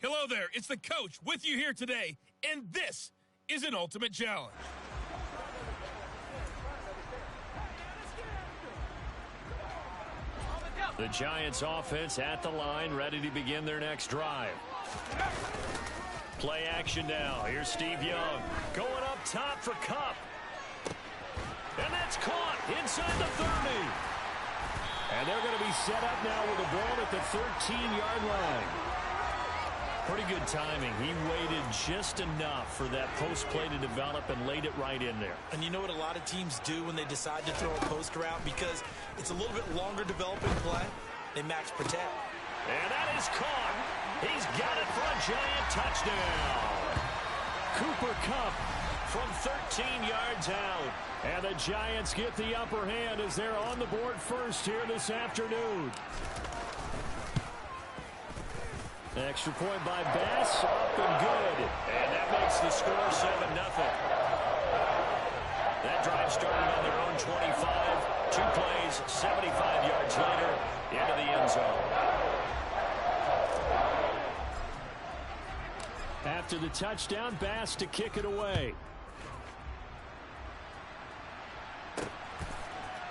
Hello there, it's the coach with you here today, and this is an ultimate challenge. The Giants offense at the line, ready to begin their next drive. Play action now. Here's Steve Young going up top for Kupp. And that's caught inside the 30. And they're going to be set up now with the ball at the 13-yard line. Pretty good timing. He waited just enough for that post play to develop and laid it right in there. And you know what a lot of teams do when they decide to throw a post route? Because it's a little bit longer developing play, they max protect. And that is caught. He's got it for a Giant touchdown. Cooper Kupp from 13 yards out. And the Giants get the upper hand as they're on the board first here this afternoon. Extra point by Bass, up and good. And that makes the score 7-0. That drive started on their own 25. 2 plays, 75 yards later, into the end zone. After the touchdown, Bass to kick it away.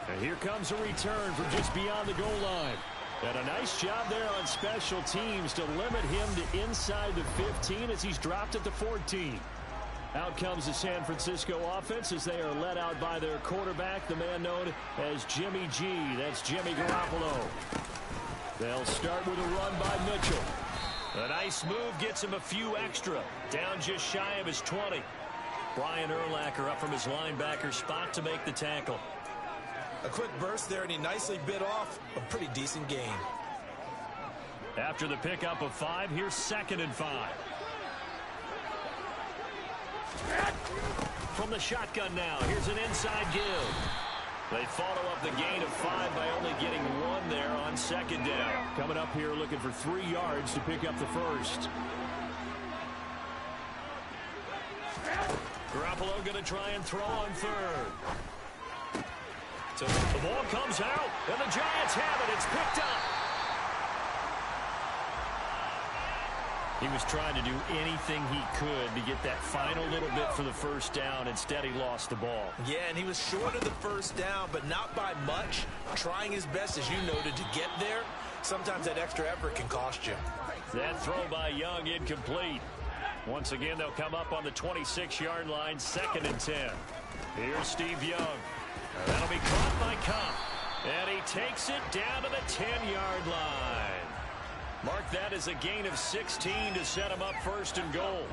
And here comes a return from just beyond the goal line. And a nice job there on special teams to limit him to inside the 15 as he's dropped at the 14. Out comes the San Francisco offense as they are led out by their quarterback, the man known as Jimmy G. That's Jimmy Garoppolo. They'll start with a run by Mitchell. A nice move gets him a few extra. Down just shy of his 20. Brian Urlacher up from his linebacker spot to make the tackle. A quick burst there, and he nicely bit off a pretty decent gain. After the pickup of 5, here's 2nd and 5. From the shotgun now, here's an inside give. They follow up the gain of 5 by only getting 1 there on 2nd down. Coming up here looking for 3 yards to pick up the first. Garoppolo going to try and throw on 3rd. So the ball comes out, and the Giants have it. It's picked up. He was trying to do anything he could to get that final little bit for the first down. Instead, he lost the ball. Yeah, and he was short of the first down, but not by much. Trying his best, as you noted, to get there. Sometimes that extra effort can cost you. That throw by Young incomplete. Once again, they'll come up on the 26-yard line, 2nd and 10. Here's Steve Young. That'll be caught by Kupp. And he takes it down to the 10-yard line. Mark that as a gain of 16 to set him up 1st and goal.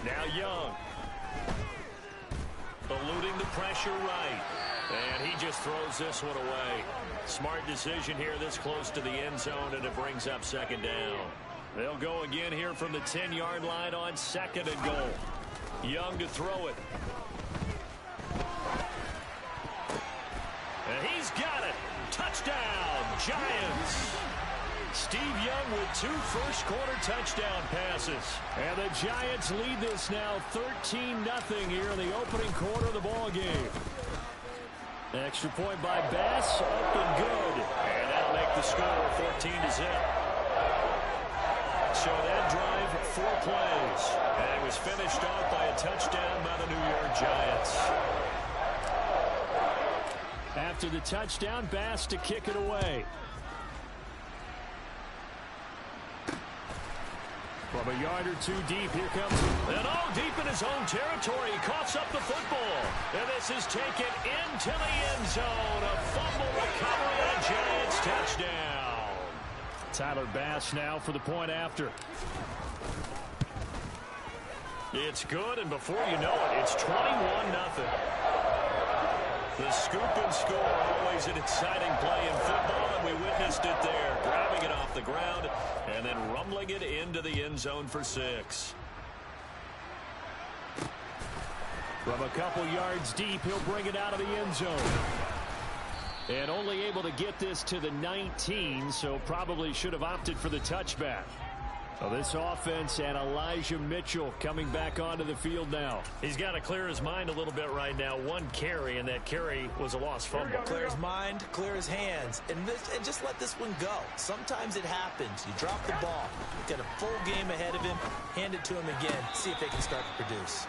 Now Young. Eluding the pressure right. And he just throws this one away. Smart decision here this close to the end zone, and it brings up 2nd down. They'll go again here from the 10-yard line on 2nd and goal. Young to throw it. And he's got it. Touchdown, Giants. Steve Young with 2 first-quarter touchdown passes. And the Giants lead this now 13-0 here in the opening quarter of the ball game. Extra point by Bass, up and good. And that'll make the score 14-0. So that drive, 4 plays. And it was finished off by a touchdown by the New York Giants. After the touchdown, Bass to kick it away. From a yard or 2 deep, here comes it. And deep in his own territory, he coughs up the football. And this is taken into the end zone. A fumble recovery, and a Giants touchdown. Tyler Bass now for the point after. It's good, and before you know it, it's 21-0. The scoop and score, always an exciting play in football, and we witnessed it there, grabbing it off the ground and then rumbling it into the end zone for 6. From a couple yards deep, he'll bring it out of the end zone. And only able to get this to the 19, so probably should have opted for the touchback. Well, this offense and Elijah Mitchell coming back onto the field now. He's got to clear his mind a little bit right now. One carry, and that carry was a lost fumble. Clear his mind, clear his hands, and just let this one go. Sometimes it happens. You drop the ball. You've got a full game ahead of him. Hand it to him again. See if they can start to produce.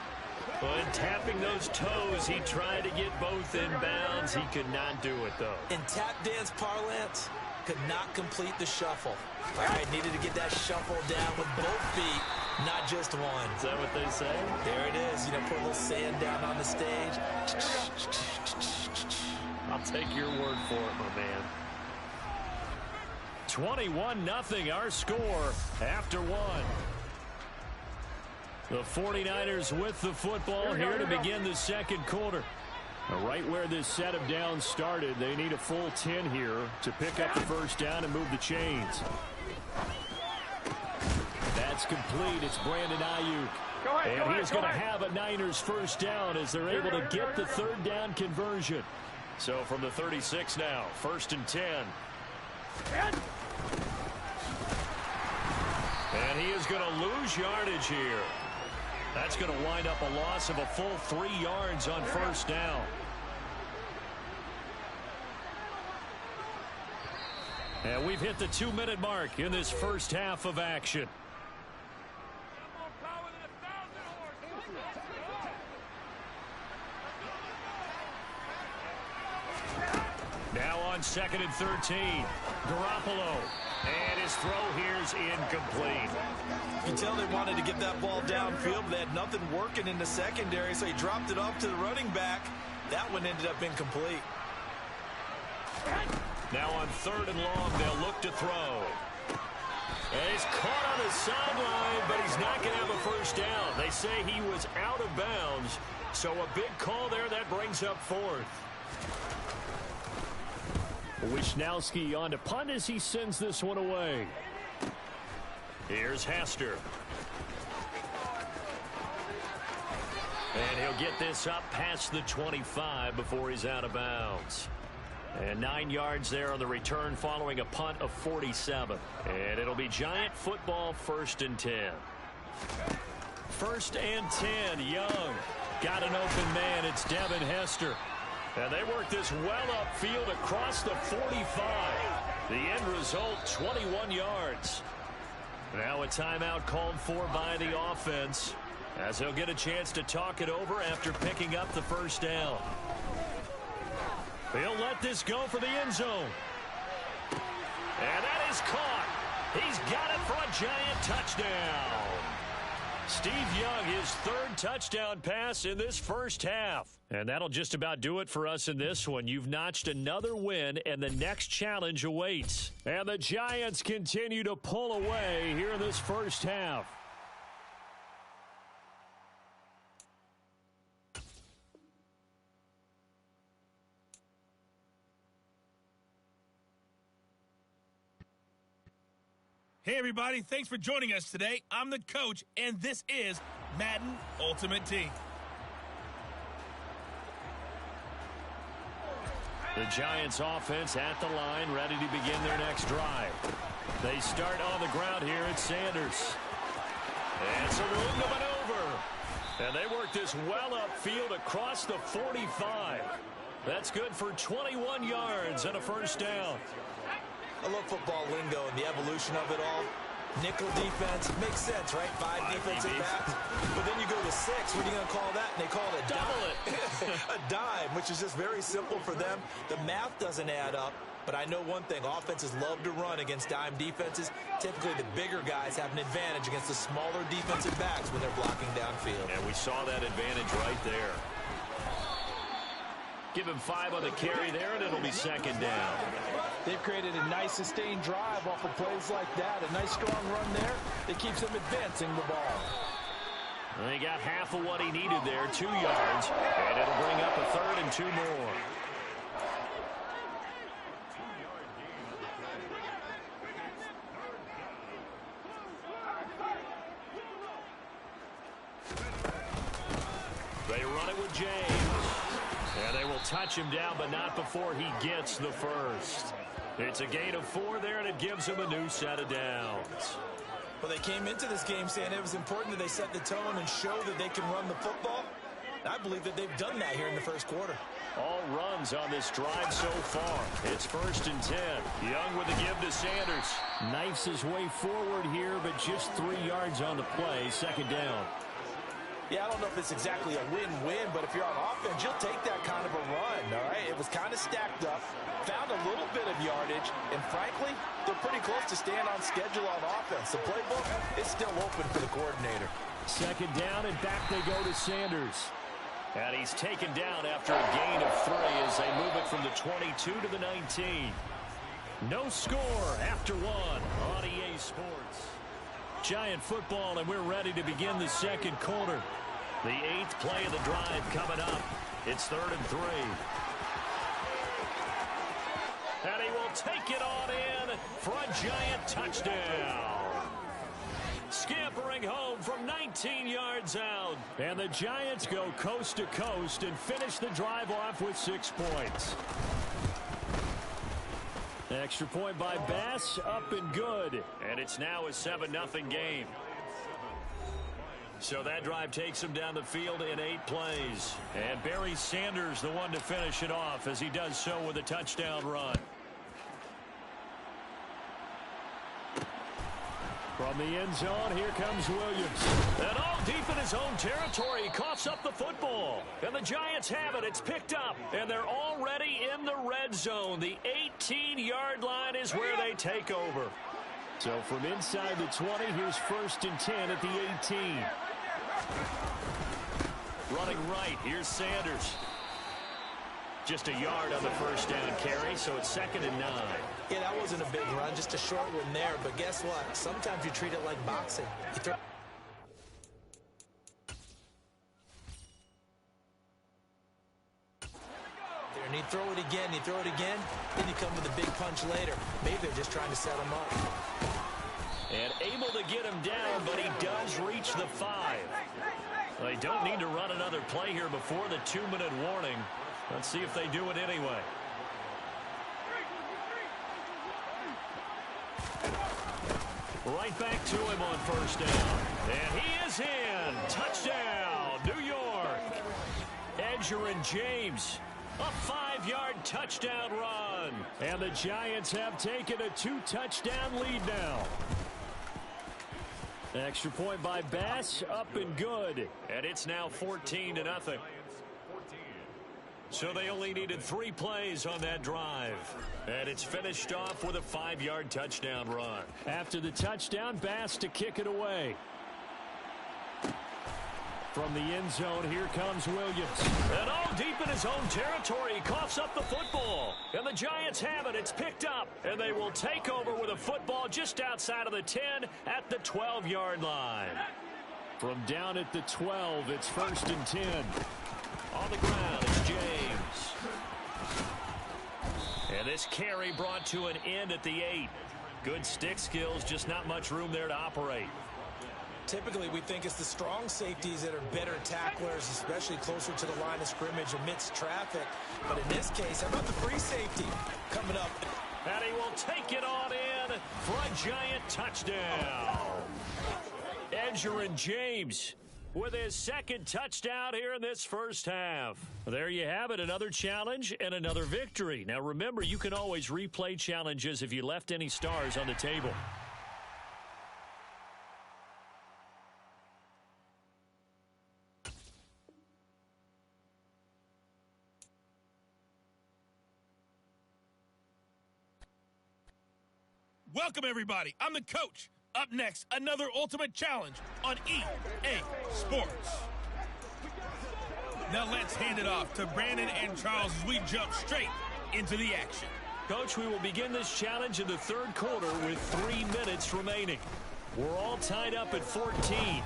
Well, in tapping those toes, he tried to get both in bounds. He could not do it, though. In tap dance parlance, could not complete the shuffle. All right, needed to get that shuffle down with both feet, not just one. Is that what they say? There it is. You know, put a little sand down on the stage. I'll take your word for it, my man. 21-0 our score after one. The 49ers with the football here to begin the second quarter. Right where this set of downs started, they need a full 10 here to pick up the first down and move the chains. That's complete. It's Brandon Ayuk. And he is going to have a Niners first down as they're able to get the third down conversion. So from the 36 now, 1st and 10. And he is going to lose yardage here. That's going to wind up a loss of a full 3 yards on first down. And we've hit the 2-minute mark in this first half of action. Now on 2nd and 13. Garoppolo. And his throw here's incomplete. You can tell they wanted to get that ball downfield, but they had nothing working in the secondary, so he dropped it off to the running back. That one ended up incomplete. Now on 3rd and long, they'll look to throw. And he's caught on the sideline, but he's not going to have a first down. They say he was out of bounds, so a big call there that brings up 4th. Wisnowski on to punt as he sends this one away. Here's Hester. And he'll get this up past the 25 before he's out of bounds. And 9 yards there on the return following a punt of 47. And it'll be Giant football 1st and 10. 1st and 10. Young got an open man. It's Devin Hester. And they work this well upfield across the 45. The end result, 21 yards. Now a timeout called for by the offense as he'll get a chance to talk it over after picking up the first down. He'll let this go for the end zone. And that is caught. He's got it for a Giant touchdown. Steve Young, his 3rd touchdown pass in this first half. And that'll just about do it for us in this one. You've notched another win, and the next challenge awaits. And the Giants continue to pull away here in this first half. Hey, everybody. Thanks for joining us today. I'm the coach, and this is Madden Ultimate Team. The Giants offense at the line, ready to begin their next drive. They start on the ground here at Sanders. And some room to maneuver. And they work this well upfield across the 45. That's good for 21 yards and a first down. I love football lingo and the evolution of it all. Nickel defense makes sense, right? 5 defensive backs. But then you go to 6. What are you going to call that? And they call it a dime. A dime, which is just very simple for them. The math doesn't add up. But I know one thing. Offenses love to run against dime defenses. Typically, the bigger guys have an advantage against the smaller defensive backs when they're blocking downfield. And we saw that advantage right there. Give him 5 on the carry there, and it'll be 2nd down. They've created a nice sustained drive off of plays like that. A nice strong run there that keeps them advancing the ball. They got half of what he needed there, 2 yards, and it'll bring up a 3rd and 2 more. They run it with James. And they will touch him down, but not before he gets the first. It's a gain of 4 there, and it gives him a new set of downs. Well, they came into this game saying it was important that they set the tone and show that they can run the football. I believe that they've done that here in the first quarter. All runs on this drive so far. It's 1st and 10. Young with a give to Sanders. Knifes his way forward here, but just 3 yards on the play. 2nd down. Yeah, I don't know if it's exactly a win-win, but if you're on offense, you'll take that kind of a run, all right? It was kind of stacked up, found a little bit of yardage, and frankly, they're pretty close to staying on schedule on offense. The playbook is still open for the coordinator. 2nd down, and back they go to Sanders. And he's taken down after a gain of 3 as they move it from the 22 to the 19. No score after 1 on EA Sports. Giant football, and we're ready to begin the 2nd quarter. The 8th play of the drive coming up. It's 3rd and 3. And he will take it on in for a Giant touchdown. Scampering home from 19 yards out. And the Giants go coast to coast and finish the drive off with 6 points. Extra point by Bass, up and good. And it's now a 7-0 game. So that drive takes him down the field in 8 plays. And Barry Sanders the one to finish it off as he does so with a touchdown run. From the end zone, here comes Williams. And all deep in his own territory, he coughs up the football. And the Giants have it. It's picked up. And they're already in the red zone. The 18-yard line is where they take over. So from inside the 20, here's 1st and 10 at the 18. Running right, here's Sanders. Just a yard on the 1st down carry, so it's 2nd and 9. Yeah, that wasn't a big run, just a short one there. But guess what? Sometimes you treat it like boxing. You throw there, and you throw it again, then you come with a big punch later. Maybe they're just trying to set him up. And able to get him down, but he does reach the 5. They don't need to run another play here before the 2-minute warning. Let's see if they do it anyway. Right back to him on 1st down. And he is in. Touchdown, New York. Edgerrin James. A 5-yard touchdown run. And the Giants have taken a 2-touchdown lead now. Extra point by Bass, up and good. And it's now 14-0. So they only needed 3 plays on that drive. And it's finished off with a 5-yard touchdown run. After the touchdown, Bass to kick it away. From the end zone, here comes Williams. And all deep in his own territory, he coughs up the football. And the Giants have it. It's picked up. And they will take over with a football just outside of the 10 at the 12-yard line. From down at the 12, it's 1st and 10. On the ground, it's James. And this carry brought to an end at the 8. Good stick skills, just not much room there to operate. Typically, we think it's the strong safeties that are better tacklers, especially closer to the line of scrimmage amidst traffic. But in this case, how about the free safety coming up? And he will take it on in for a Giant touchdown. Edgerrin James with his 2nd touchdown here in this first half. There you have it, another challenge and another victory. Now remember, you can always replay challenges if you left any stars on the table. Welcome, everybody. I'm the coach. Up next, another ultimate challenge on EA Sports. Now let's hand it off to Brandon and Charles as we jump straight into the action. Coach, we will begin this challenge in the 3rd quarter with 3 minutes remaining. We're all tied up at 14.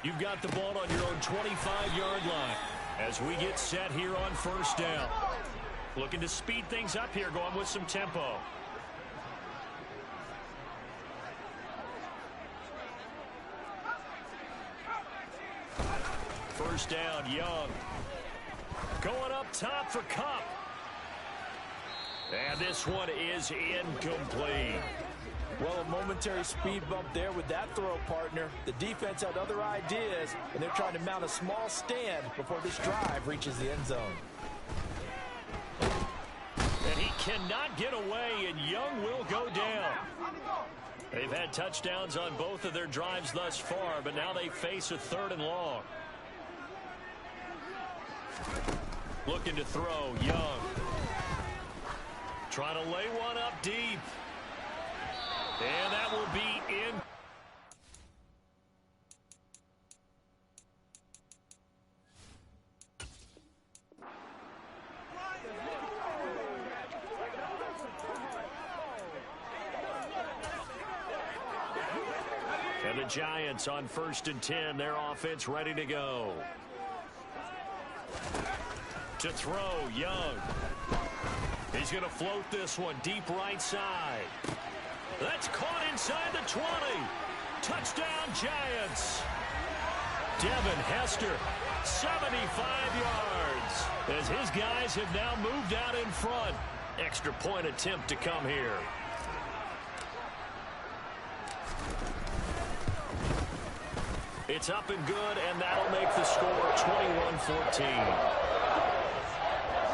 You've got the ball on your own 25-yard line as we get set here on 1st down. Looking to speed things up here, going with some tempo. First down, Young. Going up top for Cup. And this one is incomplete. Well, a momentary speed bump there with that throw, partner. The defense had other ideas, and they're trying to mount a small stand before this drive reaches the end zone. And he cannot get away, and Young will go down. They've had touchdowns on both of their drives thus far, but now they face a 3rd and long. Looking to throw, Young. Trying to lay one up deep. And that will be in. And the Giants on 1st and 10, their offense ready to go. To throw, Young. He's going to float this one deep right side. That's caught inside the 20. Touchdown, Giants. Devin Hester, 75 yards. As his guys have now moved out in front. Extra point attempt to come here. It's up and good, and that'll make the score 21-14.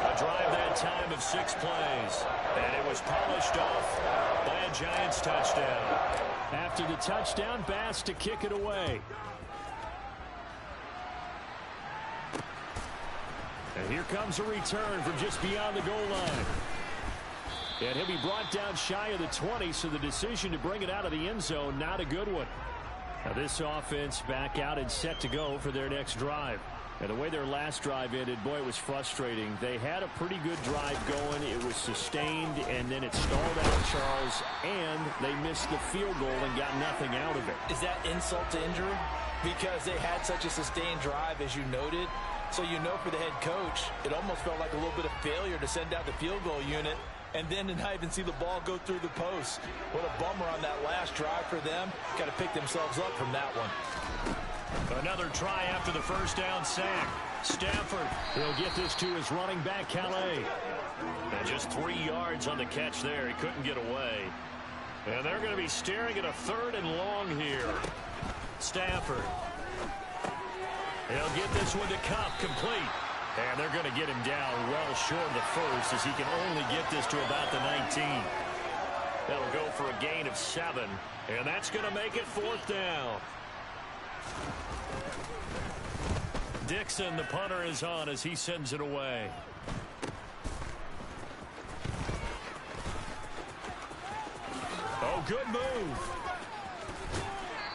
A drive that time of 6 plays. And it was polished off by a Giants touchdown. After the touchdown, Bass to kick it away. And here comes a return from just beyond the goal line. And he'll be brought down shy of the 20, so the decision to bring it out of the end zone, not a good one. Now this offense back out and set to go for their next drive. And the way their last drive ended, boy, it was frustrating. They had a pretty good drive going. It was sustained, and then it stalled out, Charles, and they missed the field goal and got nothing out of it. Is that insult to injury? Because they had such a sustained drive, as you noted. So you know for the head coach, it almost felt like a little bit of failure to send out the field goal unit and then to not even see the ball go through the post. What a bummer on that last drive for them. Got to pick themselves up from that one. Another try after the first down sack. Stafford, he'll get this to his running back, Calais. And just 3 yards on the catch there. He couldn't get away. And they're going to be staring at a 3rd and long here. Stafford. He'll get this one to Cup, complete. And they're going to get him down well short of the first, as he can only get this to about the 19. That'll go for a gain of 7. And that's going to make it 4th down. Dixon, the punter, is on as he sends it away. Oh, good move.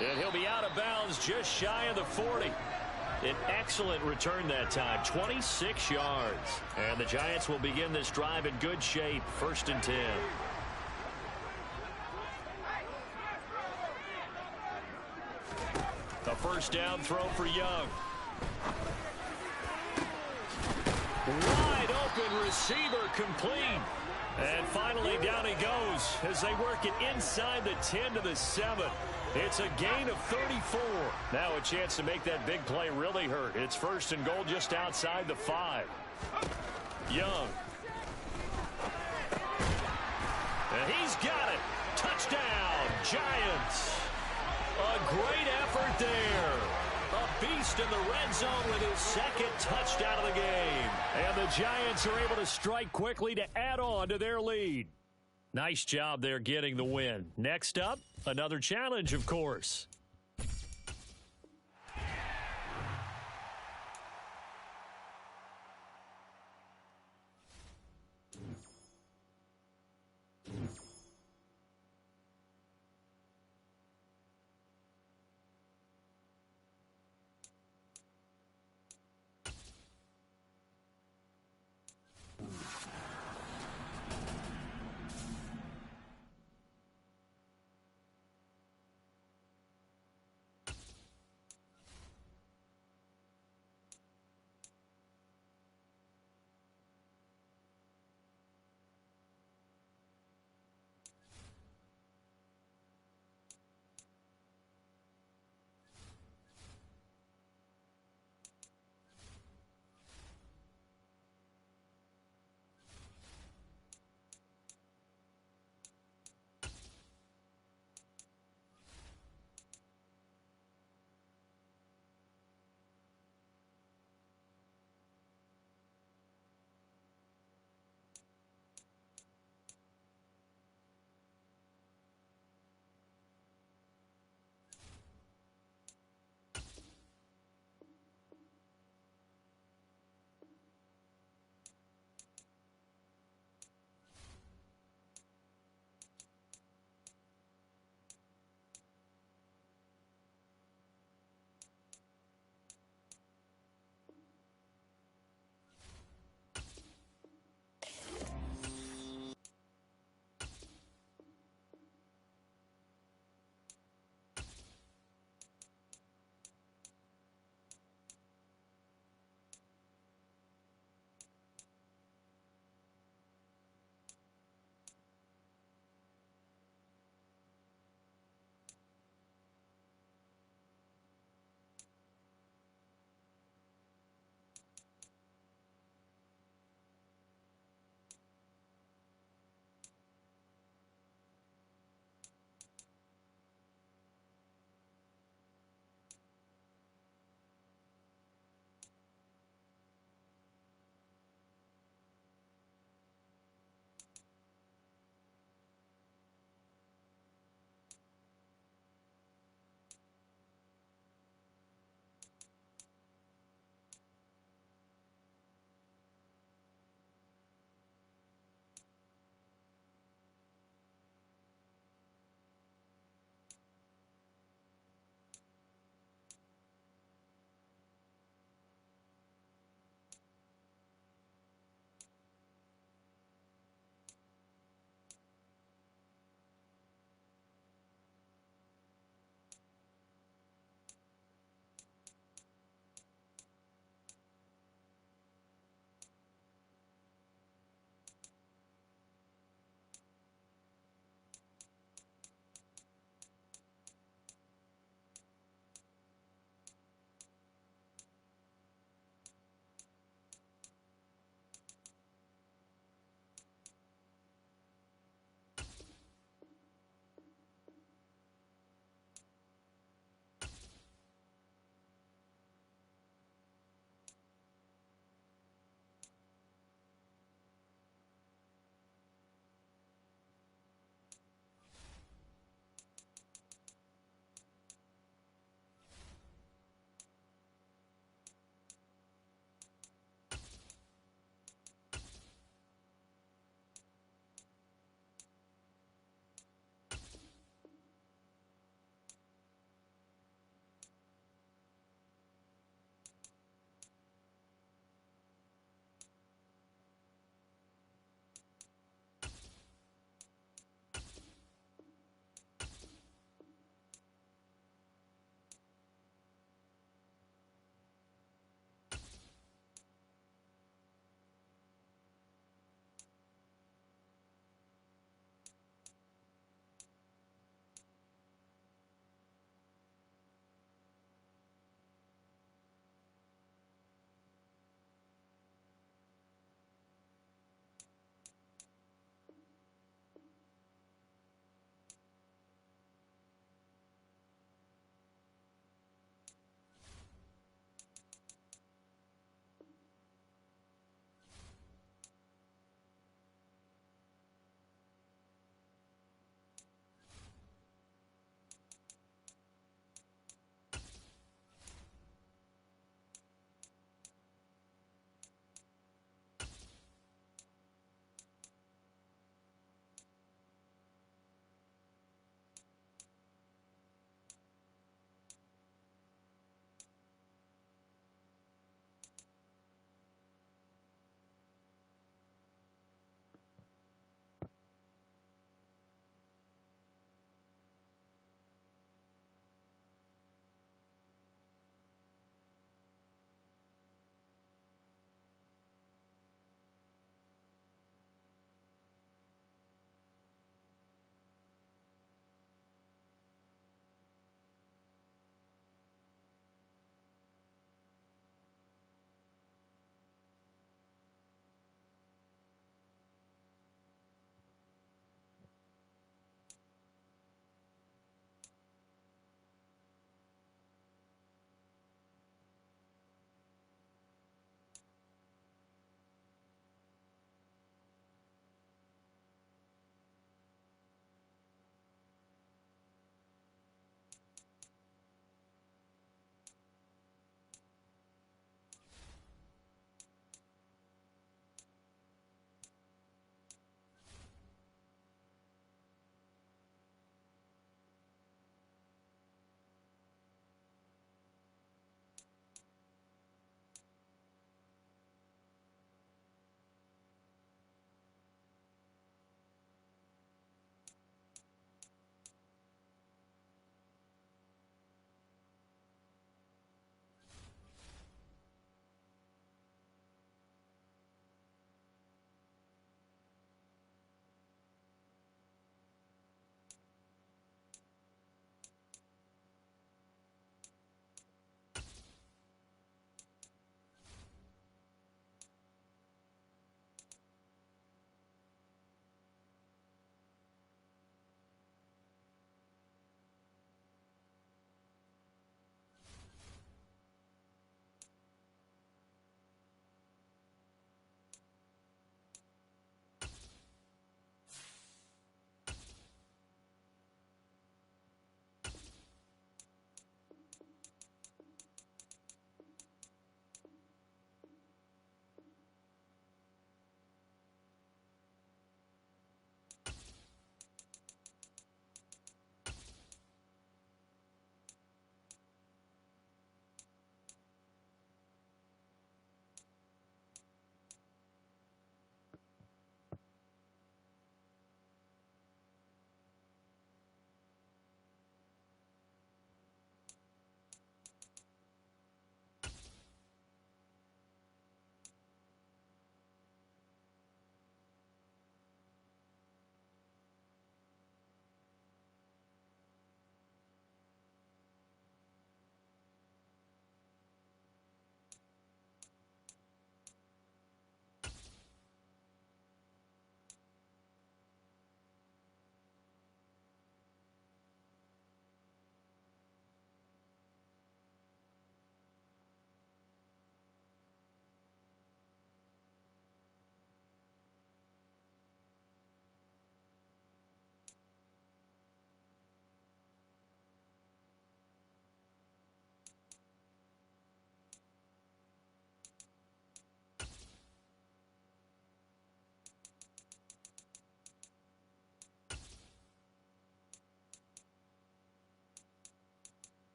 And he'll be out of bounds just shy of the 40. An excellent return that time, 26 yards. And the Giants will begin this drive in good shape, 1st and 10. A first down throw for Young. Wide open receiver, complete. And finally down he goes as they work it inside the 10 to the 7. It's a gain of 34. Now a chance to make that big play really hurt. It's 1st and goal just outside the 5. Young. And he's got it. Touchdown, Giants. A great effort there. A beast in the red zone with his 2nd touchdown of the game. And the Giants are able to strike quickly to add on to their lead. Nice job there getting the win. Next up, another challenge, of course.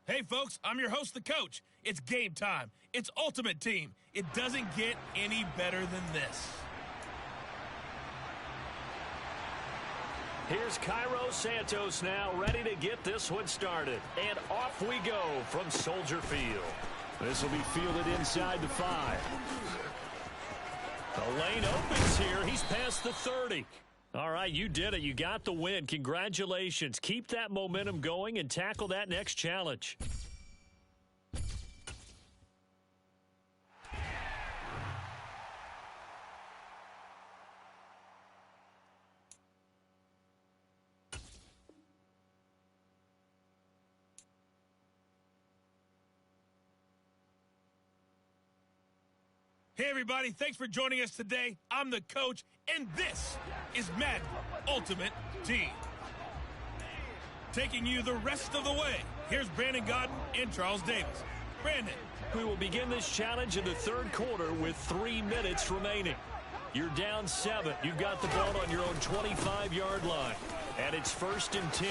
Hey, folks, I'm your host, the coach. It's game time. It's Ultimate Team. It doesn't get any better than this. Here's Cairo Santos now, ready to get this one started. And off we go from Soldier Field. This will be fielded inside the 5. The lane opens here. He's past the 30. All right, you did it. You got the win. Congratulations. Keep that momentum going and tackle that next challenge. Hey, everybody, thanks for joining us today. I'm the coach, and this is Madden Ultimate Team. Taking you the rest of the way, here's Brandon Godden and Charles Davis. Brandon. We will begin this challenge in the third quarter with 3 minutes remaining. You're down 7. You've got the ball on your own 25-yard line, and it's 1st and 10.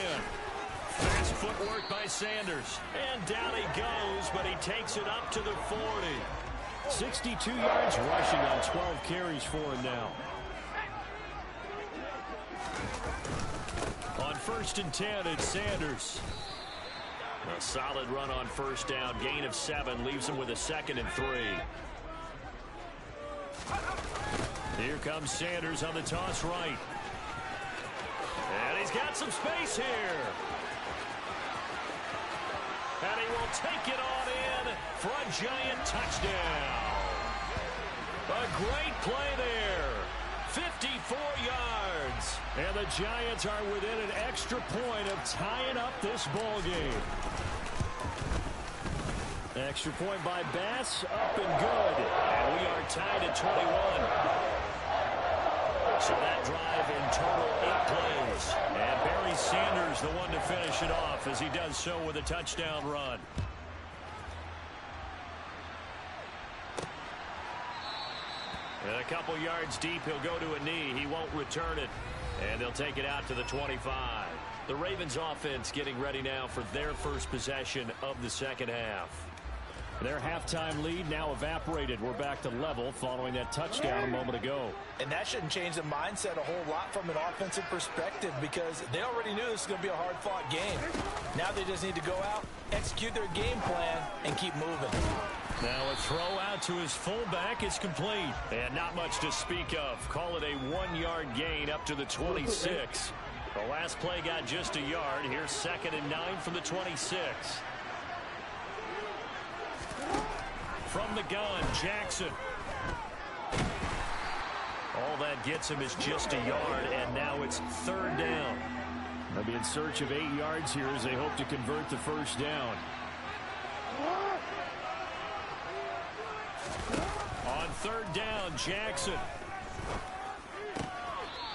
Fast footwork by Sanders, and down he goes, but he takes it up to the 40. 62 yards rushing on 12 carries for him now. On 1st and 10, it's Sanders. A solid run on 1st down. Gain of 7 leaves him with a 2nd and 3. Here comes Sanders on the toss right. And he's got some space here. And he will take it on in for a giant touchdown. A great play there. 54 yards. And the Giants are within an extra point of tying up this ball game. Extra point by Bass, up and good. And we are tied at 21. So that drive in total 8 plays. And Barry Sanders the one to finish it off as he does so with a touchdown run. And a couple yards deep, he'll go to a knee. He won't return it. And they'll take it out to the 25. The Ravens offense getting ready now for their first possession of the second half. Their halftime lead now evaporated. We're back to level following that touchdown a moment ago. And that shouldn't change the mindset a whole lot from an offensive perspective because they already knew this was going to be a hard-fought game. Now they just need to go out, execute their game plan, and keep moving. Now a throw out to his fullback is complete. And not much to speak of. Call it a 1-yard gain up to the 26. The last play got just a yard. Here's 2nd and 9 from the 26. From the gun, Jackson. All that gets him is just a yard, and now it's 3rd down. They'll be in search of 8 yards here as they hope to convert the 1st down. On 3rd down, Jackson.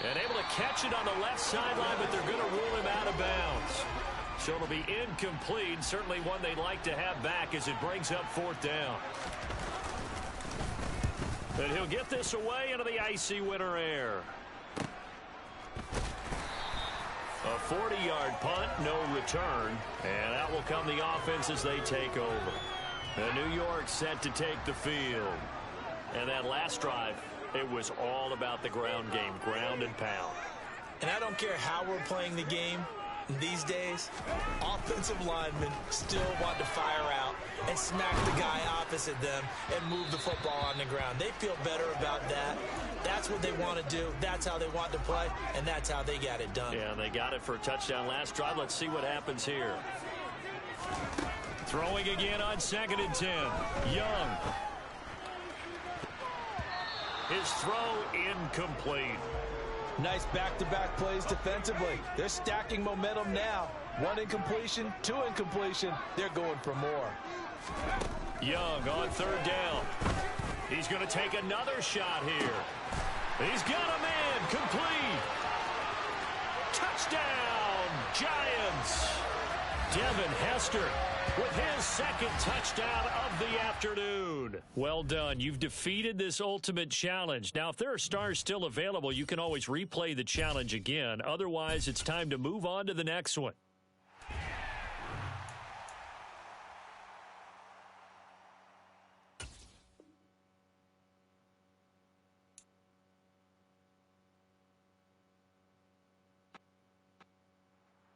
And able to catch it on the left sideline, but they're going to rule him out of bounds. So it'll be incomplete. Certainly one they'd like to have back as it brings up 4th down. And he'll get this away into the icy winter air. A 40-yard punt, no return. And out will come the offense as they take over. And New York set to take the field. And that last drive, it was all about the ground game, ground and pound. And I don't care how we're playing the game. These days, offensive linemen still want to fire out and smack the guy opposite them and move the football on the ground. They feel better about that. That's what they want to do. That's how they want to play, and that's how they got it done. Yeah, they got it for a touchdown last drive. Let's see what happens here. Throwing again on 2nd and 10. Young. His throw incomplete. Nice back-to-back plays defensively. They're stacking momentum now. 1 incompletion, 2 incompletion. They're going for more. Young on 3rd down. He's going to take another shot here. He's got a man complete. Touchdown, Giants. Devin Hester with his 2nd touchdown of the afternoon. Well done. You've defeated this ultimate challenge. Now, if there are stars still available, you can always replay the challenge again. Otherwise, it's time to move on to the next one.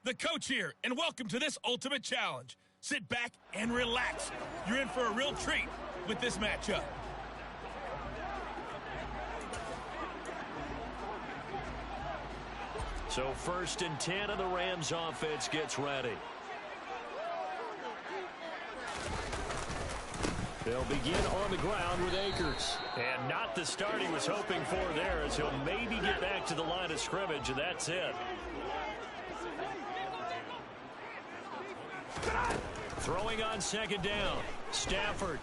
The coach here, and welcome to this ultimate challenge. Sit back and relax. You're in for a real treat with this matchup. So 1st and 10, and the Rams offense gets ready. They'll begin on the ground with Akers. And not the start he was hoping for there, as he'll maybe get back to the line of scrimmage, and that's it. Throwing on 2nd down. Stafford.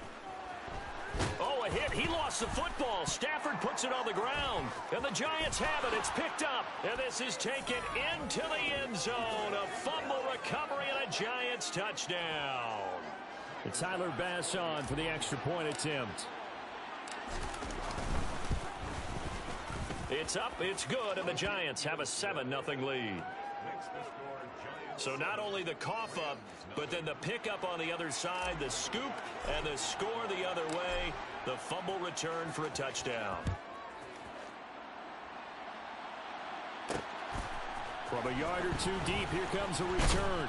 Oh, a hit. He lost the football. Stafford puts it on the ground. And the Giants have it. It's picked up. And this is taken into the end zone. A fumble recovery and a Giants touchdown. And Tyler Bass on for the extra point attempt. It's up. It's good. And the Giants have a 7-0 lead. So not only the cough up, but then the pickup on the other side, the scoop, and the score the other way. The fumble return for a touchdown. From a yard or two deep, here comes a return.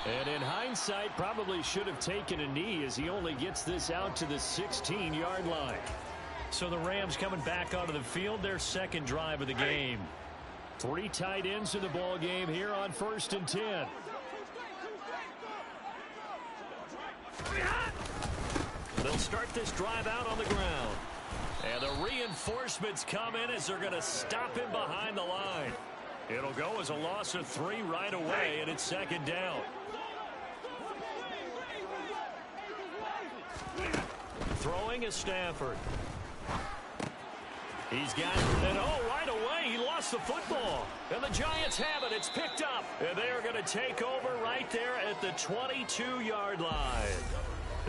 And in hindsight, probably should have taken a knee as he only gets this out to the 16-yard line. So the Rams coming back onto the field, their 2nd drive of the game. 3 tight ends in the ball game here on 1st and 10. They'll start this drive out on the ground. And the reinforcements come in as they're going to stop him behind the line. It'll go as a loss of 3 right away, and it's 2nd down. Throwing is Stafford. He's got it. And right away, he lost the football. And the Giants have it. It's picked up. And they are going to take over right there at the 22-yard line.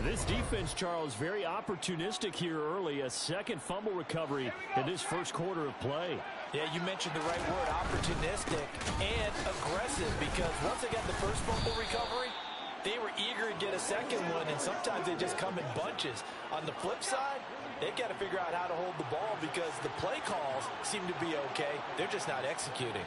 This defense, Charles, very opportunistic here early. A 2nd fumble recovery in this 1st quarter of play. Yeah, you mentioned the right word, opportunistic and aggressive, because once they got the 1st fumble recovery, they were eager to get a 2nd one, and sometimes they just come in bunches. On the flip side, they've got to figure out how to hold the ball because the play calls seem to be okay. They're just not executing.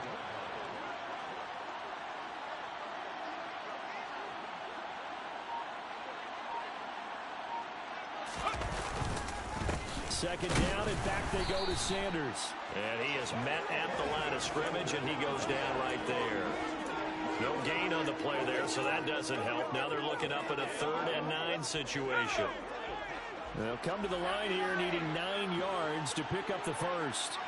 Second down, and back they go to Sanders. And he is met at the line of scrimmage, and he goes down right there. No gain on the play there, so that doesn't help. Now they're looking up at a 3rd and 9 situation. They'll come to the line here needing 9 yards to pick up the 1st.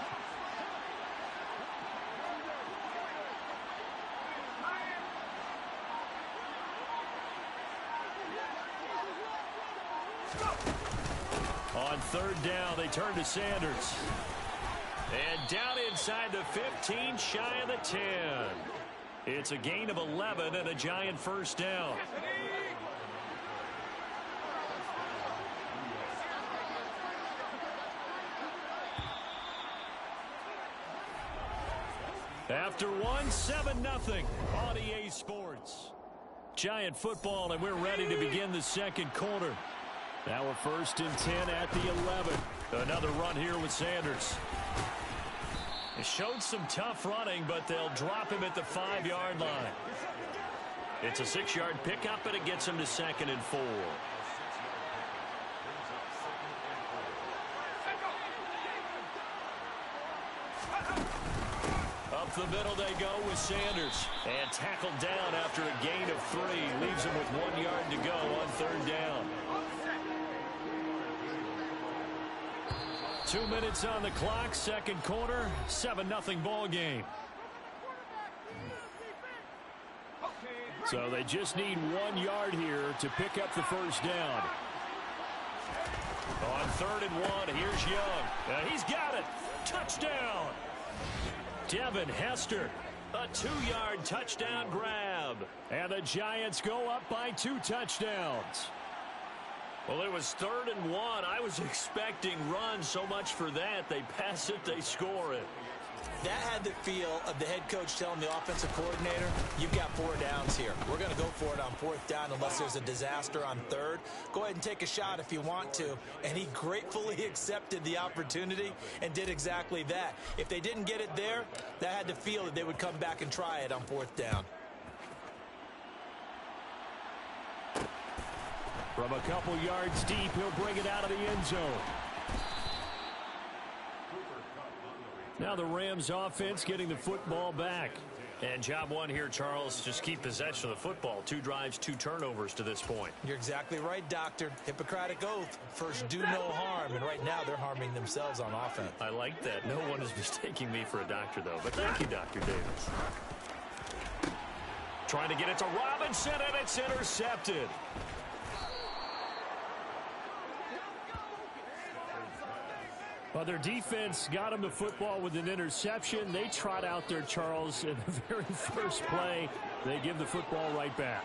On 3rd down, they turn to Sanders. And down inside the 15, shy of the 10. It's a gain of 11 and a Giant 1st down. After 7-0 on EA Sports. Giant football, and we're ready to begin the 2nd quarter. Now a 1st and 10 at the 11. Another run here with Sanders. It showed some tough running, but they'll drop him at the 5-yard line. It's a 6-yard pickup, and it gets him to 2nd and 4. Up the middle they go with Sanders. And tackled down after a gain of 3. Leaves him with 1 yard to go on 3rd down. 2 minutes on the clock, 2nd quarter, 7-0 ball game. So they just need 1 yard here to pick up the 1st down. On 3rd and 1, here's Young. He's got it. Touchdown. Devin Hester. A 2-yard touchdown grab. And the Giants go up by 2 touchdowns. Well, it was 3rd and 1. I was expecting runs, so much for that. They pass it, they score it. That had the feel of the head coach telling the offensive coordinator, you've got 4 downs here. We're going to go for it on 4th down unless there's a disaster on 3rd. Go ahead and take a shot if you want to. And he gratefully accepted the opportunity and did exactly that. If they didn't get it there, that had the feel that they would come back and try it on 4th down. From a couple yards deep, he'll bring it out of the end zone. Now the Rams offense getting the football back. And job one here, Charles, just keep possession of the football. 2 drives, 2 turnovers to this point. You're exactly right, Doctor. Hippocratic oath. First, do no harm. And right now, they're harming themselves on offense. I like that. No one is mistaking me for a doctor, though. But thank you, Dr. Davis. Trying to get it to Robinson, and it's intercepted. Well, their defense got him the football with an interception. They trot out there, Charles, in the very first play. They give the football right back.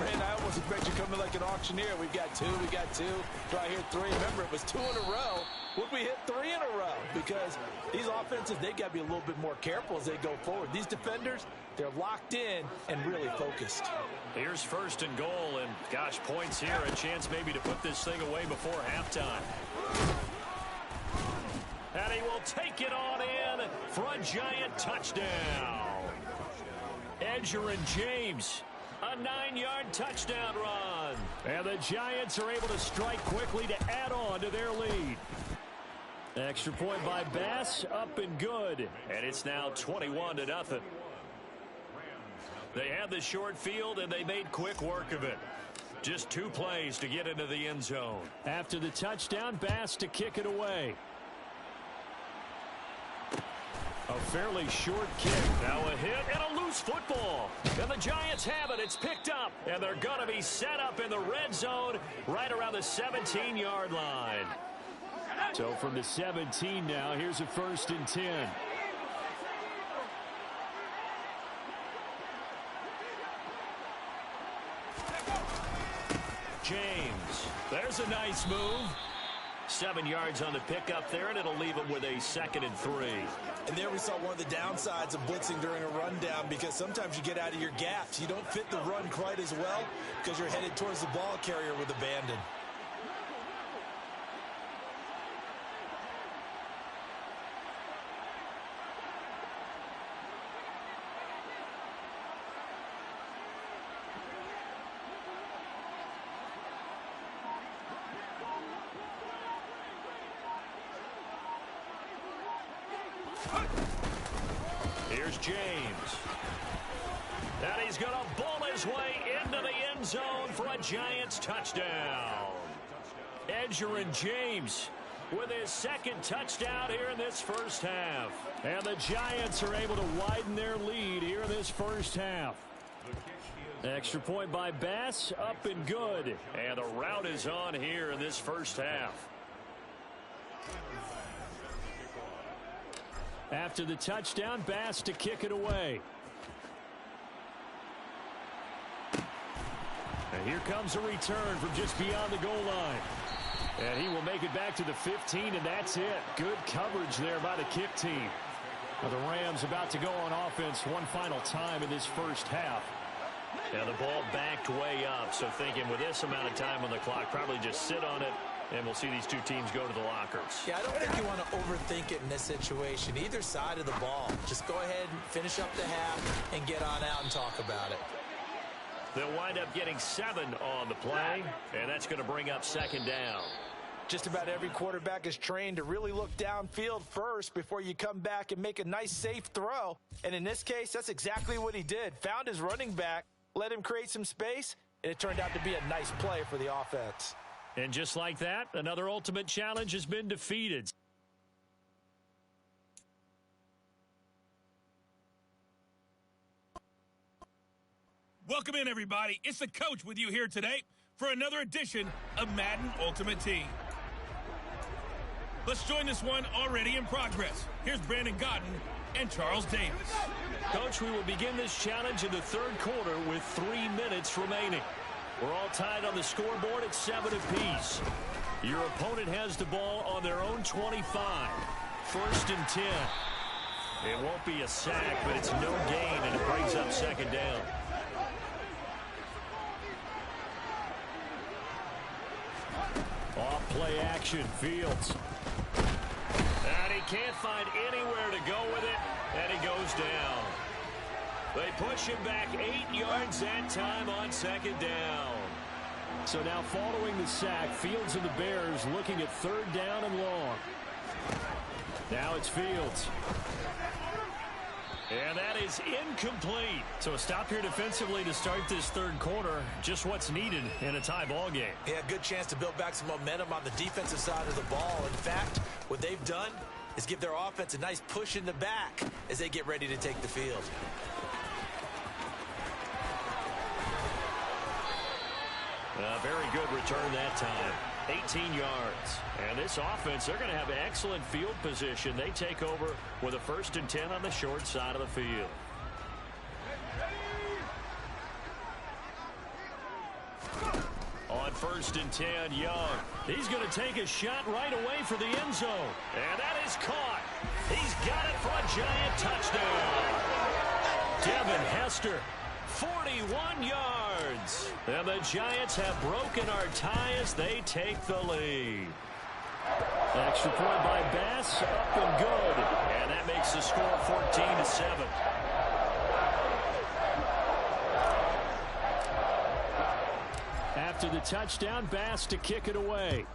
Man, I almost expect you coming like an auctioneer. We've got 2, we got 2. Do I hear 3? Remember, it was 2 in a row. Would we hit 3 in a row? Because these offenses, they got to be a little bit more careful as they go forward. These defenders, they're locked in and really focused. Here's 1st and goal, and gosh, points here. A chance maybe to put this thing away before halftime. And he will take it on in for a giant touchdown. Edger and James, a 9-yard touchdown run. And the Giants are able to strike quickly to add on to their lead. Extra point by Bass, up and good. And it's now 21-0. They had the short field, and they made quick work of it. Just 2 plays to get into the end zone. After the touchdown, Bass to kick it away. A fairly short kick. Now a hit and a loose football. And the Giants have it. It's picked up. And they're going to be set up in the red zone right around the 17-yard line. So from the 17 now, here's a 1st and 10. James. There's a nice move. 7 yards on the pickup there, and it'll leave him with a 2nd and 3. And there we saw one of the downsides of blitzing during a rundown, because sometimes you get out of your gaps. You don't fit the run quite as well because you're headed towards the ball carrier with abandon. Here's James. And he's going to bowl his way into the end zone for a Giants touchdown. Edger and James with his 2nd touchdown here in this first half. And the Giants are able to widen their lead here in this first half. Extra point by Bass, up and good. And the route is on here in this first half. After the touchdown, Bass to kick it away. And here comes a return from just beyond the goal line. And he will make it back to the 15, and that's it. Good coverage there by the kick team. Well, the Rams about to go on offense one final time in this first half. And the ball backed way up, so thinking with this amount of time on the clock, probably just sit on it, and we'll see these 2 teams go to the lockers. Yeah, I don't think you want to overthink it in this situation. Either side of the ball. Just go ahead and finish up the half and get on out and talk about it. They'll wind up getting 7 on the play, and that's going to bring up 2nd down. Just about every quarterback is trained to really look downfield first before you come back and make a nice, safe throw. And in this case, that's exactly what he did. Found his running back, let him create some space, and it turned out to be a nice play for the offense. And just like that, another ultimate challenge has been defeated. Welcome in, everybody. It's the coach with you here today for another edition of Madden Ultimate Team. Let's join this one already in progress. Here's Brandon Godden and Charles Davis. Coach, we will begin this challenge in the 3rd quarter with 3 minutes remaining. We're all tied on the scoreboard at 7 apiece. Your opponent has the ball on their own 25. 1st and 10. It won't be a sack, but it's no gain, and it brings up 2nd down. Off play action, Fields. And he can't find anywhere to go with it, and he goes down. They push him back 8 yards that time on 2nd down. So now following the sack, Fields and the Bears looking at third down and long. Now it's Fields. And that is incomplete. So a stop here defensively to start this third quarter. Just what's needed in a tie ball game. Yeah, good chance to build back some momentum on the defensive side of the ball. In fact, what they've done is give their offense a nice push in the back as they get ready to take the field. A very good return that time. 18 yards. And this offense, they're going to have excellent field position. They take over with a 1st and 10 on the short side of the field. On 1st and 10, Young. He's going to take a shot right away for the end zone. And that is caught. He's got it for a giant touchdown. Devin Hester, 41 yards. And the Giants have broken our tie as they take the lead. Extra point by Bass, up and good. And that makes the score 14-7. After the touchdown, Bass to kick it away.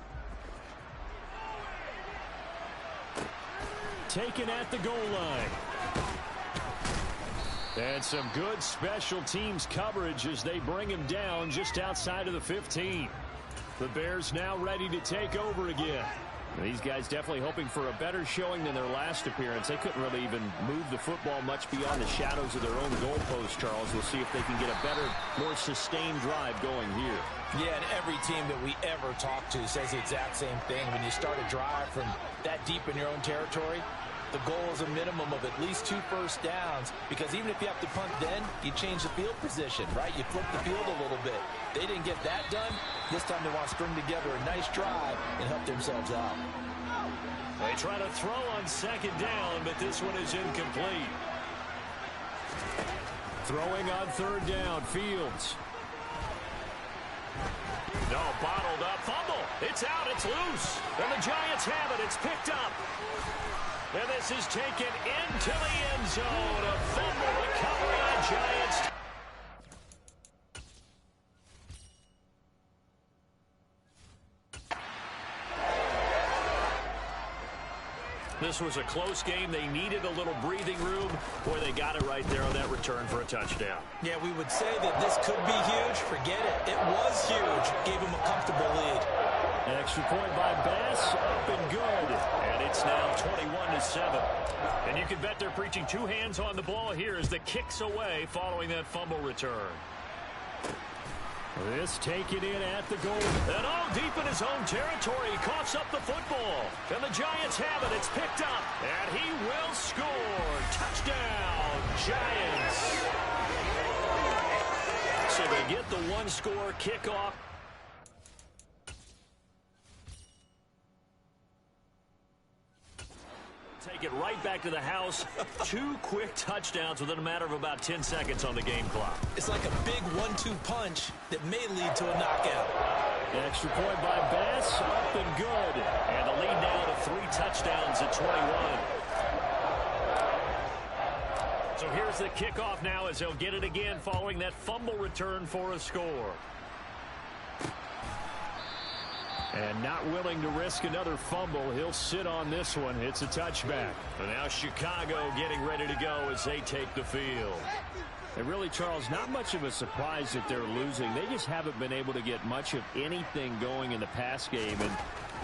Taken at the goal line. And some good special teams coverage as they bring him down just outside of the 15. The Bears now ready to take over again. These guys definitely hoping for a better showing than their last appearance. They couldn't really even move the football much beyond the shadows of their own goalpost, Charles. We'll see if they can get a better, more sustained drive going here. Yeah, and every team that we ever talk to says the exact same thing. When you start a drive from that deep in your own territory, the goal is a minimum of at least 2 first downs, because even if you have to punt then, you change the field position, right? You flip the field a little bit. They didn't get that done. This time they want to string together a nice drive and help themselves out. They try to throw on 2nd down, but this one is incomplete. Throwing on 3rd down, Fields. No, bottled up, fumble. It's out, it's loose. And the Giants have it, it's picked up. And this is taken into the end zone. A fumble recovery on Giants. This was a close game. They needed a little breathing room. Boy, they got it right there on that return for a touchdown. Yeah, we would say that this could be huge. Forget it. It was huge. Gave them a comfortable lead. Extra point by Bass, up and good. And it's now 21-7. And you can bet they're preaching 2 hands on the ball here as the kick's away following that fumble return. This taken in at the goal. And all deep in his own territory, he coughs up the football. And the Giants have it. It's picked up. And he will score. Touchdown, Giants. So they get the 1-score kickoff. Take it right back to the house. 2 quick touchdowns within a matter of about 10 seconds on the game clock. It's like a big 1-2 punch that may lead to a knockout. Extra point by Bass, up and good. And the lead now to 3 touchdowns at 21. So here's the kickoff now as they'll get it again following that fumble return for a score. And not willing to risk another fumble. He'll sit on this one. It's a touchback. And now Chicago getting ready to go as they take the field. And really, Charles, not much of a surprise that they're losing. They just haven't been able to get much of anything going in the pass game. And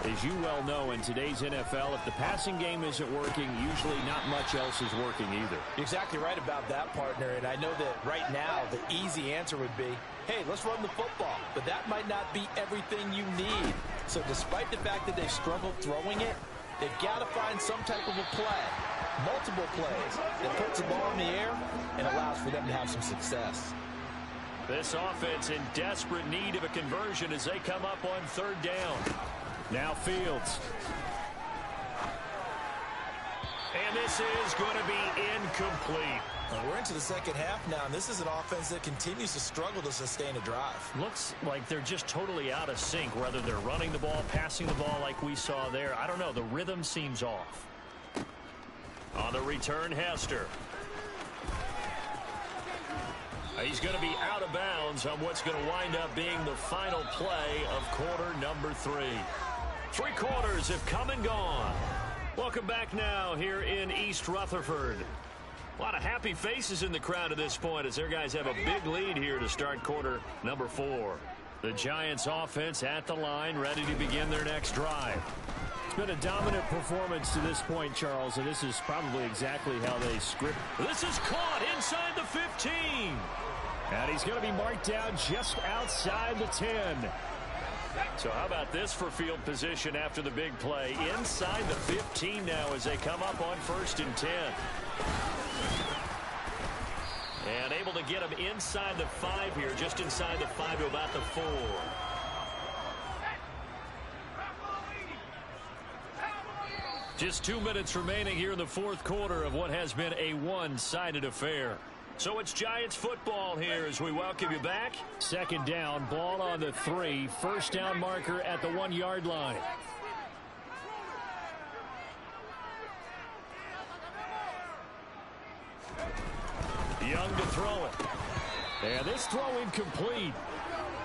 as you well know, in today's NFL, if the passing game isn't working, usually not much else is working either. You're exactly right about that, partner. And I know that right now the easy answer would be, hey, let's run the football. But that might not be everything you need. So despite the fact that they've struggled throwing it, they've got to find some type of a play, multiple plays, that puts the ball in the air and allows for them to have some success. This offense in desperate need of a conversion as they come up on 3rd down. Now Fields. And this is going to be incomplete. We're into the second half now, and this is an offense that continues to struggle to sustain a drive. Looks like they're just totally out of sync, whether they're running the ball, passing the ball like we saw there. I don't know. The rhythm seems off. On the return, Hester. He's going to be out of bounds on what's going to wind up being the final play of quarter number 3. 3 quarters have come and gone. Welcome back now here in East Rutherford. A lot of happy faces in the crowd at this point as their guys have a big lead here to start quarter number 4. The Giants offense at the line, ready to begin their next drive. It's been a dominant performance to this point, Charles, and this is probably exactly how they script. This is caught inside the 15. And he's going to be marked down just outside the 10. So how about this for field position after the big play? Inside the 15 now as they come up on 1st and 10. And able to get him inside the 5 here, just inside the 5 to about the 4. Just 2 minutes remaining here in the 4th quarter of what has been a one-sided affair. So it's Giants football here as we welcome you back. 2nd down, ball on the 3. 1st down marker at the 1-yard line. Young to throw it. And this throw incomplete.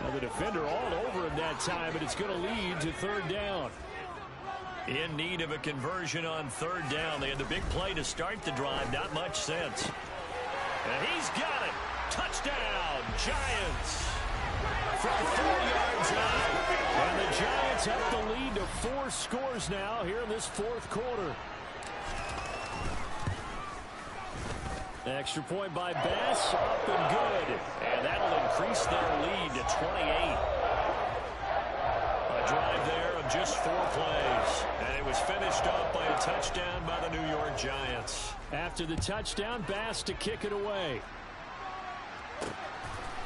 Now the defender all over him that time, but it's going to lead to 3rd down. In need of a conversion on 3rd down. They had the big play to start the drive. Not much sense. And he's got it. Touchdown, Giants. From 4 yards out. And the Giants up the lead to 4 scores now here in this 4th quarter. Extra point by Bass, up and good. And that'll increase their lead to 28. A drive there of just 4 plays. And it was finished off by a touchdown by the New York Giants. After the touchdown, Bass to kick it away.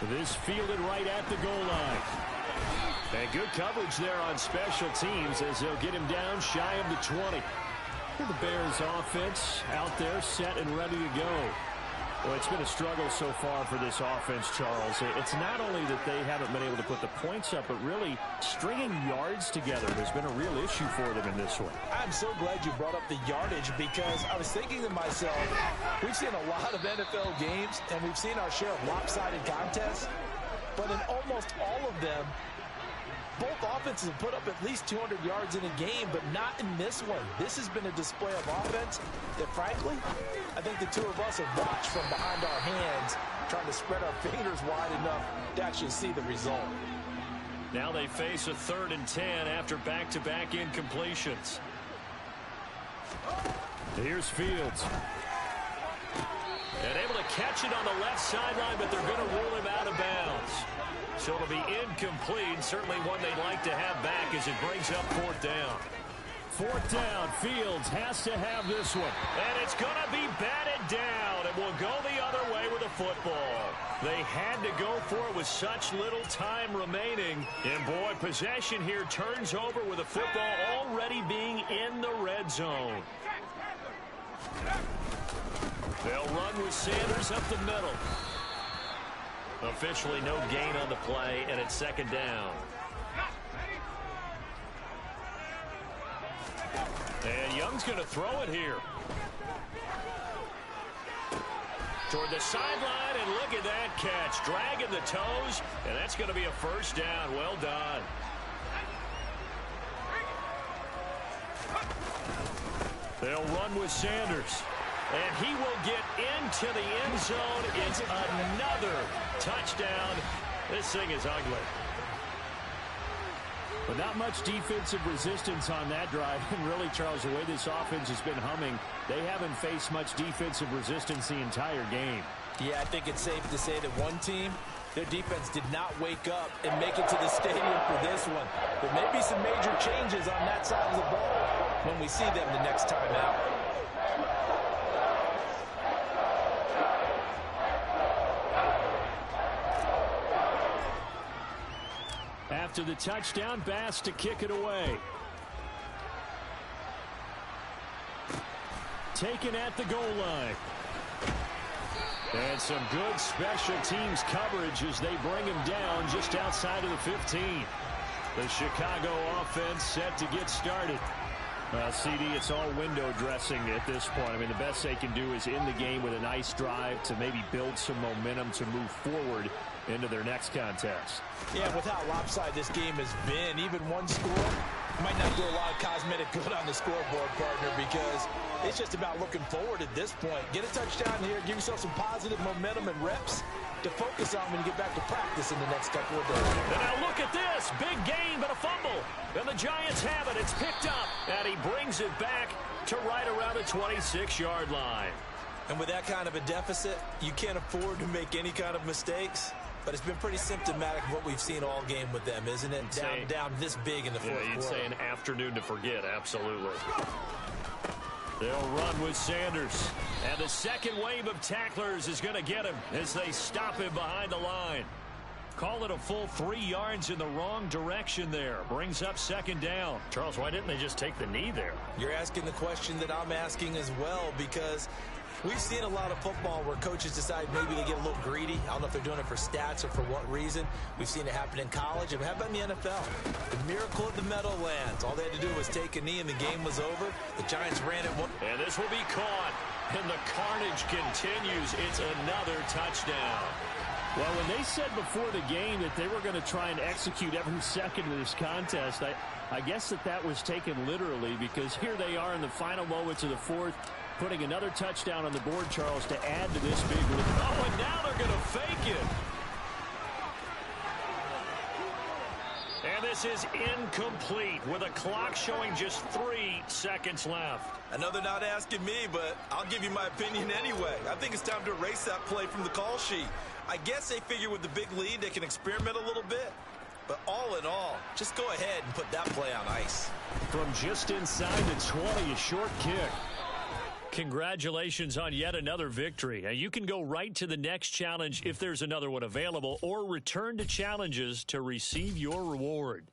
This fielded right at the goal line. And good coverage there on special teams as they'll get him down shy of the 20. The Bears offense out there set and ready to go. Well, it's been a struggle so far for this offense, Charles. It's not only that they haven't been able to put the points up, but really stringing yards together has been a real issue for them in this one. I'm so glad you brought up the yardage because I was thinking to myself, we've seen a lot of NFL games and we've seen our share of lopsided contests, but in almost all of them, both offenses have put up at least 200 yards in a game, but not in this one. This has been a display of offense that, frankly, I think the two of us have watched from behind our hands, trying to spread our fingers wide enough to actually see the result. Now they face a 3rd and 10 after back-to-back incompletions. Here's Fields. And able to catch it on the left sideline, but they're going to rule him out of bounds. So it'll be incomplete. Certainly one they'd like to have back as it brings up 4th down. 4th down. Fields has to have this one. And it's going to be batted down. And will go the other way with the football. They had to go for it with such little time remaining. And, boy, possession here turns over with the football already being in the red zone. They'll run with Sanders up the middle. Officially no gain on the play, and it's 2nd down. And Young's going to throw it here. Toward the sideline, and look at that catch. Dragging the toes, and that's going to be a 1st down. Well done. They'll run with Sanders. And he will get into the end zone. It's another touchdown. This thing is ugly. But not much defensive resistance on that drive. And really, Charles, the way this offense has been humming, they haven't faced much defensive resistance the entire game. Yeah, I think it's safe to say that one team, their defense did not wake up and make it to the stadium for this one. There may be some major changes on that side of the ball when we see them the next time out. After the touchdown, Bass to kick it away. Taken at the goal line. And some good special teams coverage as they bring him down just outside of the 15. The Chicago offense set to get started. Well, CD, it's all window dressing at this point. I mean, the best they can do is end the game with a nice drive to maybe build some momentum to move forward into their next contest. Yeah, with how lopsided this game has been, even one score might not do a lot of cosmetic good on the scoreboard, partner, because it's just about looking forward at this point. Get a touchdown here, give yourself some positive momentum and reps to focus on when you get back to practice in the next couple of days. And now look at this. Big gain, but a fumble. And the Giants have it. It's picked up. And he brings it back to right around the 26-yard line. And with that kind of a deficit, you can't afford to make any kind of mistakes. But it's been pretty symptomatic of what we've seen all game with them, isn't it? Down this big in the fourth quarter. You'd say an afternoon to forget, absolutely. They'll run with Sanders. And the second wave of tacklers is going to get him as they stop him behind the line. Call it a full 3 yards in the wrong direction there. Brings up second down. Charles, why didn't they just take the knee there? You're asking the question that I'm asking as well, because we've seen a lot of football where coaches decide maybe they get a little greedy. I don't know if they're doing it for stats or for what reason. We've seen it happen in college. And how about in the NFL? The miracle of the Meadowlands. All they had to do was take a knee and the game was over. The Giants ran it. And this will be caught. And the carnage continues. It's another touchdown. Well, when they said before the game that they were going to try and execute every second of this contest, I guess that was taken literally, because here they are in the final moments of the fourth, putting another touchdown on the board, Charles, to add to this big lead. Oh, and now they're going to fake it. And this is incomplete with a clock showing just 3 seconds left. I know they're not asking me, but I'll give you my opinion anyway. I think it's time to erase that play from the call sheet. I guess they figure with the big lead they can experiment a little bit. But all in all, just go ahead and put that play on ice. From just inside the 20, a short kick. Congratulations on yet another victory. Now, you can go right to the next challenge if there's another one available, or return to challenges to receive your reward.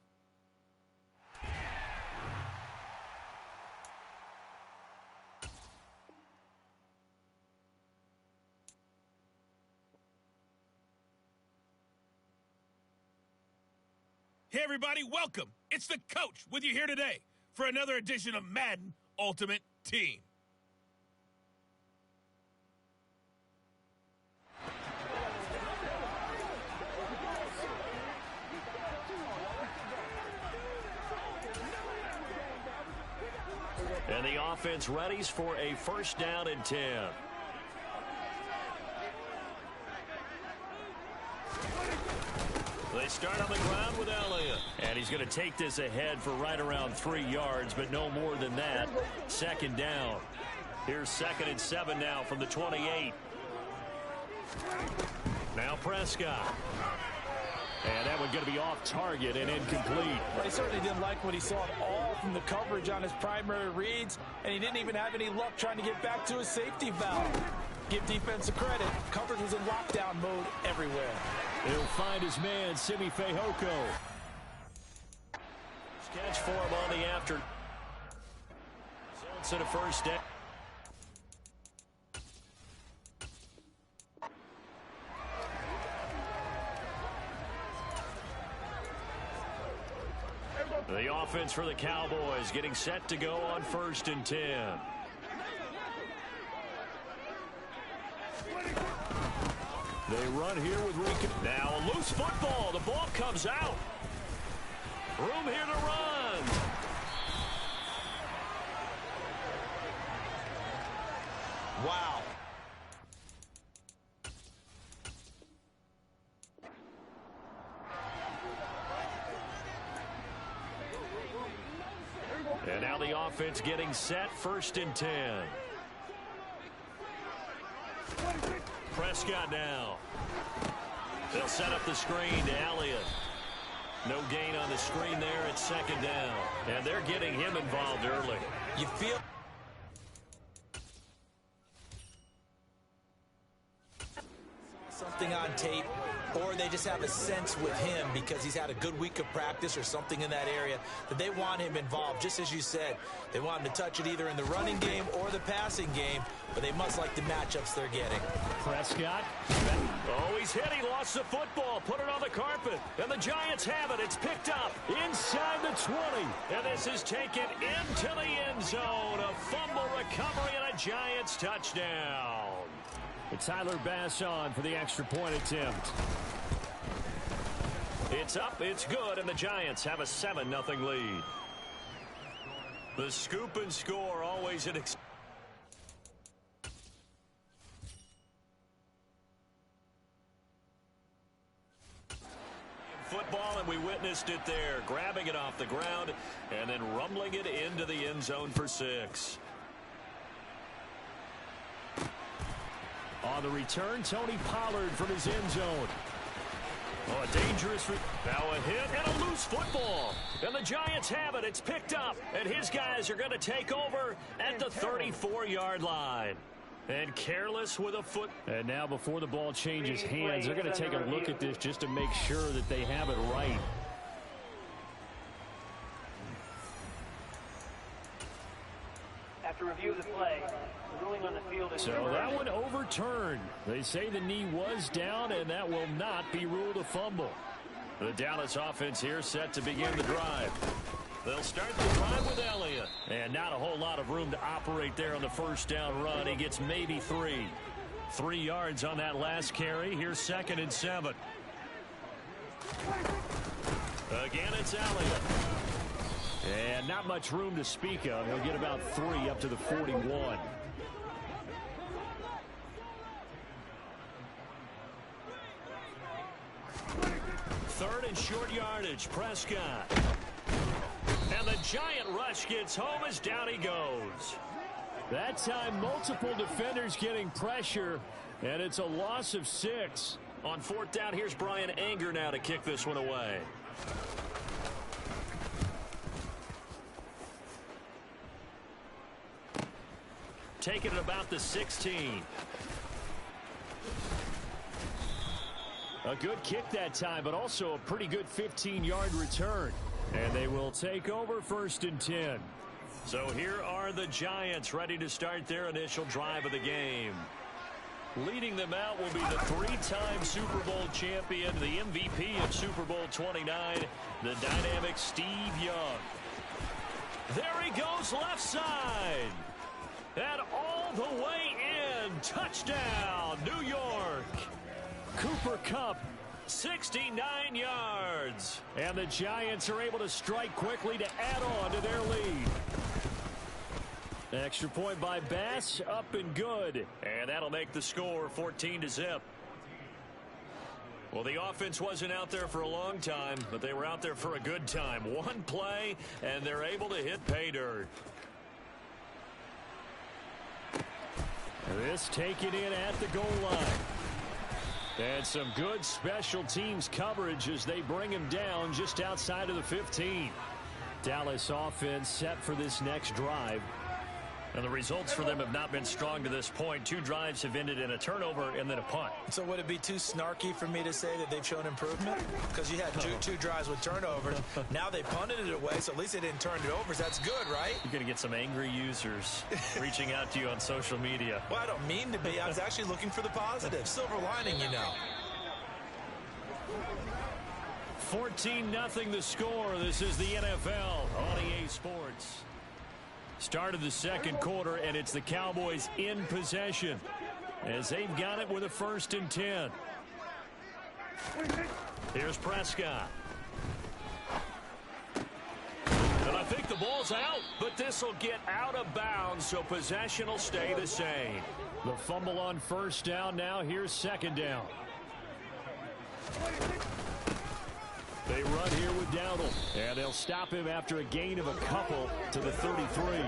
Hey, everybody, welcome. It's the coach with you here today for another edition of Madden Ultimate Team. And the offense readies for a first down and 10. They start on the ground with Elliott. And he's going to take this ahead for right around 3 yards, but no more than that. Second down. Here's 2nd and 7 now from the 28. Now Prescott. And that one's going to be off target and incomplete. But he certainly didn't like what he saw at all from the coverage on his primary reads, and he didn't even have any luck trying to get back to his safety valve. Give defense a credit. Coverage was in lockdown mode everywhere. He'll find his man, Simi Fehoko. Catch for him on the after. Results in a first down. The offense for the Cowboys getting set to go on 1st and 10. They run here with Rico. Now a loose football. The ball comes out. Room here to run. Wow. And now the offense getting set, 1st and 10. Prescott now. They'll set up the screen to Elliott. No gain on the screen there at 2nd down. And they're getting him involved early. You feel something on tape or they just have a sense with him because he's had a good week of practice or something in that area that they want him involved. Just as you said, they want him to touch it either in the running game or the passing game, but they must like the matchups they're getting. Prescott. Oh, he's hit. He lost the football. Put it on the carpet. And the Giants have it. It's picked up inside the 20. And this is taken into the end zone. A fumble recovery and a Giants touchdown. And Tyler Bass on for the extra point attempt. It's up. It's good. And the Giants have a 7-0 lead. The scoop and score always an football, and we witnessed it there, grabbing it off the ground and then rumbling it into the end zone for 6. On the return, Tony Pollard from his end zone. Oh, a dangerous, now a hit and a loose football. And the Giants have it. It's picked up, and his guys are going to take over at the 34-yard line. And careless with a foot. And now before the ball changes hands, they're going to take a look at this just to make sure that they have it right. After review of the play, the ruling on the field is... So that one overturned. They say the knee was down, and that will not be ruled a fumble. The Dallas offense here set to begin the drive. They'll start the drive with Elliott. And not a whole lot of room to operate there on the first down run. He gets maybe 3. 3 yards on that last carry. Here's 2nd and 7. Again, it's Elliott. And not much room to speak of. He'll get about 3 up to the 41. Third and short yardage. Prescott. And the giant rush gets home as down he goes. That time, multiple defenders getting pressure, and it's a loss of 6. On 4th down, here's Brian Anger now to kick this one away. Taking it about the 16. A good kick that time, but also a pretty good 15-yard return. And they will take over 1st and 10. So here are the Giants ready to start their initial drive of the game. Leading them out will be the 3-time Super Bowl champion, the MVP of Super Bowl 29, the dynamic Steve Young. There he goes left side. And all the way in. Touchdown, New York. Cooper Kupp. 69 yards. And the Giants are able to strike quickly to add on to their lead. Extra point by Bass, up and good. And that'll make the score 14-0. Well, the offense wasn't out there for a long time, but they were out there for a good time. One play, and they're able to hit pay dirt. This taken in at the goal line. And some good special teams coverage as they bring him down just outside of the 15. Dallas offense set for this next drive. And the results for them have not been strong to this point. 2 drives have ended in a turnover and then a punt. So would it be too snarky for me to say that they've shown improvement? Because you had two drives with turnovers. Now they punted it away, so at least they didn't turn it over. So that's good, right? You're going to get some angry users reaching out to you on social media. Well, I don't mean to be. I was actually looking for the positive. Silver lining, you know. 14-0 the score. This is the NFL on EA Sports. Start of the second quarter, and it's the Cowboys in possession as they've got it with a 1st and 10. Here's Prescott. And I think the ball's out, but this will get out of bounds, so possession will stay the same. The fumble on 1st down. Now here's 2nd down. They run here with Dowdle, and they'll stop him after a gain of a couple to the 33.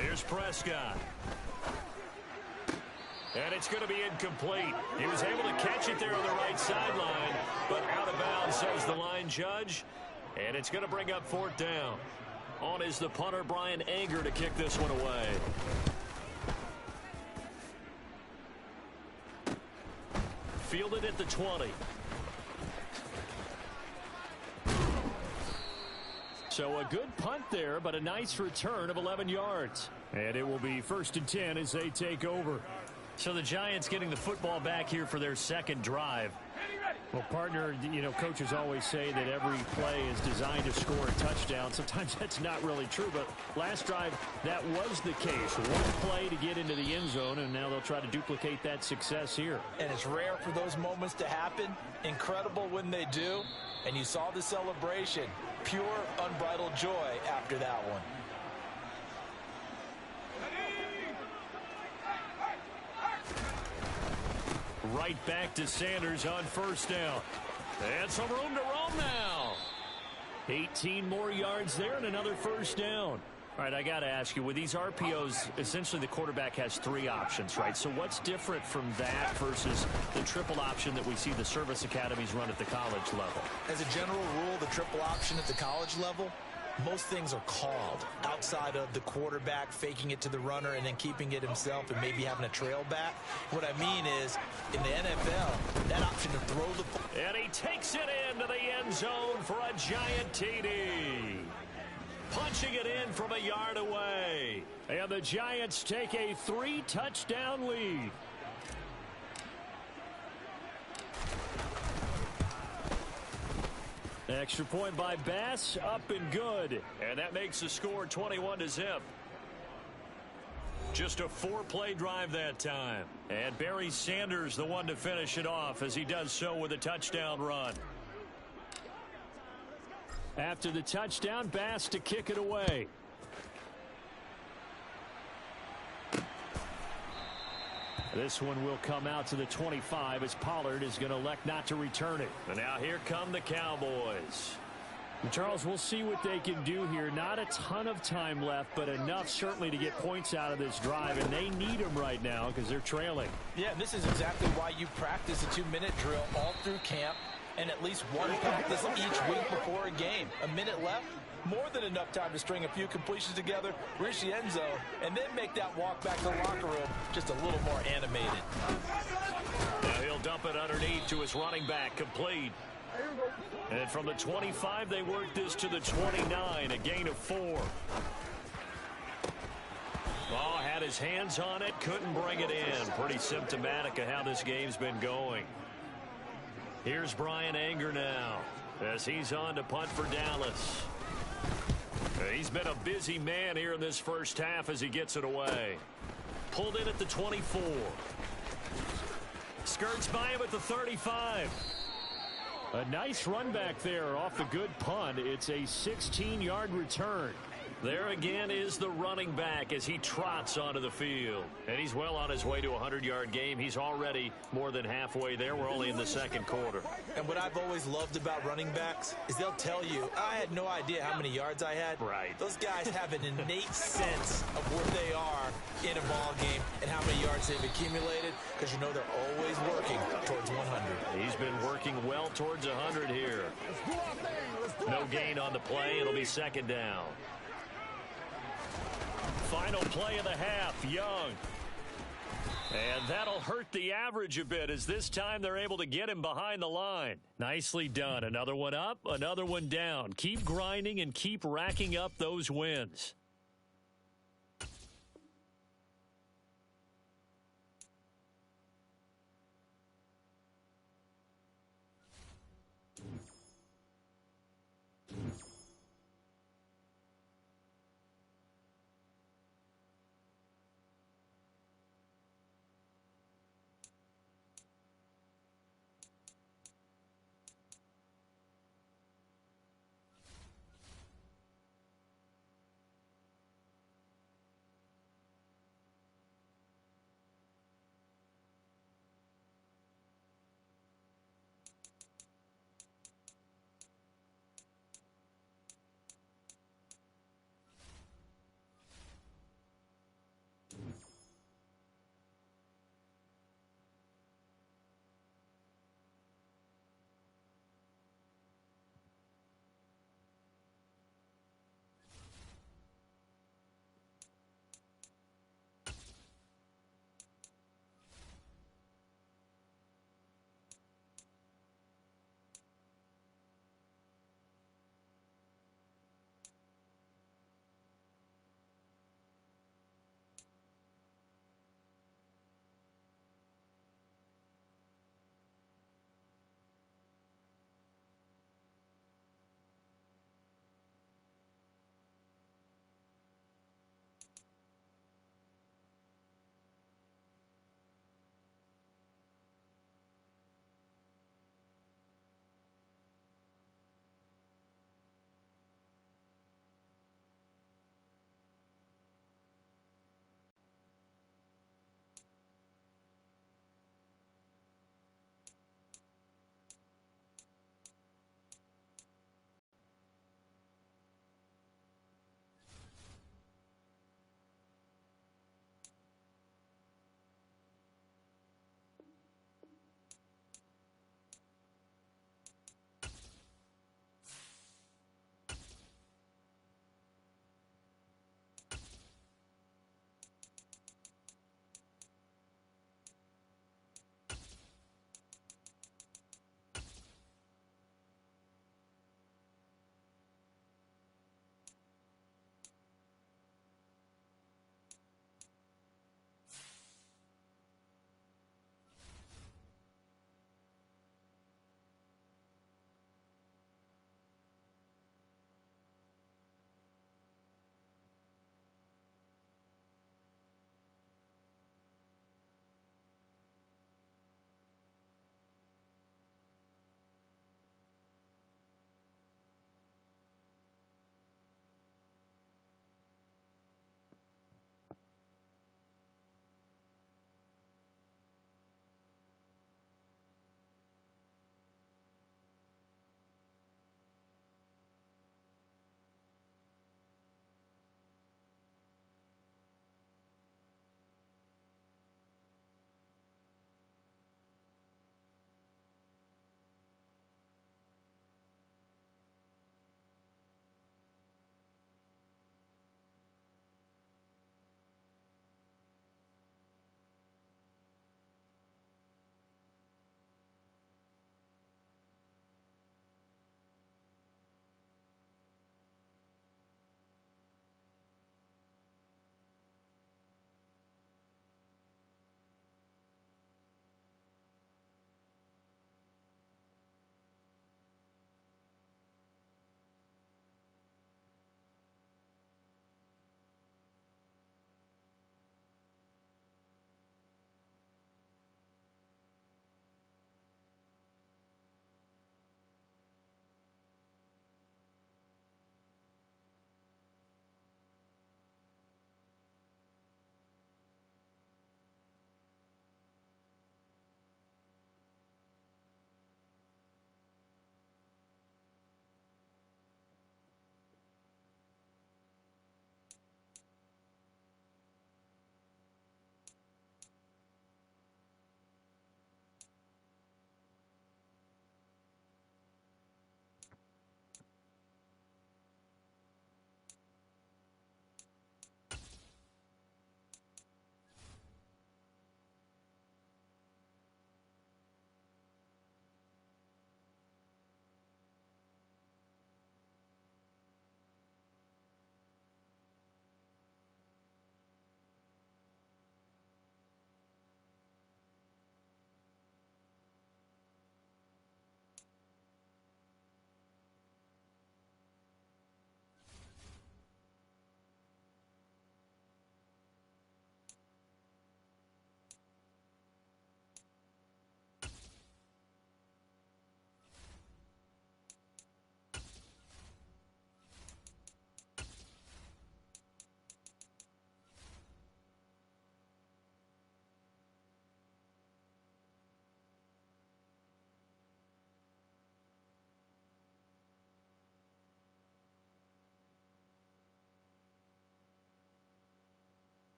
Here's Prescott. And it's going to be incomplete. He was able to catch it there on the right sideline, but out of bounds, says the line judge. And it's going to bring up 4th down. On is the punter, Brian Anger, to kick this one away. Fielded at the 20. So a good punt there, but a nice return of 11 yards. And it will be 1st and 10 as they take over. So the Giants getting the football back here for their second drive. Well, partner, coaches always say that every play is designed to score a touchdown. Sometimes that's not really true, but last drive, that was the case. One play to get into the end zone, and now they'll try to duplicate that success here. And it's rare for those moments to happen. Incredible when they do. And you saw the celebration. Pure, unbridled joy after that one. Right back to Sanders on 1st down. And some room to roam now. 18 more yards there and another 1st down. All right, I got to ask you, with these RPOs, essentially the quarterback has 3 options, right? So what's different from that versus the triple option that we see the service academies run at the college level? As a general rule, the triple option at the college level, most things are called outside of the quarterback faking it to the runner and then keeping it himself and maybe having a trail back. What I mean is, in the NFL, that option to throw the ball. And he takes it into the end zone for a giant TD. Punching it in from a yard away. And the Giants take a 3-touchdown lead. Extra point by Bass, up and good. And that makes the score 21-0. Just a 4-play drive that time. And Barry Sanders the one to finish it off as he does so with a touchdown run. After the touchdown, Bass to kick it away. This one will come out to the 25 as Pollard is going to elect not to return it. And now here come the Cowboys. And Charles, we'll see what they can do here. Not a ton of time left, but enough certainly to get points out of this drive, and they need them right now because they're trailing. Yeah, this is exactly why you practice a 2-minute drill all through camp and at least one practice each week before a game. A minute left, more than enough time to string a few completions together, reach the end zone, and then make that walk back to the locker room just a little more animated. Now he'll dump it underneath to his running back, complete. And from the 25, they work this to the 29, a gain of 4. Oh, had his hands on it, couldn't bring it in. Pretty symptomatic of how this game's been going. Here's Brian Anger now as he's on to punt for Dallas. He's been a busy man here in this first half as he gets it away. Pulled in at the 24. Skirts by him at the 35. A nice run back there off the good punt. It's a 16-yard return. There again is the running back as he trots onto the field. And he's well on his way to a 100-yard game. He's already more than halfway there. We're only in the second quarter. And what I've always loved about running backs is they'll tell you, I had no idea how many yards I had. Right. Those guys have an innate sense of where they are in a ball game and how many yards they've accumulated, because you know they're always working towards 100. He's been working well towards 100 here. No gain on the play. It'll be second down. Final play of the half, Young. And that'll hurt the average a bit as this time they're able to get him behind the line. Nicely done. Another one up, another one down. Keep grinding and keep racking up those wins.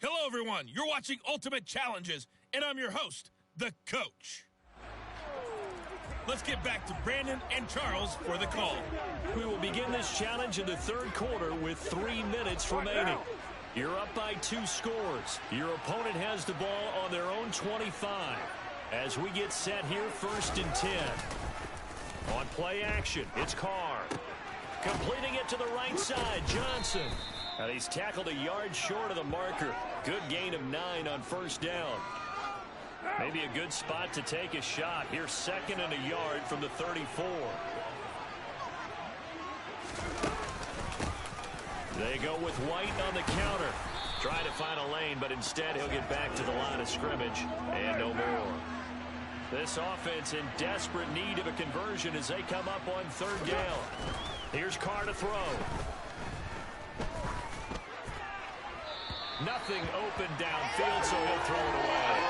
Hello, everyone. You're watching Ultimate Challenges, and I'm your host, the Coach. Let's get back to Brandon and Charles for the call. We will begin this challenge in the third quarter with 3 minutes remaining. You're up by 2 scores. Your opponent has the ball on their own 25. As we get set here, 1st and 10. On play action, it's Carr. Completing it to the right side, Johnson. And he's tackled a yard short of the marker. Good gain of 9 on 1st down. Maybe a good spot to take a shot. Here's 2nd and a yard from the 34. They go with White on the counter. Trying to find a lane, but instead he'll get back to the line of scrimmage. And no more. This offense in desperate need of a conversion as they come up on 3rd down. Here's Carr to throw. Nothing open downfield, so he'll throw it away.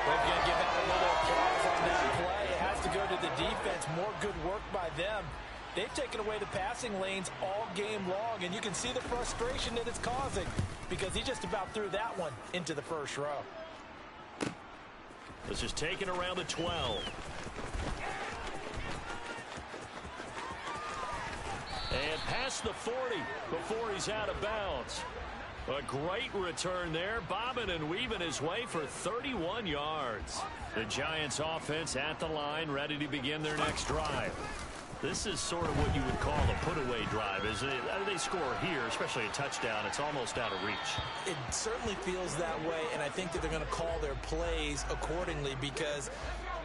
We're going to give out another applause on that play. It has to go to the defense. More good work by them. They've taken away the passing lanes all game long, and you can see the frustration that it's causing because he just about threw that one into the first row. This is taken around the 12. And past the 40 before he's out of bounds. A great return there, bobbing and weaving his way for 31 yards. The Giants offense at the line, ready to begin their next drive. This is sort of what you would call a put-away drive, isn't it? They score here, especially a touchdown. It's almost out of reach. It certainly feels that way, and I think that they're going to call their plays accordingly because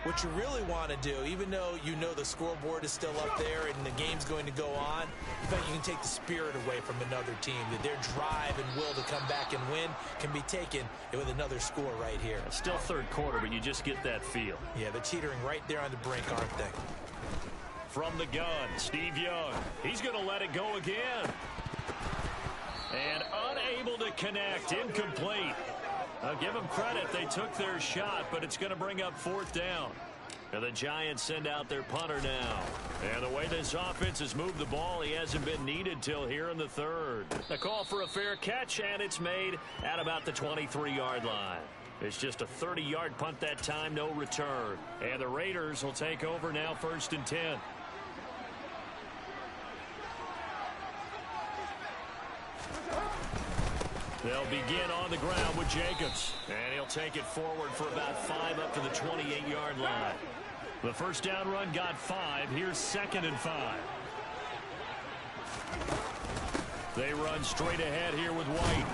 what you really want to do, even though you know the scoreboard is still up there and the game's going to go on, I think you can take the spirit away from another team, that their drive and will to come back and win can be taken with another score right here. It's still 3rd quarter, but you just get that feel. Yeah, they're teetering right there on the brink, aren't they? From the gun, Steve Young. He's going to let it go again. And unable to connect, incomplete. I'll give them credit. They took their shot, but it's going to bring up 4th down. And the Giants send out their punter now. And the way this offense has moved the ball, he hasn't been needed till here in the 3rd. A call for a fair catch, and it's made at about the 23-yard line. It's just a 30-yard punt that time, no return. And the Raiders will take over now, 1st and 10. They'll begin on the ground with Jacobs. And he'll take it forward for about 5 up to the 28-yard line. The 1st down run got 5. Here's 2nd and 5. They run straight ahead here with White.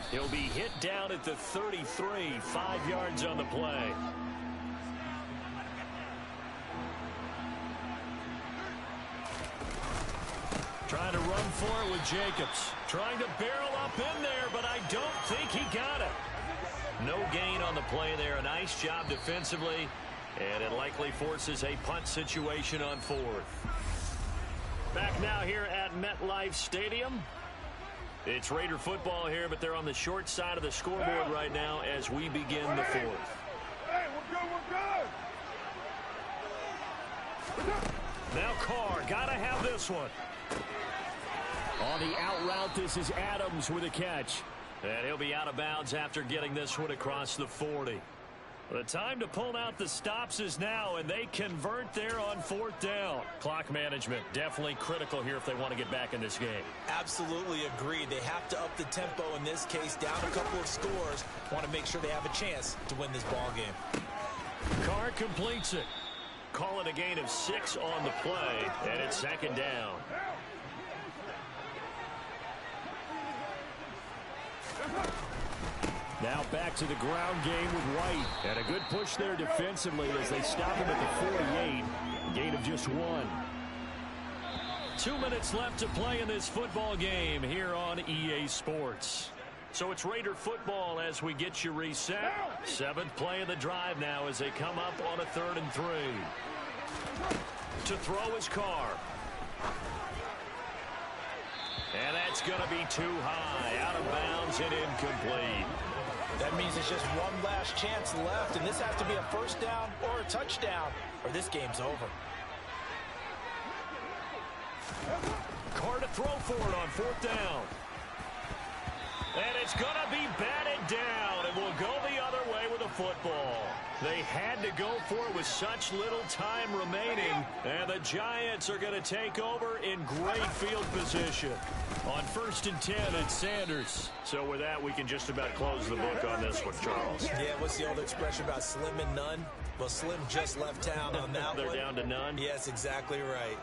He'll be hit down at the 33, 5 yards on the play. Trying to run for it with Jacobs. Trying to barrel up in there, but I don't think he got it. No gain on the play there. A nice job defensively, and it likely forces a punt situation on 4th. Back now here at MetLife Stadium. It's Raider football here, but they're on the short side of the scoreboard right now as we begin the 4th. Hey, we're good. Now Carr, gotta have this one. On the out route, this is Adams with a catch. And he'll be out of bounds after getting this one across the 40. The time to pull out the stops is now, and they convert there on 4th down. Clock management definitely critical here if they want to get back in this game. Absolutely agreed. They have to up the tempo in this case, down a couple of scores. Want to make sure they have a chance to win this ball game. Carr completes it. Call it a gain of 6 on the play, and it's 2nd down. Now back to the ground game with White. And a good push there defensively as they stop him at the 48. Gain of just 1. 2 minutes left to play in this football game here on EA Sports. So it's Raider football as we get you reset. 7th play of the drive now as they come up on a 3rd and 3. To throw his Carr. And that's going to be too high. Out of bounds and incomplete. That means it's just one last chance left, and this has to be a 1st down or a touchdown, or this game's over. Carr to throw for it on 4th down. And it's going to be bad. had to go for it with such little time remaining. And the Giants are going to take over in great field position. On 1st and 10, it's Sanders. So with that, we can just about close the book on this one, Charles. Yeah, what's the old expression about slim and none? Well, Slim just left town on that They're one. down to none? Yes, exactly right.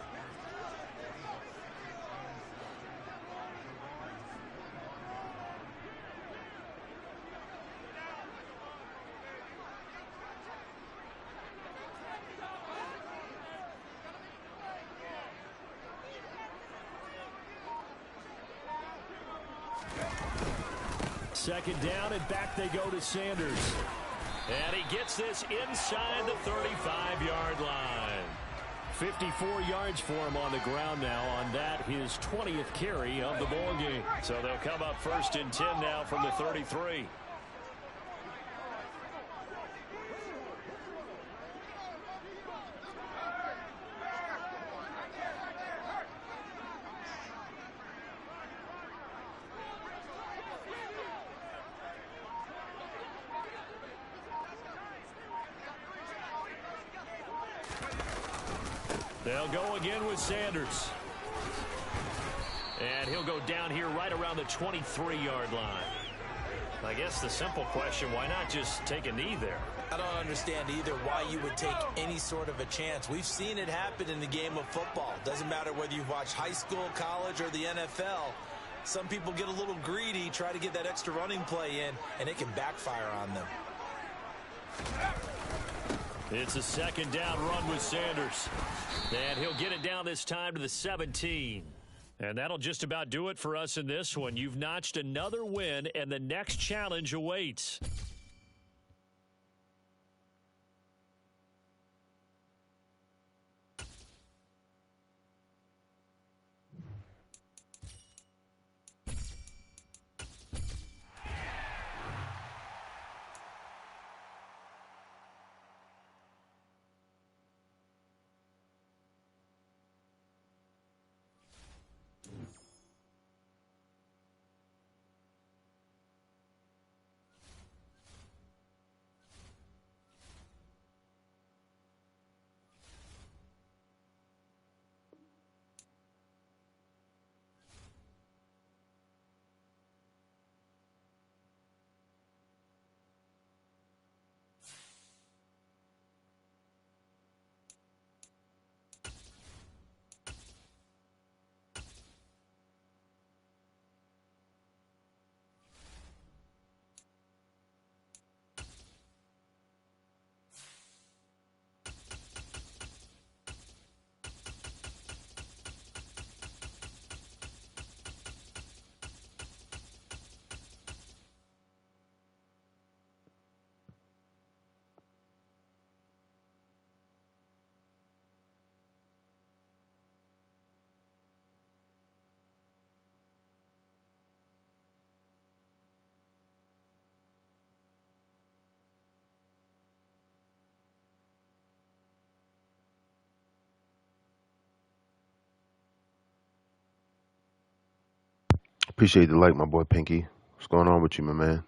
Second down, and back they go to Sanders. And he gets this inside the 35-yard line. 54 yards for him on the ground now. On that, his 20th carry of the ball game. So they'll come up 1st and 10 now from the 33. They'll go again with Sanders. And he'll go down here right around the 23-yard line. I guess the simple question, why not just take a knee there? I don't understand either why you would take any sort of a chance. We've seen it happen in the game of football. Doesn't matter whether you watch high school, college, or the NFL. Some people get a little greedy, try to get that extra running play in, and it can backfire on them. It's a 2nd down run with Sanders. And he'll get it down this time to the 17. And that'll just about do it for us in this one. You've notched another win, and the next challenge awaits. Appreciate the like, my boy Pinky. What's going on with you, my man?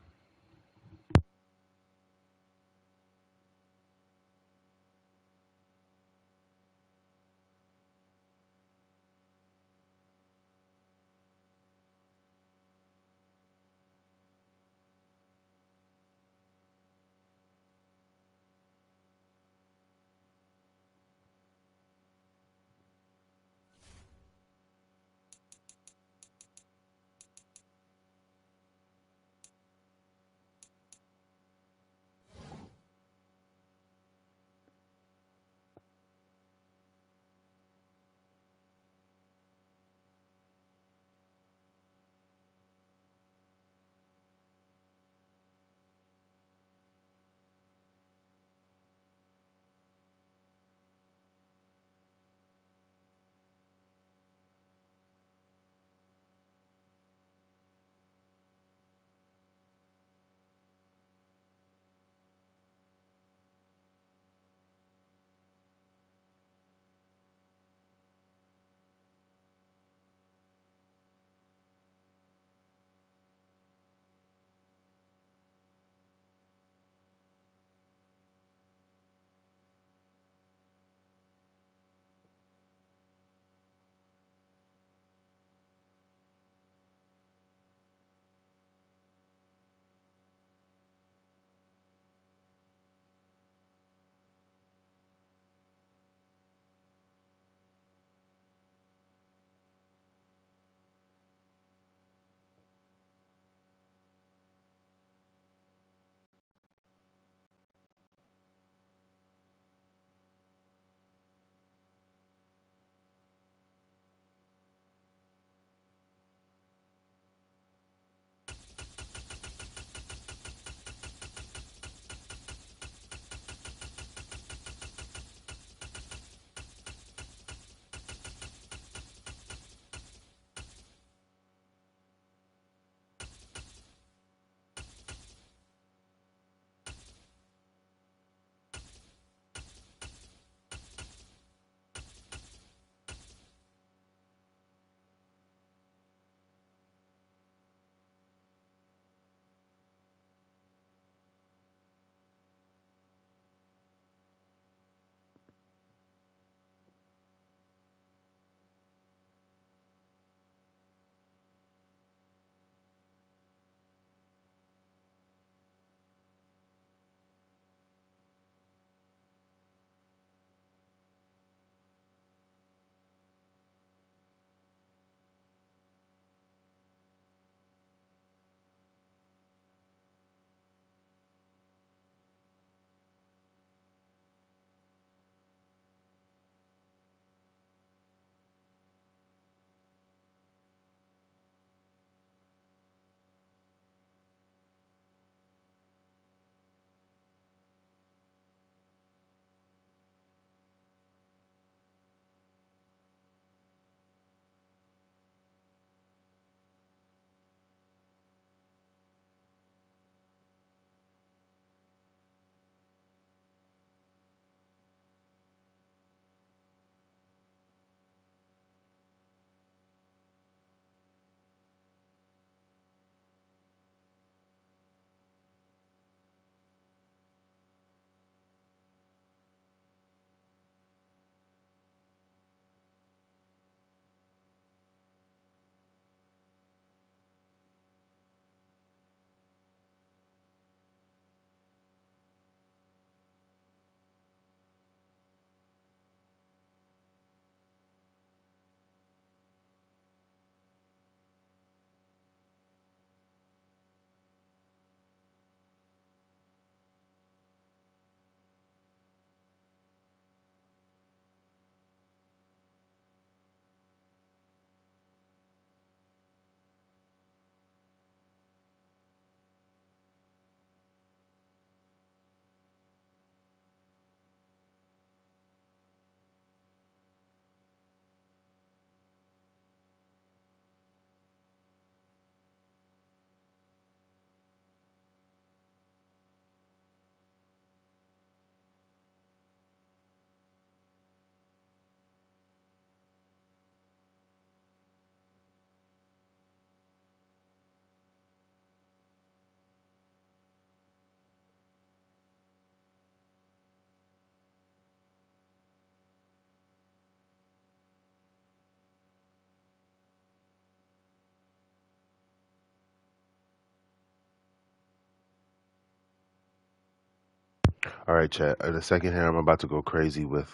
All right, chat. In a second here, I'm about to go crazy with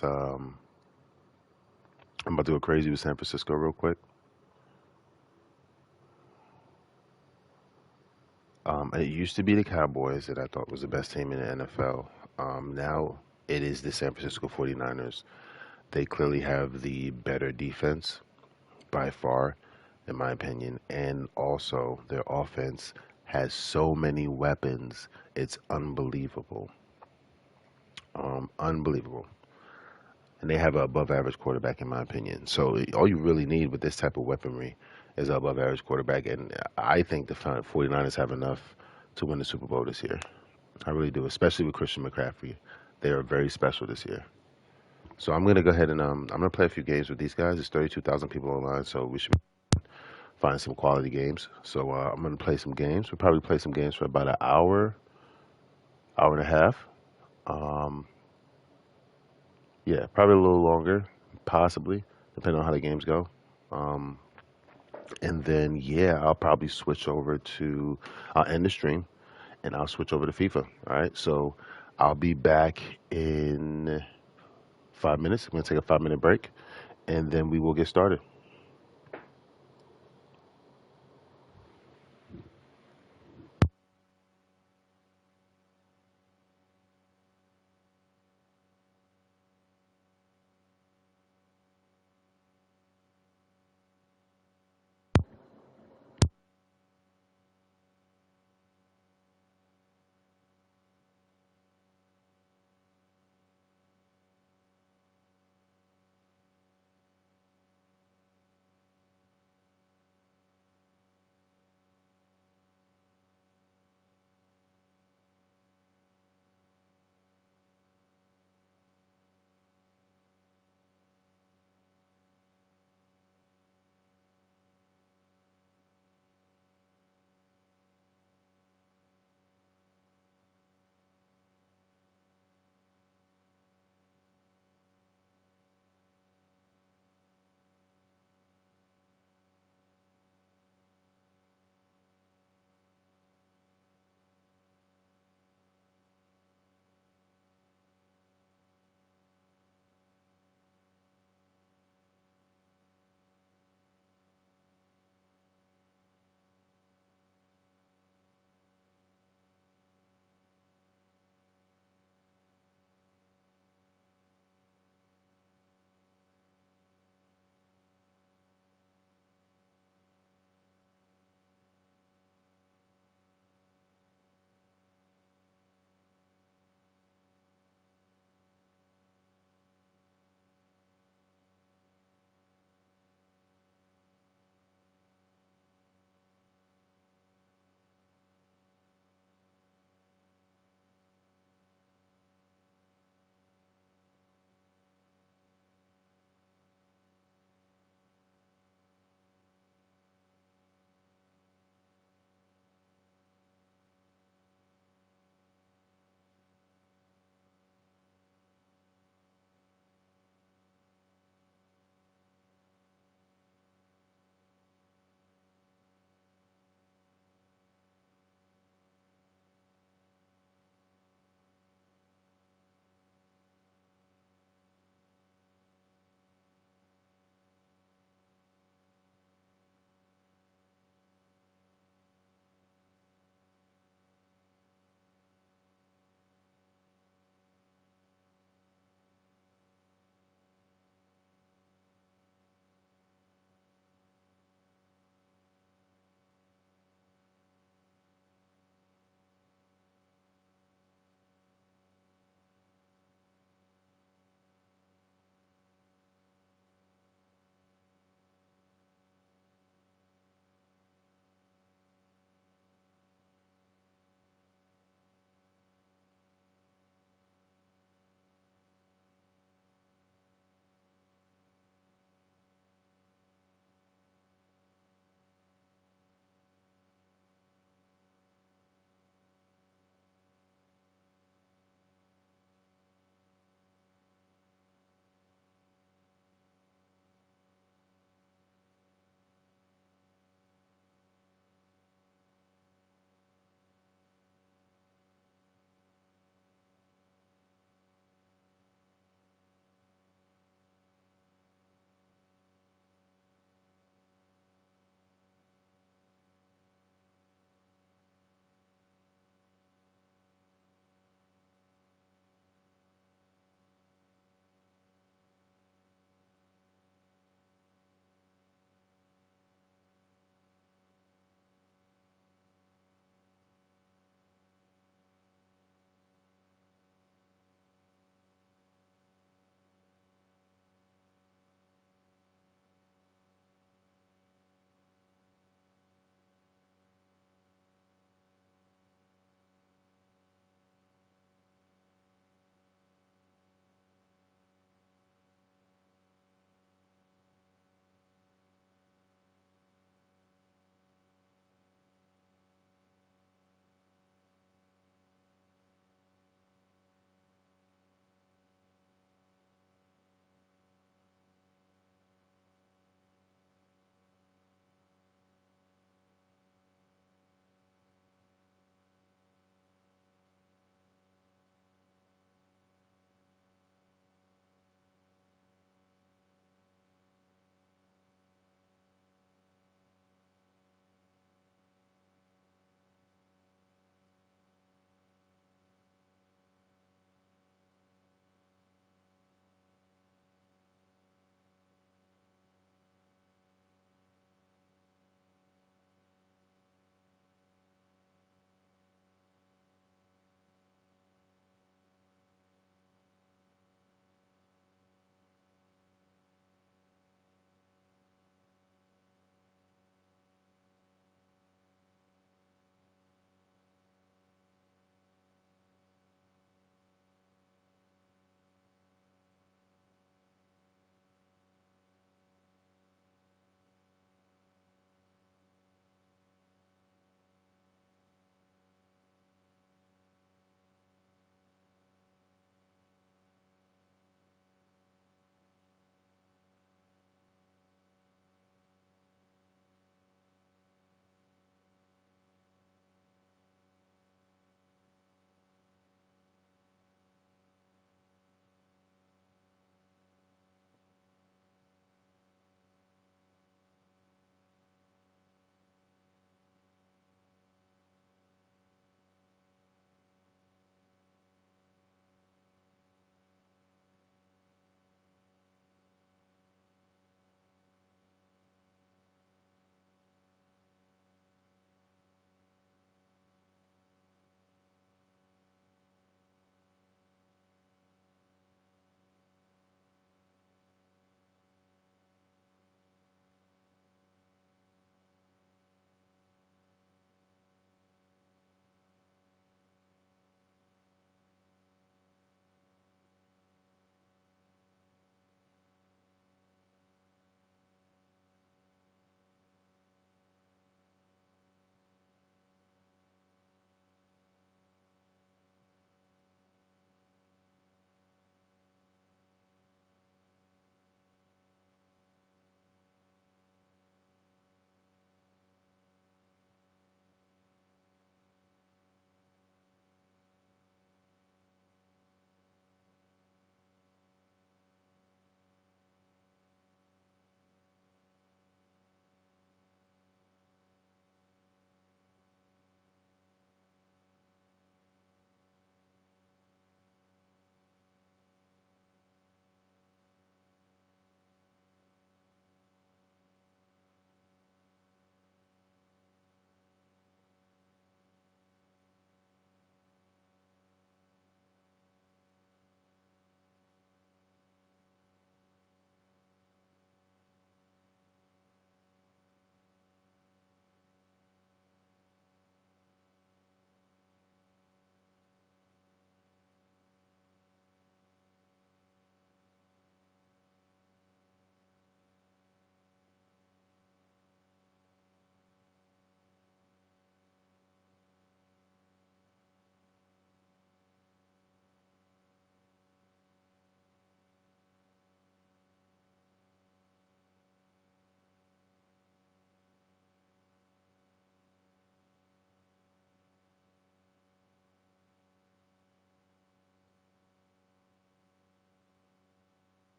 San Francisco real quick. It used to be the Cowboys that I thought was the best team in the NFL. Now it is the San Francisco 49ers. They clearly have the better defense by far, in my opinion, and also their offense has so many weapons. It's unbelievable. Unbelievable. And they have an above average quarterback, in my opinion. So all you really need with this type of weaponry is an above average quarterback. And I think the 49ers have enough to win the Super Bowl this year. I really do, especially with Christian McCaffrey. They are very special this year. So I'm gonna go ahead and I'm gonna play a few games with these guys. There's 32,000 people online, so we should find some quality games. So I'm gonna play some games. We'll probably play some games for about an hour, hour and a half. Um, yeah, probably a little longer, possibly, depending on how the games go. Um, and then yeah, I'll probably switch over to. I'll end the stream, and I'll switch over to FIFA. All right, so I'll be back in 5 minutes. I'm gonna take a 5 minute break, and then we will get started.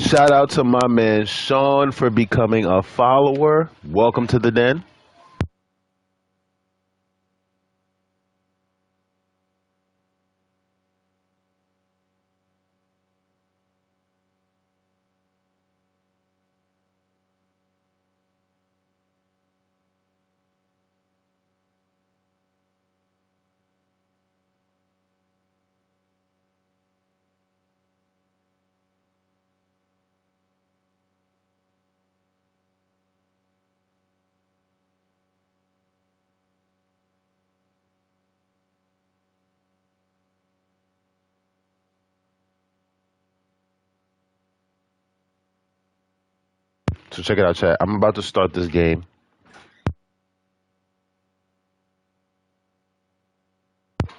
Shout out to my man Sean for becoming a follower. Welcome to the den. So check it out, chat. I'm about to start this game.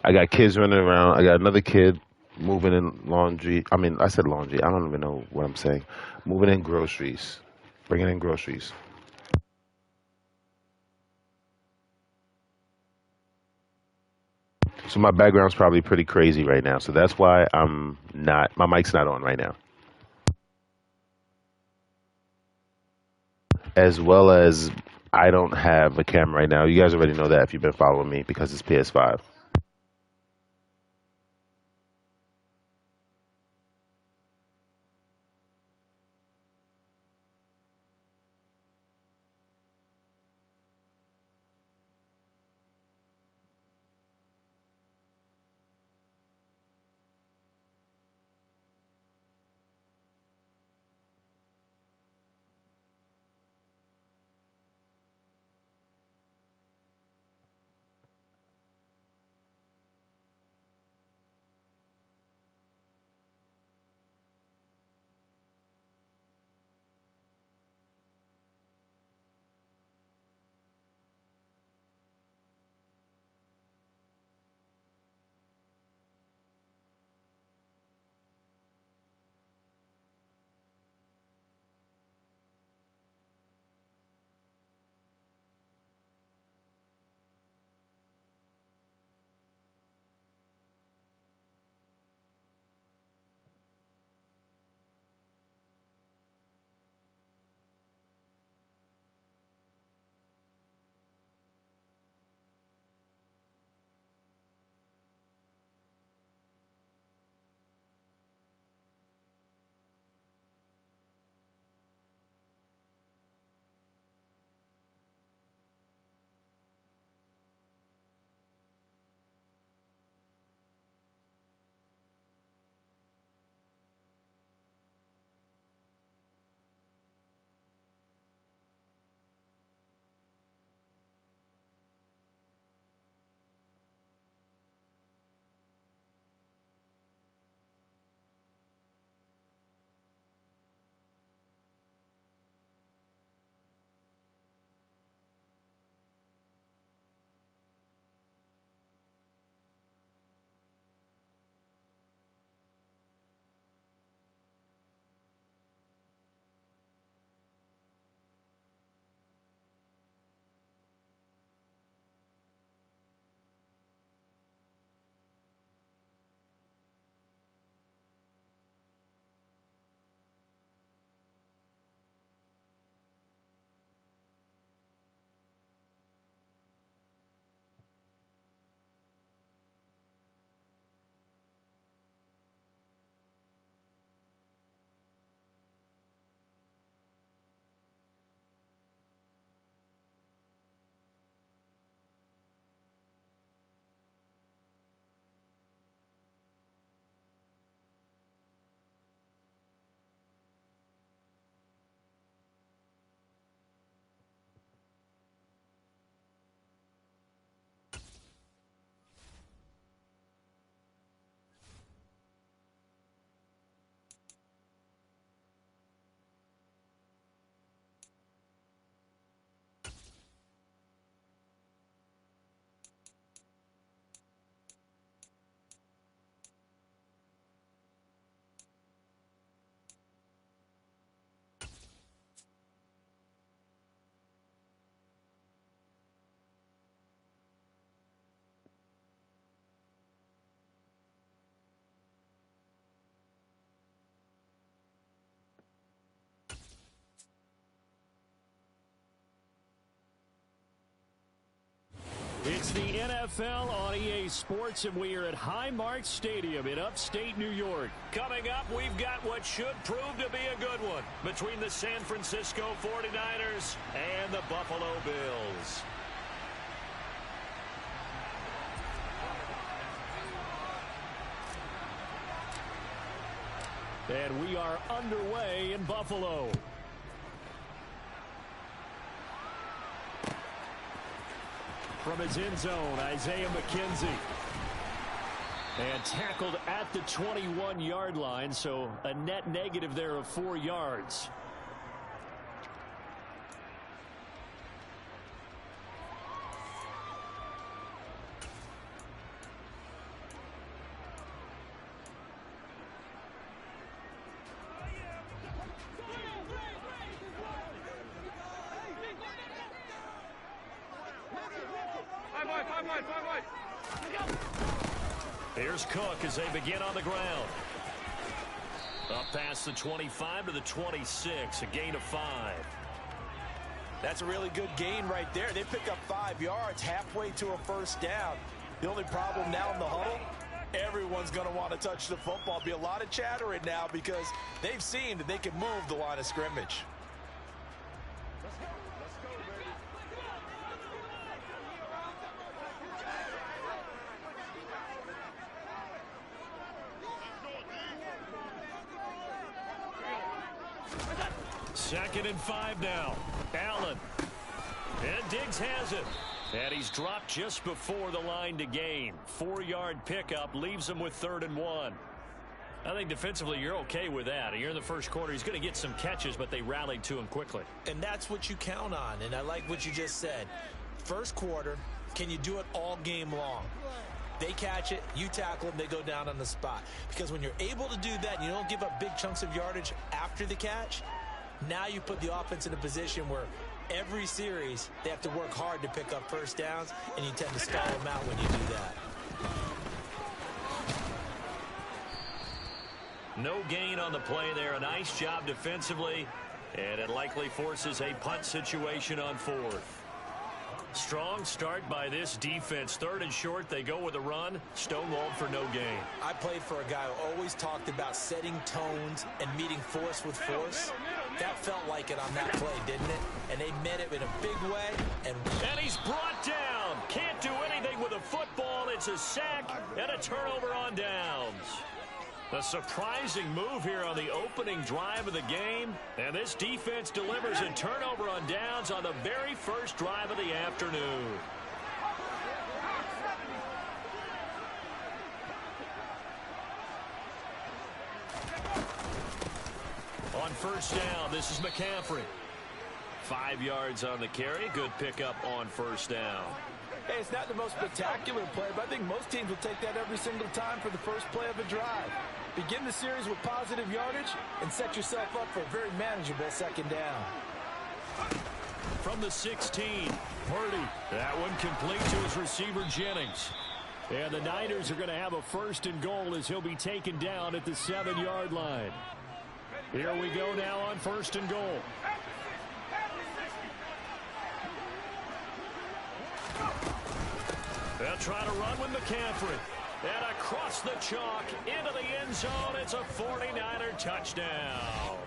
I got kids running around. I got another kid moving in laundry. I mean, I said laundry. I don't even know what I'm saying. Moving in groceries. Bringing in groceries. So my background's probably pretty crazy right now. So that's why my mic's not on right now. As well as I don't have a camera right now. You guys already know that if you've been following me because it's PS5. NFL on EA Sports, and we are at Highmark Stadium in upstate New York. Coming up, we've got what should prove to be a good one between the San Francisco 49ers and the Buffalo Bills. And we are underway in Buffalo. From his end zone, Isaiah McKenzie. And tackled at the 21-yard line, so a net negative there of 4 yards. Here's Cook as they begin on the ground. Up past the 25 to the 26, a gain of 5. That's a really good gain right there. They pick up 5 yards halfway to a first down. The only problem now in the huddle, everyone's going to want to touch the football. Be a lot of chattering now because they've seen that they can move the line of scrimmage. Second and 5 now. Allen. And Diggs has it. And he's dropped just before the line to gain. 4-yard pickup leaves him with 3rd and 1. I think defensively you're okay with that. You're in the first quarter. He's going to get some catches, but they rallied to him quickly. And that's what you count on. And I like what you just said. First quarter, can you do it all game long? They catch it, you tackle them, they go down on the spot. Because when you're able to do that and you don't give up big chunks of yardage after the catch, now you put the offense in a position where every series they have to work hard to pick up first downs, and you tend to stall them out when you do that. No gain on the play there. A nice job defensively, and it likely forces a punt situation on 4th. Strong start by this defense. 3rd and short, they go with a run. Stonewalled for no gain. I played for a guy who always talked about setting tones and meeting force with force. That felt like it on that play, didn't it? And they met it in a big way. And he's brought down. Can't do anything with a football. It's a sack and a turnover on downs. A surprising move here on the opening drive of the game. And this defense delivers a turnover on downs on the very first drive of the afternoon. On first down, this is McCaffrey. 5 yards on the carry. Good pickup on first down. Hey, it's not the most spectacular play, but I think most teams will take that every single time for the first play of a drive. Begin the series with positive yardage and set yourself up for a very manageable second down. From the 16, Purdy. That one complete to his receiver, Jennings. And the Niners are going to have a 1st and goal as he'll be taken down at the 7-yard line. Here we go now on 1st and goal. They'll try to run with McCaffrey. And across the chalk into the end zone. It's a 49er touchdown.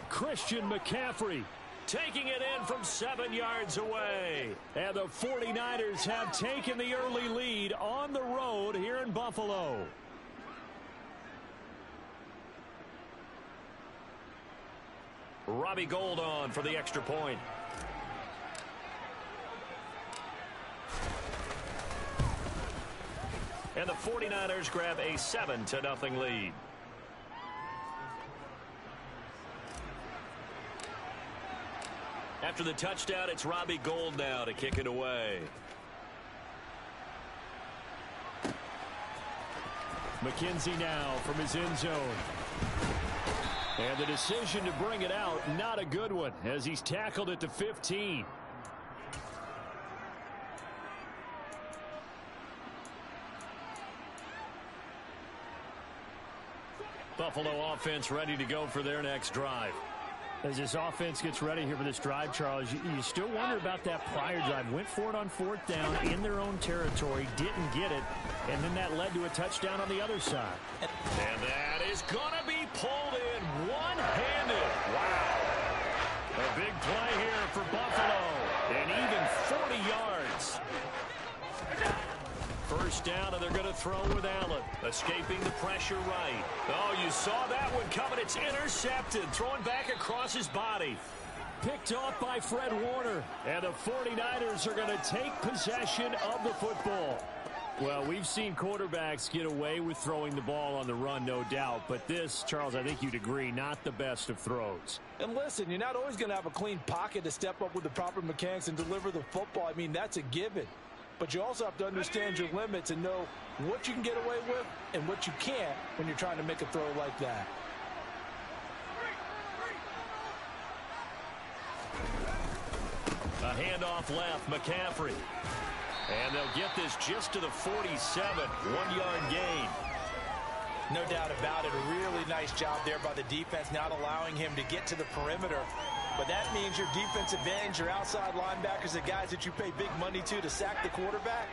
Christian McCaffrey taking it in from 7 yards away. And the 49ers have taken the early lead on the road here in Buffalo. Robbie Gould on for the extra point. And the 49ers grab a 7-0 lead. After the touchdown, it's Robbie Gould now to kick it away. McKenzie now from his end zone. And the decision to bring it out, not a good one, as he's tackled at the 15. Buffalo offense ready to go for their next drive. As this offense gets ready here for this drive, Charles, you still wonder about that prior drive. Went for it on 4th down in their own territory, didn't get it, and then that led to a touchdown on the other side. And that is going to be pulled in one-handed. Wow. A big play here for Buffalo, and even 40 yards. First down, and they're going to throw with Allen. Escaping the pressure right. Oh, you saw that one coming. It's intercepted. Throwing back across his body. Picked off by Fred Warner. And the 49ers are going to take possession of the football. Well, we've seen quarterbacks get away with throwing the ball on the run, no doubt. But this, Charles, I think you'd agree, not the best of throws. And listen, you're not always going to have a clean pocket to step up with the proper mechanics and deliver the football. I mean, that's a given. But you also have to understand your limits and know what you can get away with and what you can't when you're trying to make a throw like that. A handoff left, McCaffrey. And they'll get this just to the 47, 1-yard gain. No doubt about it. A really nice job there by the defense, not allowing him to get to the perimeter. But that means your defensive ends, your outside linebackers, the guys that you pay big money to sack the quarterback,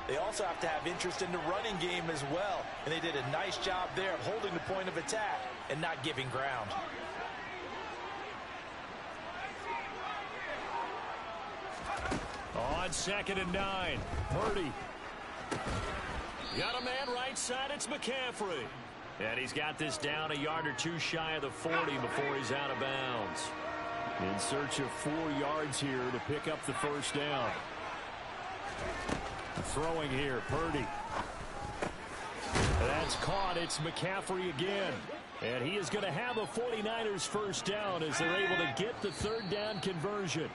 they also have to have interest in the running game as well. And they did a nice job there of holding the point of attack and not giving ground. On 2nd and 9, Purdy. Got a man right side, it's McCaffrey. And he's got this down a yard or two shy of the 40 before he's out of bounds. In search of 4 yards here to pick up the first down. Throwing here, Purdy. That's caught. It's McCaffrey again. And he is going to have a 49ers first down as they're able to get the 3rd down conversion.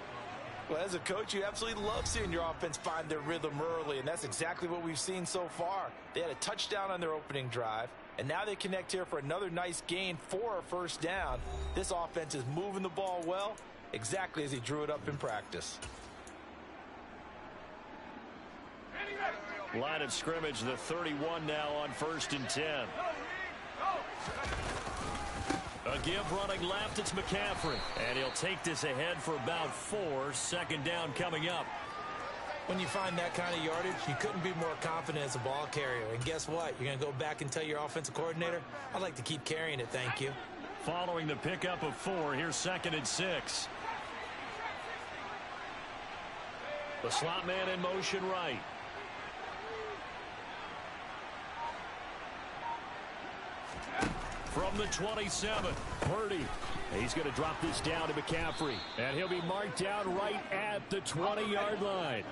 Well, as a coach, you absolutely love seeing your offense find their rhythm early, and that's exactly what we've seen so far. They had a touchdown on their opening drive, and now they connect here for another nice gain for a first down. This offense is moving the ball well, exactly as he drew it up in practice. Line of scrimmage, the 31 now on 1st and 10. A give running left, it's McCaffrey. And he'll take this ahead for about 4. 2nd down coming up. When you find that kind of yardage, you couldn't be more confident as a ball carrier. And guess what? You're going to go back and tell your offensive coordinator, I'd like to keep carrying it, thank you. Following the pickup of 4, here's 2nd and 6. The slot man in motion right. From the 27, Purdy. He's going to drop this down to McCaffrey. And he'll be marked down right at the 20-yard line.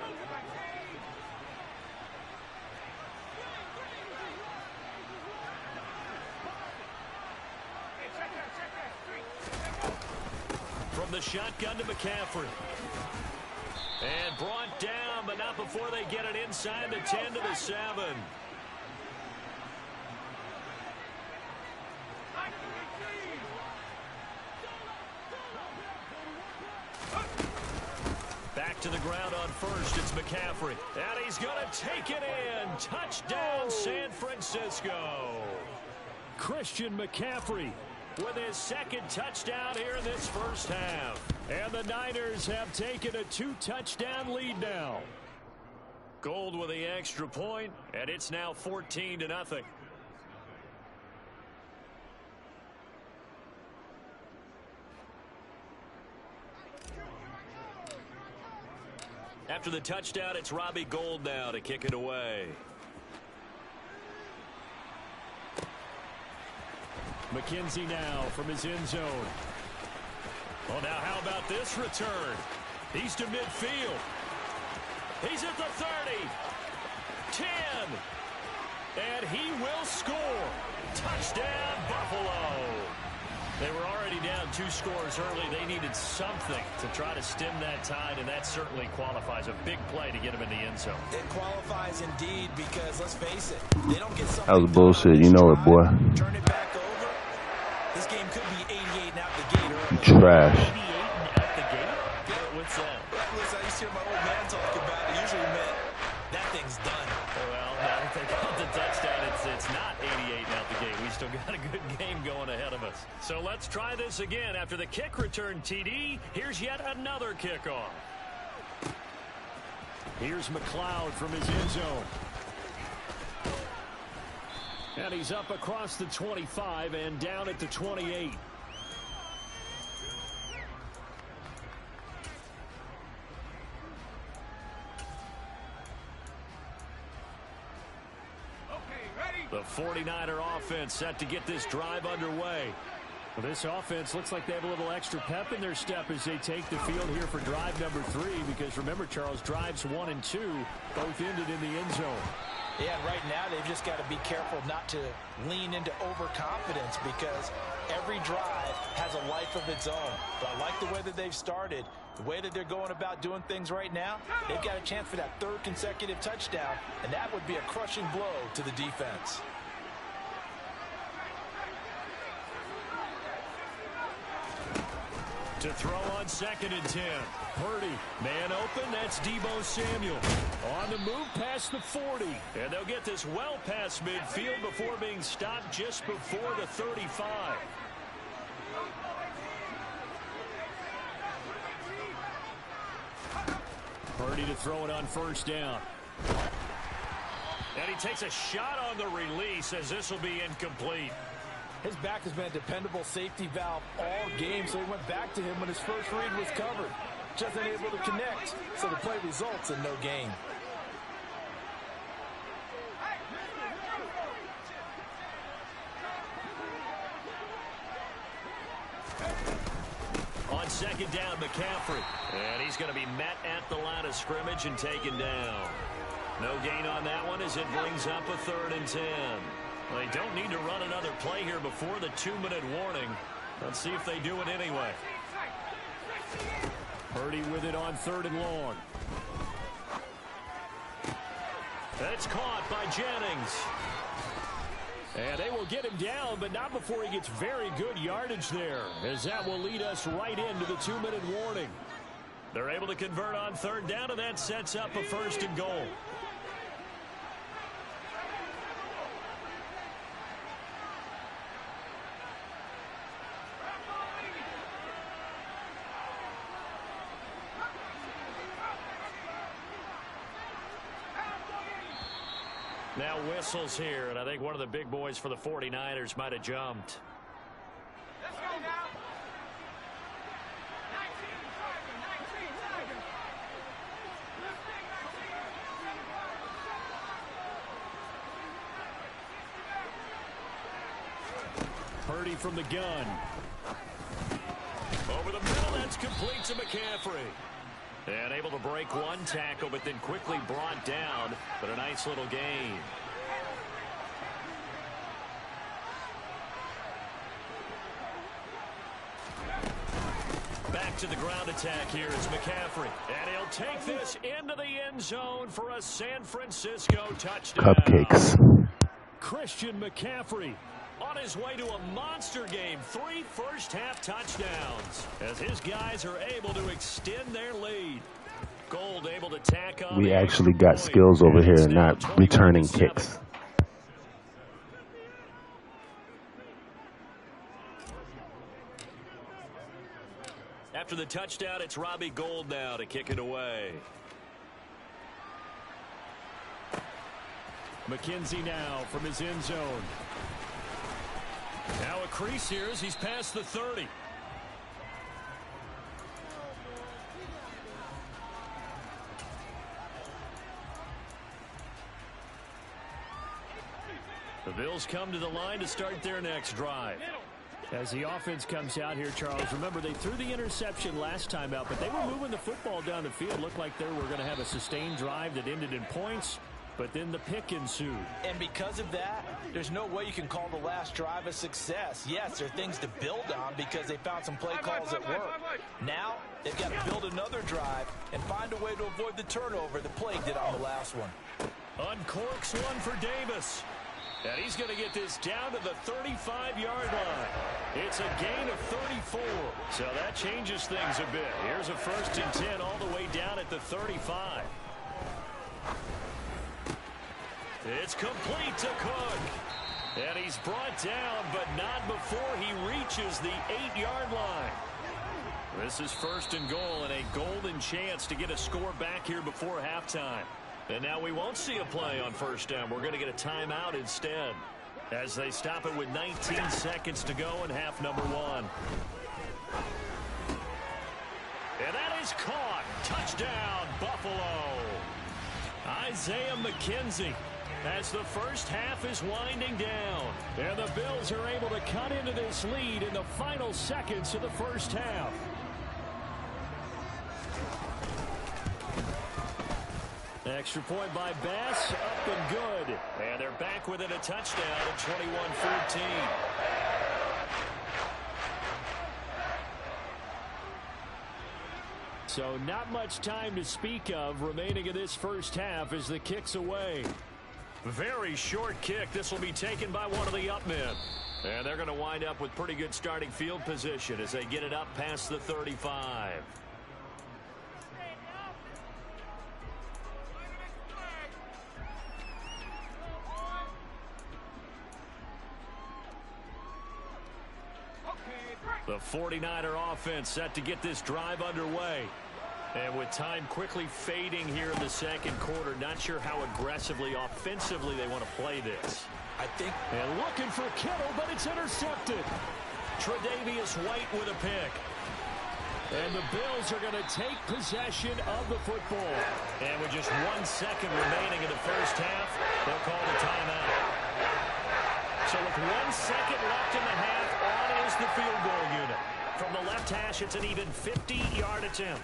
From the shotgun to McCaffrey. And brought down, but not before they get it inside the 10 to the 7. Back to the ground on 1st, it's McCaffrey. And he's going to take it in. Touchdown, San Francisco. Christian McCaffrey with his 2nd touchdown here in this first half. And the Niners have taken a 2-touchdown lead now. Gold with the extra point, and it's now 14-0. After the touchdown, it's Robbie Gould now to kick it away. McKenzie now from his end zone. Well, now how about this return? He's to midfield. He's at the 30. 10. And he will score. Touchdown, Buffalo. They were already down 2 scores early. They needed something to try to stem that tide, and that certainly qualifies. A big play to get them in the end zone. It qualifies indeed because, let's face it, they don't get something. That was bullshit. You know it, boy. Turn it back over. This game could be 88 and out the gate early. Trash. 88 and out the gate? What's that? Listen, I used to hear my old man talk about it. Usually meant that thing's done. Well, now if they count the touchdown, it's not 88 and out the gate. We still got a good game going ahead of us. So let's try this again. After the kick return TD, here's yet another kickoff. Here's McLeod from his end zone. And he's up across the 25 and down at the 28. The 49er offense set to get this drive underway. Well, this offense looks like they have a little extra pep in their step as they take the field here for drive number 3, because remember, Charles, drives 1 and 2 both ended in the end zone. Yeah, and right now they've just got to be careful not to lean into overconfidence, because every drive has a life of its own. But I like the way that they've started, the way that they're going about doing things right now. They've got a chance for that 3rd consecutive touchdown, and that would be a crushing blow to the defense. To throw on 2nd and 10. Purdy, man open, that's Deebo Samuel. On the move past the 40. And they'll get this well past midfield before being stopped just before the 35. Purdy to throw it on 1st down. And he takes a shot on the release as this will be incomplete. His back has been a dependable safety valve all game, so he went back to him when his first read was covered. Just unable to connect, so the play results in no gain. On 2nd down, McCaffrey. And he's going to be met at the line of scrimmage and taken down. No gain on that one as it brings up a 3rd and 10. Well, they don't need to run another play here before the 2-minute warning. Let's see if they do it anyway. Purdy with it on 3rd and long. That's caught by Jennings. And they will get him down, but not before he gets very good yardage there, as that will lead us right into the 2-minute warning. They're able to convert on 3rd down, and that sets up a 1st and goal. Now whistles here, and I think one of the big boys for the 49ers might have jumped. Let's go now. 19, Purdy from the gun. Over the middle, that's complete to McCaffrey. And able to break one tackle, but then quickly brought down. But a nice little gain. Back to the ground attack here is McCaffrey. And he'll take this into the end zone for a San Francisco touchdown. Cupcakes. Christian McCaffrey on his way to a monster game. 3 first-half touchdowns as his guys are able to extend their lead. Gold able to tack on. We actually got skills over here, not returning kicks. After the touchdown, it's Robbie Gould now to kick it away. McKenzie now from his end zone. Now a crease here as he's past the 30. The Bills come to the line to start their next drive. As the offense comes out here, Charles, remember they threw the interception last time out, but they were moving the football down the field. Looked like they were going to have a sustained drive that ended in points, but then the pick ensued. And because of that, there's no way you can call the last drive a success. Yes, there are things to build on because they found some play calls that work. Now, they've got to build another drive and find a way to avoid the turnover that plagued it on the last one. Uncorks one for Davis. And he's going to get this down to the 35-yard line. It's a gain of 34. So that changes things a bit. Here's a 1st and 10 all the way down at the 35. It's complete to Cook. And he's brought down, but not before he reaches the 8-yard line. This is 1st and goal and a golden chance to get a score back here before halftime. And now we won't see a play on 1st down. We're going to get a timeout instead as they stop it with 19 seconds to go in half number 1. And that is caught. Touchdown, Buffalo. Isaiah McKenzie as the first half is winding down. And the Bills are able to cut into this lead in the final seconds of the first half. Extra point by Bass, up and good. And they're back within a touchdown at 21-14. So not much time to speak of remaining in this first half as the kick's away. Very short kick. This will be taken by one of the up men. And they're going to wind up with pretty good starting field position as they get it up past the 35. The 49er offense set to get this drive underway. And with time quickly fading here in the second quarter, not sure how aggressively, offensively they want to play this. And looking for Kittle, but it's intercepted. Tre'Davious White with a pick. And the Bills are going to take possession of the football. And with just 1 second remaining in the first half, they'll call the timeout. So with 1 second left in the half, on is the field goal unit. From the left hash, it's an even 50-yard attempt.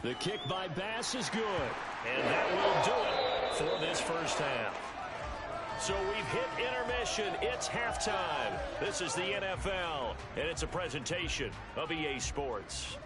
The kick by Bass is good. And that will do it for this first half. So we've hit intermission. It's halftime. This is the NFL, and it's a presentation of EA Sports.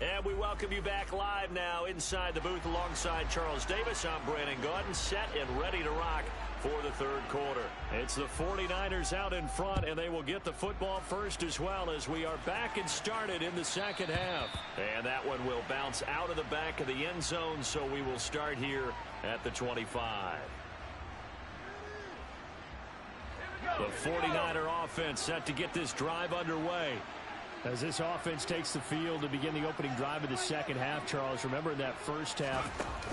And we welcome you back live now inside the booth alongside Charles Davis. I'm Brandon Gaudin, set and ready to rock for the third quarter. It's the 49ers out in front, and they will get the football first as well as we are back and started in the second half. And that one will bounce out of the back of the end zone, so we will start here at the 25. The 49er offense set to get this drive underway. As this offense takes the field to begin the opening drive of the second half, Charles, remember in that first half,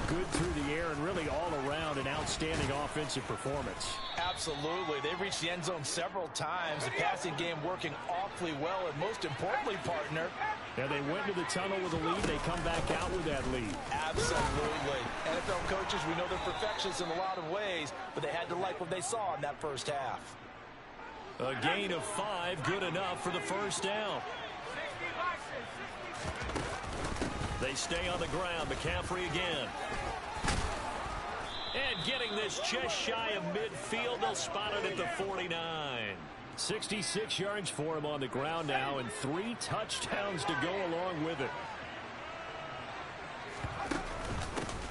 good through the air and really all around an outstanding offensive performance. Absolutely. They've reached the end zone several times. The passing game working awfully well, and most importantly, partner, yeah, they went to the tunnel with a lead. They come back out with that lead. Absolutely. NFL coaches, we know they're perfectionists in a lot of ways, but they had to like what they saw in that first half. A gain of 5, good enough for the first down. They stay on the ground. McCaffrey again. And getting this just shy of midfield. They'll spot it at the 49. 66 yards for him on the ground now, and 3 touchdowns to go along with it.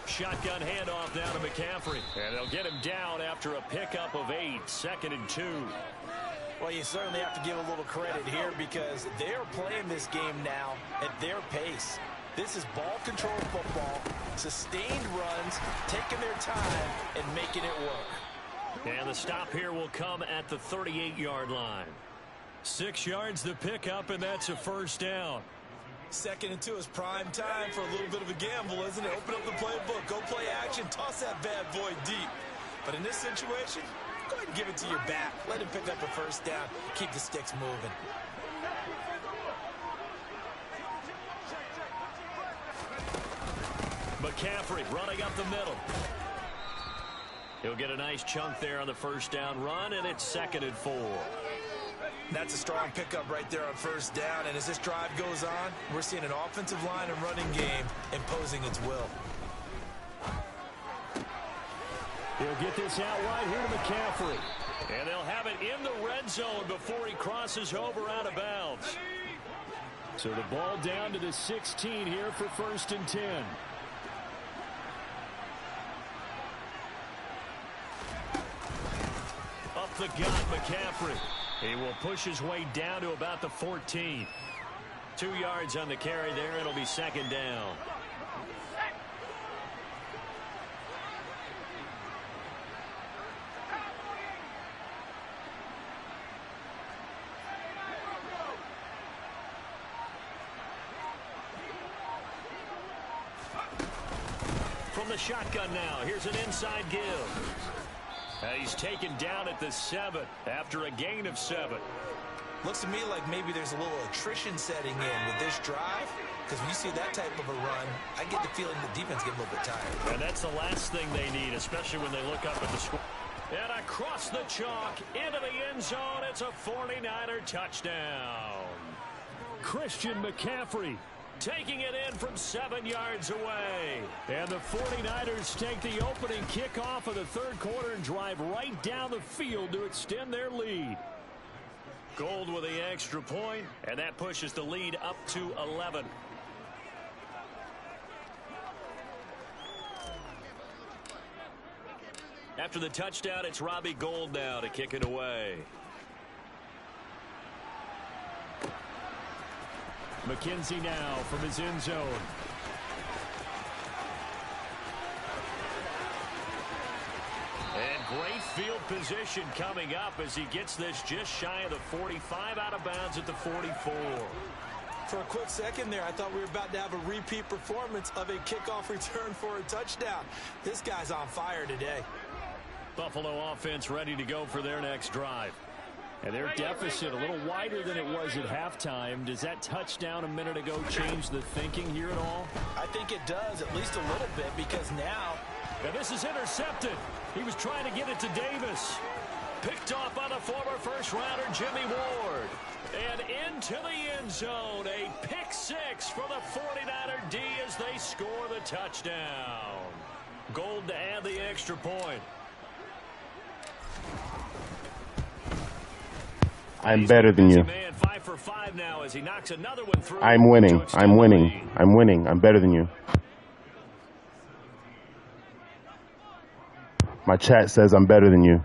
Shotgun handoff down to McCaffrey. And they'll get him down after a pickup of 8. 2nd and 2. Well, you certainly have to give a little credit here because they're playing this game now at their pace. This is ball control football, sustained runs, taking their time and making it work. And the stop here will come at the 38-yard line. 6 yards the pickup, and that's a first down. 2nd and 2 is prime time for a little bit of a gamble, isn't it? Open up the playbook, go play action, toss that bad boy deep. But in this situation, go ahead and give it to your back. Let him pick up a first down. Keep the sticks moving. McCaffrey running up the middle. He'll get a nice chunk there on the first down run, and it's 2nd and 4. That's a strong pickup right there on first down. And as this drive goes on, we're seeing an offensive line and running game imposing its will. He'll get this out wide here to McCaffrey. And they'll have it in the red zone before he crosses over out of bounds. So the ball down to the 16 here for 1st and 10. Up the gut, McCaffrey. He will push his way down to about the 14. 2 yards on the carry there. It'll be 2nd down. From the shotgun now, here's an inside give. He's taken down at the 7 after a gain of 7. Looks to me like maybe there's a little attrition setting in with this drive, because when you see that type of a run, I get the feeling the defense get a little bit tired. And that's the last thing they need, especially when they look up at the score. And across the chalk, into the end zone, it's a 49er touchdown. Christian McCaffrey taking it in from 7 yards away. And the 49ers take the opening kickoff of the 3rd quarter and drive right down the field to extend their lead. Gould with the extra point, and that pushes the lead up to 11. After the touchdown, it's Robbie Gould now to kick it away. McKenzie now from his end zone. And great field position coming up as he gets this just shy of the 45, out of bounds at the 44. For a quick second there, I thought we were about to have a repeat performance of a kickoff return for a touchdown. This guy's on fire today. Buffalo offense ready to go for their next drive. And their deficit a little wider than it was at halftime. Does that touchdown a minute ago change the thinking here at all? I think it does, at least a little bit, because now... And this is intercepted. He was trying to get it to Davis. Picked off by the former first-rounder Jimmy Ward. And into the end zone. A pick 6 for the 49er D as they score the touchdown. Gould to add the extra point. I'm better than you. Man, 5 for 5 now as he knocks another one through. I'm winning. I'm winning. I'm winning. I'm better than you. My chat says I'm better than you.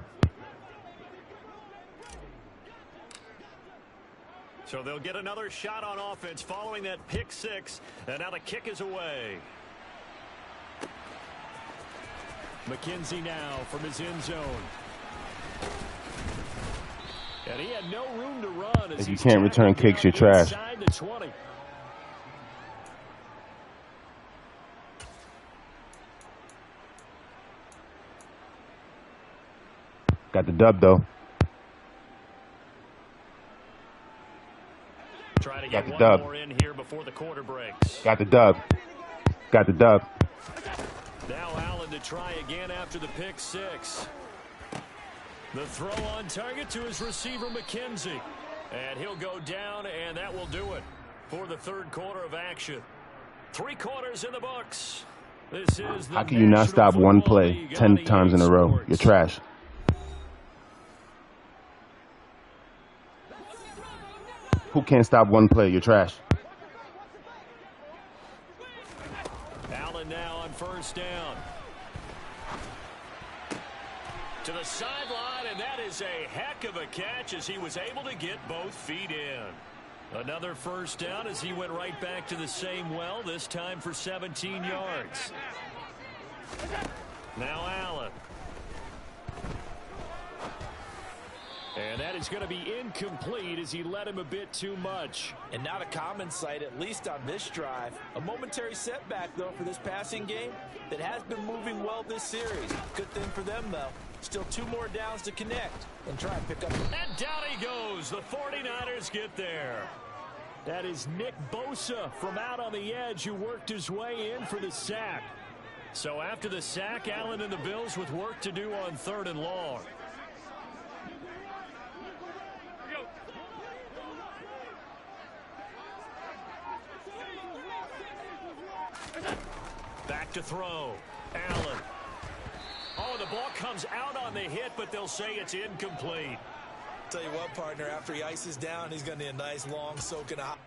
So they'll get another shot on offense following that pick 6. And now the kick is away. McKenzie now from his end zone. And he had no room to run. If you can't return kicks, you're trash. Got the dub, though. Try to get Got the dub. More in here before the quarter breaks. Got the dub. Got the dub. Now Allen to try again after the pick 6. The throw on target to his receiver, McKenzie. And he'll go down, and that will do it for the 3rd quarter of action. 3 quarters in the books. This is the How can you not stop one play 10 times in a row? You're trash. Who can't stop one play? You're trash. Allen now on 1st down. To the sideline, and that is a heck of a catch as he was able to get both feet in. Another 1st down as he went right back to the same well, this time for 17 yards. Now Allen. And that is going to be incomplete as he led him a bit too much. And not a common sight, at least on this drive. A momentary setback, though, for this passing game that has been moving well this series. Good thing for them, though. Still 2 more downs to connect and try and pick up. And down he goes. The 49ers get there. That is Nick Bosa from out on the edge who worked his way in for the sack. So after the sack, Allen and the Bills with work to do on 3rd and long. Back to throw. Allen. Oh, the ball comes out on the hit, but they'll say it's incomplete. Tell you what, partner, after he ices down, he's going to need a nice long soaking hot.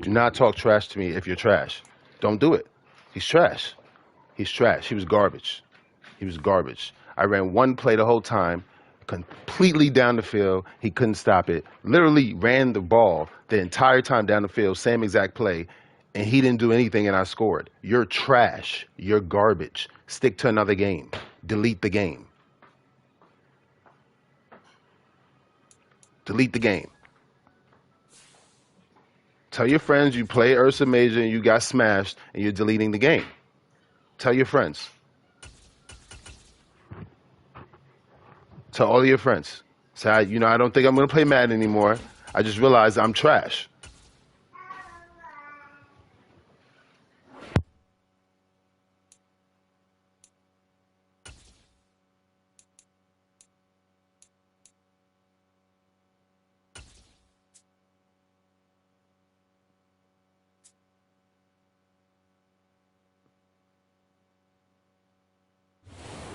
Do not talk trash to me if you're trash. Don't do it. He's trash. He's trash. He was garbage. He was garbage. I ran one play the whole time, completely down the field. He couldn't stop it. Literally ran the ball the entire time down the field, same exact play, and he didn't do anything and I scored. You're trash. You're garbage. Stick to another game. Delete the game. Delete the game. Tell your friends you play Ursa Major and you got smashed and you're deleting the game. Tell your friends. Tell all of your friends. Say, I don't think I'm going to play Madden anymore. I just realized I'm trash.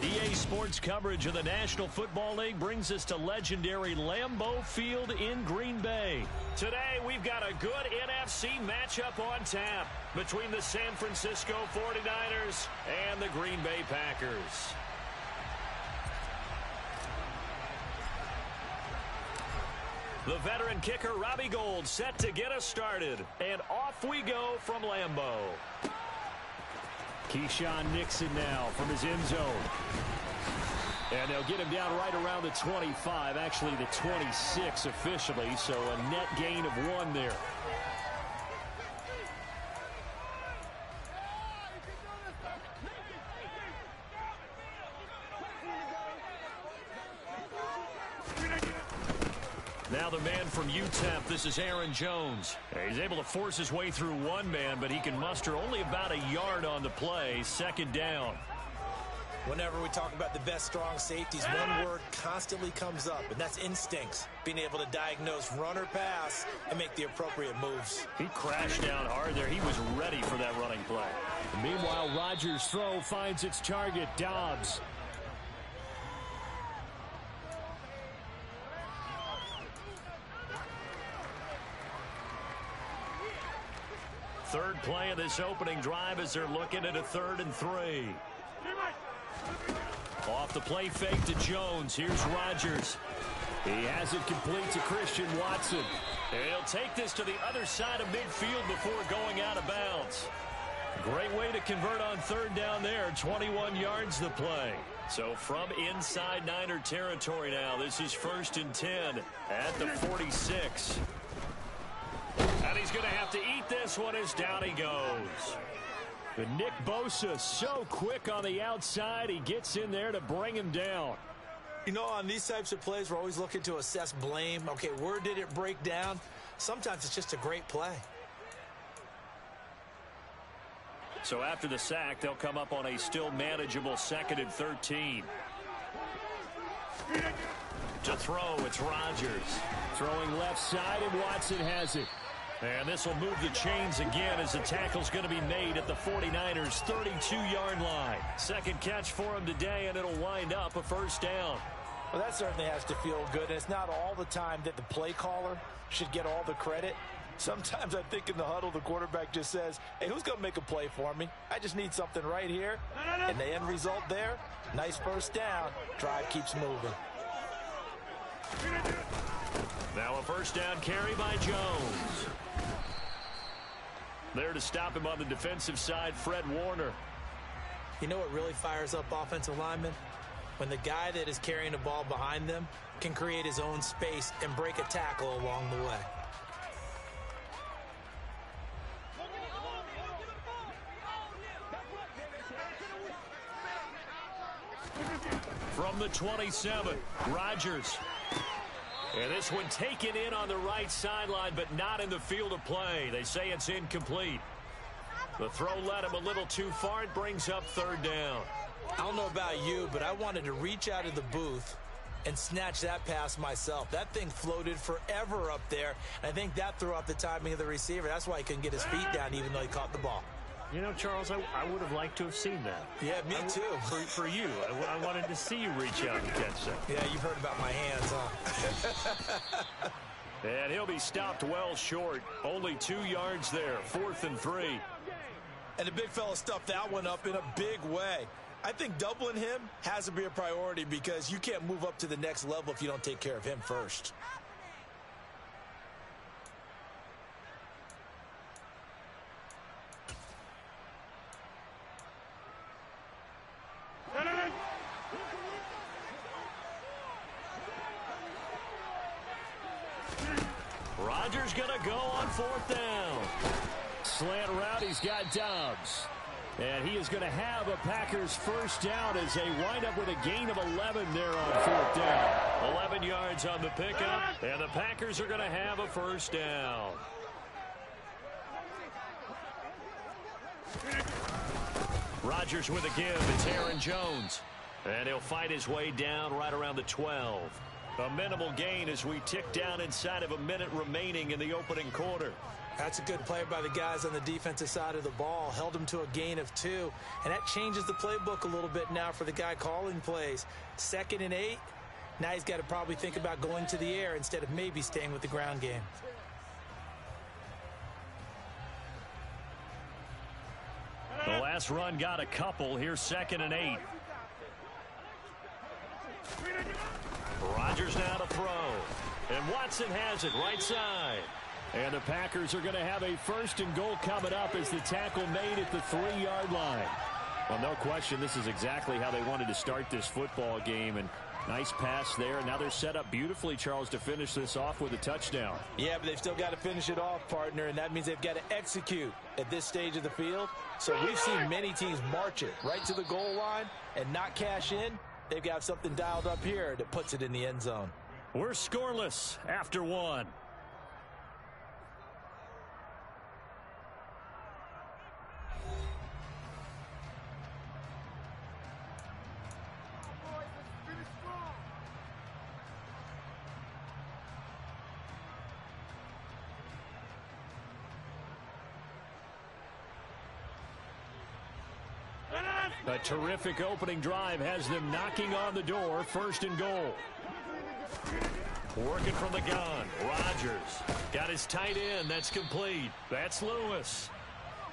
EA Sports coverage of the National Football League brings us to legendary Lambeau Field in Green Bay. Today, we've got a good NFC matchup on tap between the San Francisco 49ers and the Green Bay Packers. The veteran kicker, Robbie Gould, set to get us started. And off we go from Lambeau. Keyshawn Nixon now from his end zone. And they'll get him down right around the 25, actually the 26 officially, so a net gain of 1 there. Now the man from UTEP, this is Aaron Jones. He's able to force his way through 1 man, but he can muster only about a yard on the play. 2nd down. Whenever we talk about the best strong safeties, one word constantly comes up, and that's instincts. Being able to diagnose run or pass and make the appropriate moves. He crashed down hard there. He was ready for that running play. And meanwhile, Rodgers' throw finds its target, Dobbs. Third play of this opening drive as they're looking at a 3rd and 3. Off the play fake to Jones. Here's Rodgers. He has it complete to Christian Watson. And he'll take this to the other side of midfield before going out of bounds. Great way to convert on 3rd down there. 21 yards the play. So from inside Niner territory now, this is 1st and 10 at the 46. And he's going to have to eat this one as down he goes. But Nick Bosa so quick on the outside. He gets in there to bring him down. You know, on these types of plays, we're always looking to assess blame. Okay, where did it break down? Sometimes it's just a great play. So after the sack, they'll come up on a still manageable 2nd and 13. To throw, it's Rodgers. Throwing left side, and Watson has it. And this will move the chains again as the tackle's going to be made at the 49ers' 32-yard line. 2nd catch for him today, and it'll wind up a 1st down. Well, that certainly has to feel good. And it's not all the time that the play caller should get all the credit. Sometimes I think in the huddle, the quarterback just says, hey, who's going to make a play for me? I just need something right here. And the end result there, nice 1st down. Drive keeps moving. Now a 1st down carry by Jones. There to stop him on the defensive side, Fred Warner. You know what really fires up offensive linemen? When the guy that is carrying the ball behind them can create his own space and break a tackle along the way. From the 27, Rodgers. And this one taken in on the right sideline, but not in the field of play. They say it's incomplete. The throw led him a little too far. It brings up 3rd down. I don't know about you, but I wanted to reach out of the booth and snatch that pass myself. That thing floated forever up there. And I think that threw off the timing of the receiver. That's why he couldn't get his feet down even though he caught the ball. You know, Charles, I would have liked to have seen that. Yeah, me too. For you. I wanted to see you reach out and catch that. Yeah, you've heard about my hands, huh? And he'll be stopped well short. Only 2 yards there. 4th and 3. And the big fella stuffed that one up in a big way. I think doubling him has to be a priority because you can't move up to the next level if you don't take care of him first. Rodgers going to go on 4th down. Slant route, he's got Dobbs. And he is going to have a Packers first down as they wind up with a gain of 11 there on 4th down. 11 yards on the pickup, and the Packers are going to have a first down. Rodgers with a give. It's Aaron Jones. And he'll fight his way down right around the 12. A minimal gain as we tick down inside of a minute remaining in the opening quarter. That's a good play by the guys on the defensive side of the ball. Held him to a gain of 2. And that changes the playbook a little bit now for the guy calling plays. 2nd and 8. Now he's got to probably think about going to the air instead of maybe staying with the ground game. The last run got a couple. Here's 2nd and 8. Rodgers now to throw. And Watson has it right side. And the Packers are going to have a 1st and goal coming up as the tackle made at the 3-yard line. Well, no question, this is exactly how they wanted to start this football game. And nice pass there. And now they're set up beautifully, Charles, to finish this off with a touchdown. Yeah, but they've still got to finish it off, partner, and that means they've got to execute at this stage of the field. So we've seen many teams march it right to the goal line and not cash in. They've got something dialed up here that puts it in the end zone. We're scoreless after 1. A terrific opening drive has them knocking on the door. 1st and goal. Working from the gun. Rodgers got his tight end. That's complete. That's Lewis.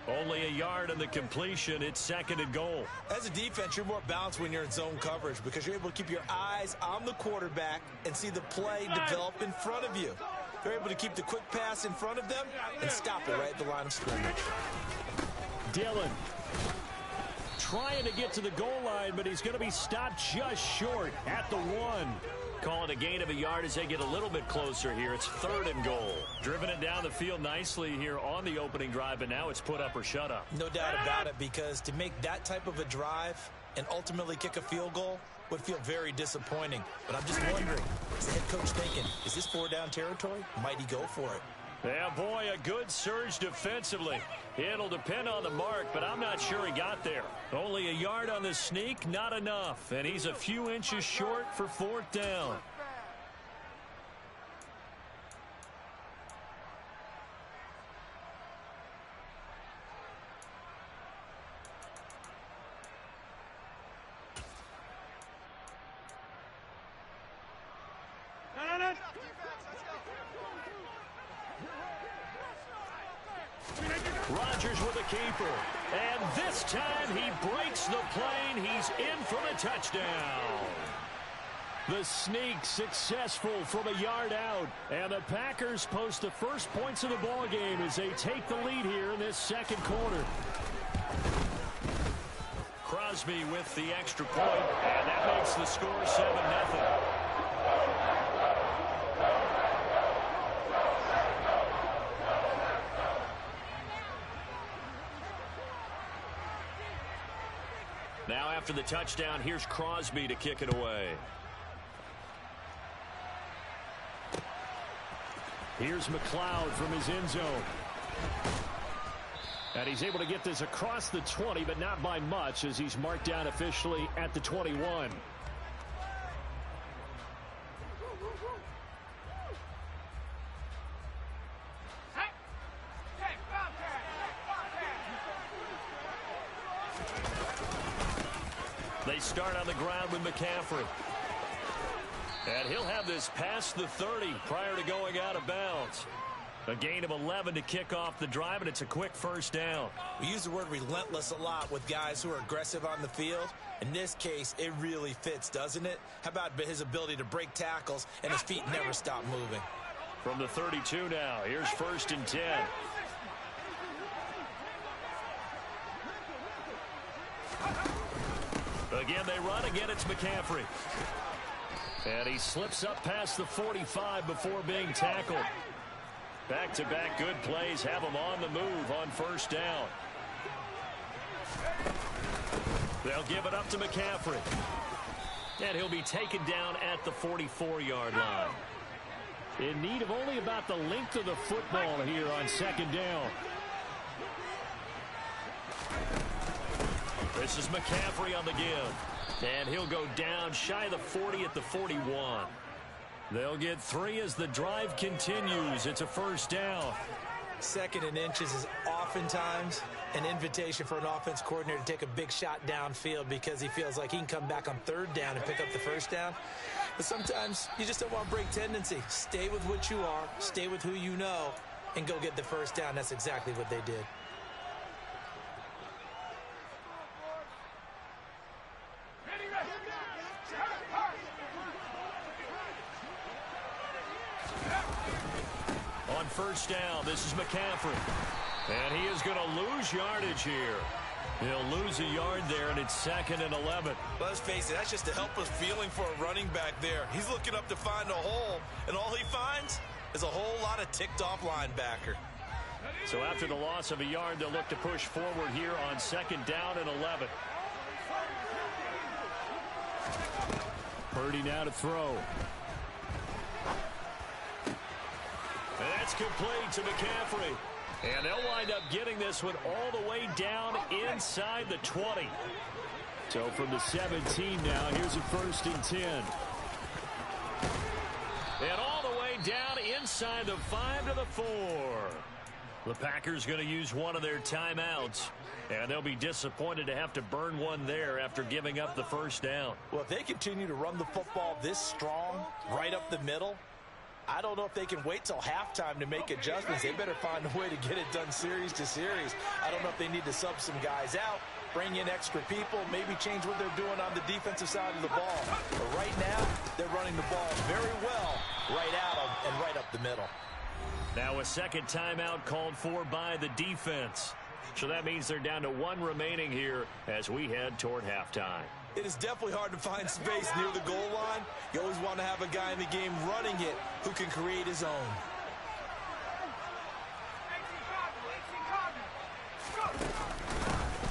Only a yard on the completion. It's 2nd and goal. As a defense, you're more balanced when you're in zone coverage because you're able to keep your eyes on the quarterback and see the play develop in front of you. They're able to keep the quick pass in front of them and stop it right at the line of scrimmage. Dillon trying to get to the goal line, but he's going to be stopped just short at the 1. Call it a gain of a yard as they get a little bit closer here. It's 3rd and goal. Driven it down the field nicely here on the opening drive, and now it's put up or shut up. No doubt about it, because to make that type of a drive and ultimately kick a field goal would feel very disappointing. But I'm just wondering, is the head coach thinking, is this 4-down territory? Might he go for it? Yeah, boy, a good surge defensively. It'll depend on the mark, but I'm not sure he got there. Only a yard on the sneak, not enough. And he's a few inches short for 4th down. Rodgers with a keeper. And this time he breaks the plane. He's in for the touchdown. The sneak successful from a yard out. And the Packers post the first points of the ball game as they take the lead here in this 2nd quarter. Crosby with the extra point, and that makes the score 7-0. Now after the touchdown, here's Crosby to kick it away. Here's McLeod from his end zone. And he's able to get this across the 20, but not by much as he's marked down officially at the 21. They start on the ground with McCaffrey. And he'll have this past the 30 prior to going out of bounds. A gain of 11 to kick off the drive, and it's a quick first down. We use the word relentless a lot with guys who are aggressive on the field. In this case, it really fits, doesn't it? How about his ability to break tackles and his feet never stop moving? From the 32 now, here's 1st and 10. Again, they run. Again, it's McCaffrey. And he slips up past the 45 before being tackled. Back-to-back good plays have him on the move on 1st down. They'll give it up to McCaffrey. And he'll be taken down at the 44-yard line. In need of only about the length of the football here on 2nd down. This is McCaffrey on the give. And he'll go down shy of the 40 at the 41. They'll get 3 as the drive continues. It's a 1st down. 2nd and inches is oftentimes an invitation for an offense coordinator to take a big shot downfield because he feels like he can come back on 3rd down and pick up the 1st down. But sometimes you just don't want break tendency. Stay with what you are, stay with who you know, and go get the 1st down. That's exactly what they did. On 1st down, this is McCaffrey. And he is going to lose yardage here. He'll lose a yard there, and it's 2nd and 11. Let's face it, that's just a helpless feeling for a running back there. He's looking up to find a hole, and all he finds is a whole lot of ticked-off linebacker. So after the loss of a yard, they'll look to push forward here on 2nd down and 11. Purdy now to throw. And that's complete to McCaffrey. And they'll wind up getting this one all the way down inside the 20. So from the 17 now, here's a 1st and 10. And all the way down inside the 5 to the 4. The Packers going to use one of their timeouts. And they'll be disappointed to have to burn one there after giving up the 1st down. Well, if they continue to run the football this strong, right up the middle, I don't know if they can wait till halftime to make adjustments. They better find a way to get it done series to series. I don't know if they need to sub some guys out, bring in extra people, maybe change what they're doing on the defensive side of the ball. But right now, they're running the ball very well right out of and right up the middle. Now a 2nd timeout called for by the defense. So that means they're down to 1 remaining here as we head toward halftime. It is definitely hard to find space near the goal line. You always want to have a guy in the game running it who can create his own.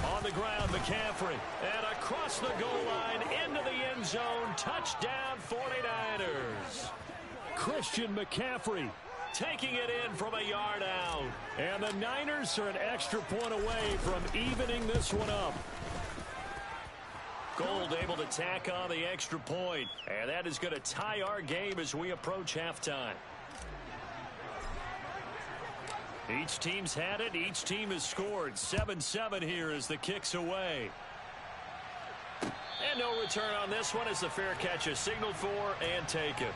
On the ground, McCaffrey. And across the goal line into the end zone. Touchdown 49ers. Christian McCaffrey taking it in from a yard out. And the Niners are an extra point away from evening this one up. Gold able to tack on the extra point, and that is going to tie our game as we approach halftime. Each team's had it. Each team has scored. 7-7 here as the kick's away. And no return on this one as the fair catch is signaled for and taken.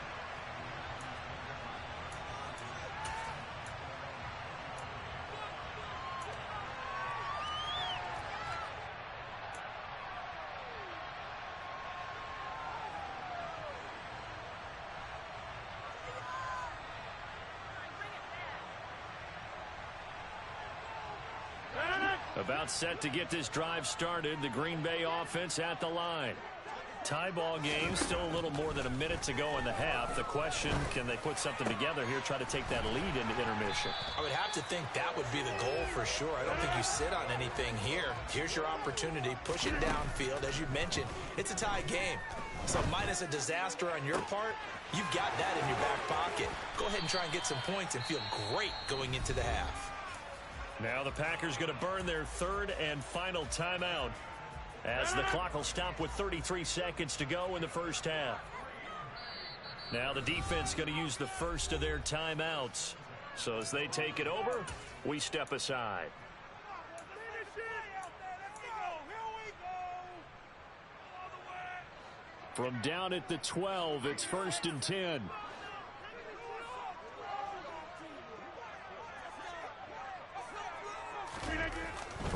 About set to get this drive started. The Green Bay offense at the line. Tie ball game, still a little more than a minute to go in the half. The question, can they put something together here, try to take that lead into intermission? I would have to think that would be the goal for sure. I don't think you sit on anything here. Here's your opportunity. Push it downfield. As you mentioned, it's a tie game. So minus a disaster on your part, you've got that in your back pocket. Go ahead and try and get some points and feel great going into the half. Now the Packers going to burn their 3rd and final timeout as the clock will stop with 33 seconds to go in the first half. Now the defense going to use the first of their timeouts. So as they take it over, we step aside. From down at the 12, it's 1st and 10.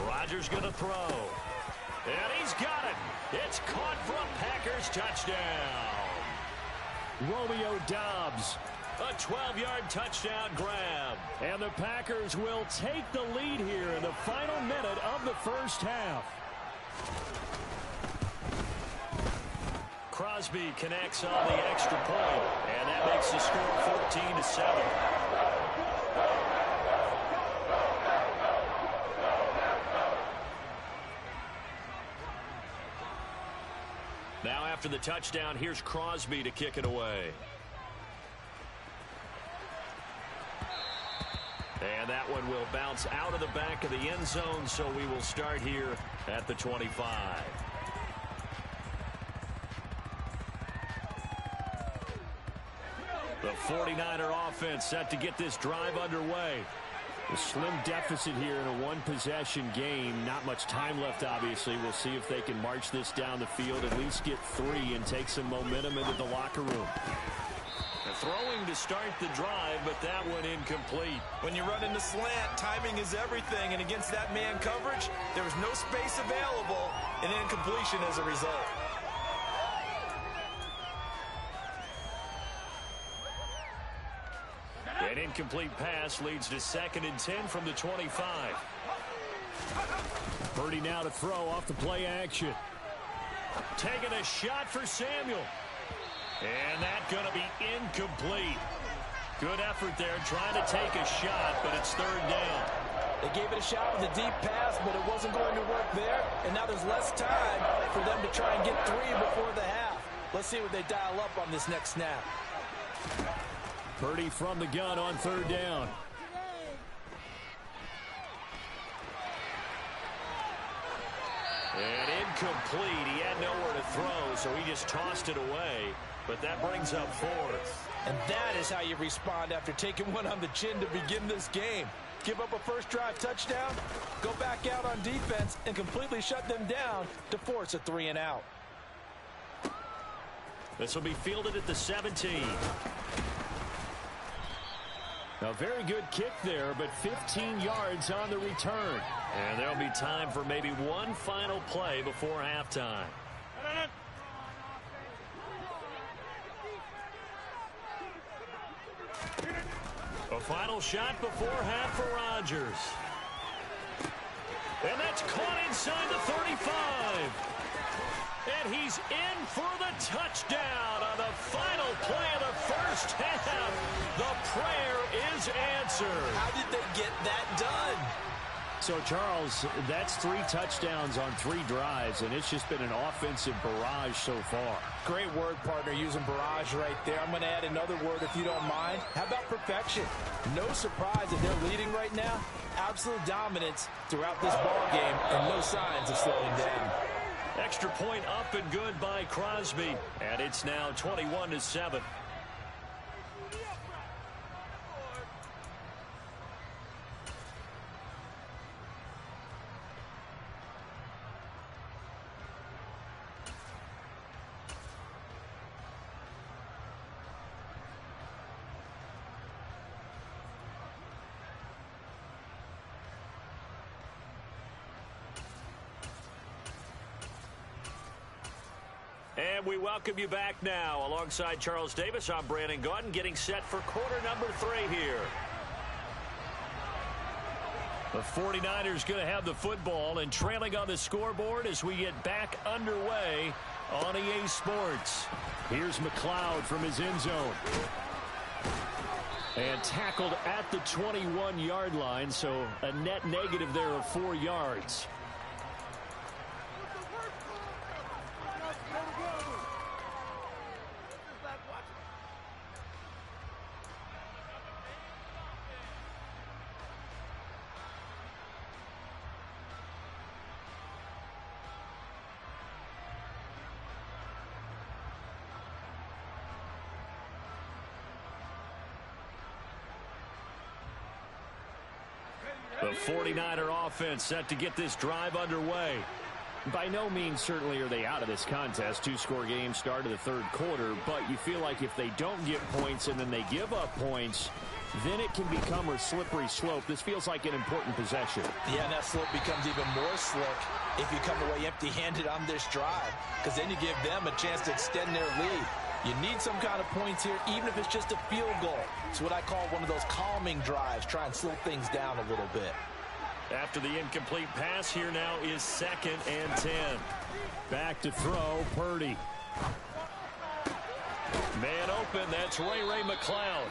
Rodgers going to throw. And he's got it. It's caught for a Packers touchdown. Romeo Doubs. A 12-yard touchdown grab. And the Packers will take the lead here in the final minute of the first half. Crosby connects on the extra point, and that makes the score 14-7. Now after the touchdown, here's Crosby to kick it away. And that one will bounce out of the back of the end zone, so we will start here at the 25. The 49er offense set to get this drive underway. A slim deficit here in a one-possession game. Not much time left, obviously. We'll see if they can march this down the field, at least get 3 and take some momentum into the locker room. Throwing to start the drive, but that one incomplete. When you run into slant, timing is everything, and against that man coverage, there was no space available, and incompletion as a result. An incomplete pass leads to 2nd and 10 from the 25. Purdy now to throw off the play action. Taking a shot for Samuel. And that's going to be incomplete. Good effort there trying to take a shot, but it's 3rd down. They gave it a shot with a deep pass, but it wasn't going to work there. And now there's less time for them to try and get 3 before the half. Let's see what they dial up on this next snap. Purdy from the gun on 3rd down. And incomplete. He had nowhere to throw, so he just tossed it away. But that brings up 4th. And that is how you respond after taking one on the chin to begin this game. Give up a first drive touchdown, go back out on defense, and completely shut them down to force a 3 and out. This will be fielded at the 17. A very good kick there, but 15 yards on the return. And there'll be time for maybe one final play before halftime. A final shot before half for Rodgers. And that's caught inside the 35. And he's in for the touchdown on the final play of the first half. The prayer is answered. How did they get that done? So, Charles, that's 3 touchdowns on 3 drives, and it's just been an offensive barrage so far. Great word, partner, using barrage right there. I'm going to add another word if you don't mind. How about perfection? No surprise that they're leading right now. Absolute dominance throughout this ball game, and no signs of slowing down. Extra point up and good by Crosby. And it's now 21-7. And we welcome you back now. Alongside Charles Davis, I'm Brandon Gaudin, getting set for quarter number 3 here. The 49ers going to have the football and trailing on the scoreboard as we get back underway on EA Sports. Here's McLeod from his end zone. And tackled at the 21-yard line, so a net negative there of 4 yards. The 49er offense set to get this drive underway. By no means certainly are they out of this contest. Two-score game start of the third quarter, but you feel like if they don't get points and then they give up points, then it can become a slippery slope. This feels like an important possession. Yeah, and that slope becomes even more slick if you come away empty-handed on this drive, because then you give them a chance to extend their lead. You need some kind of points here, even if it's just a field goal. It's what I call one of those calming drives. Try and slow things down a little bit. After the incomplete pass, here now is 2nd and 10. Back to throw, Purdy. Man open, that's Ray McCloud.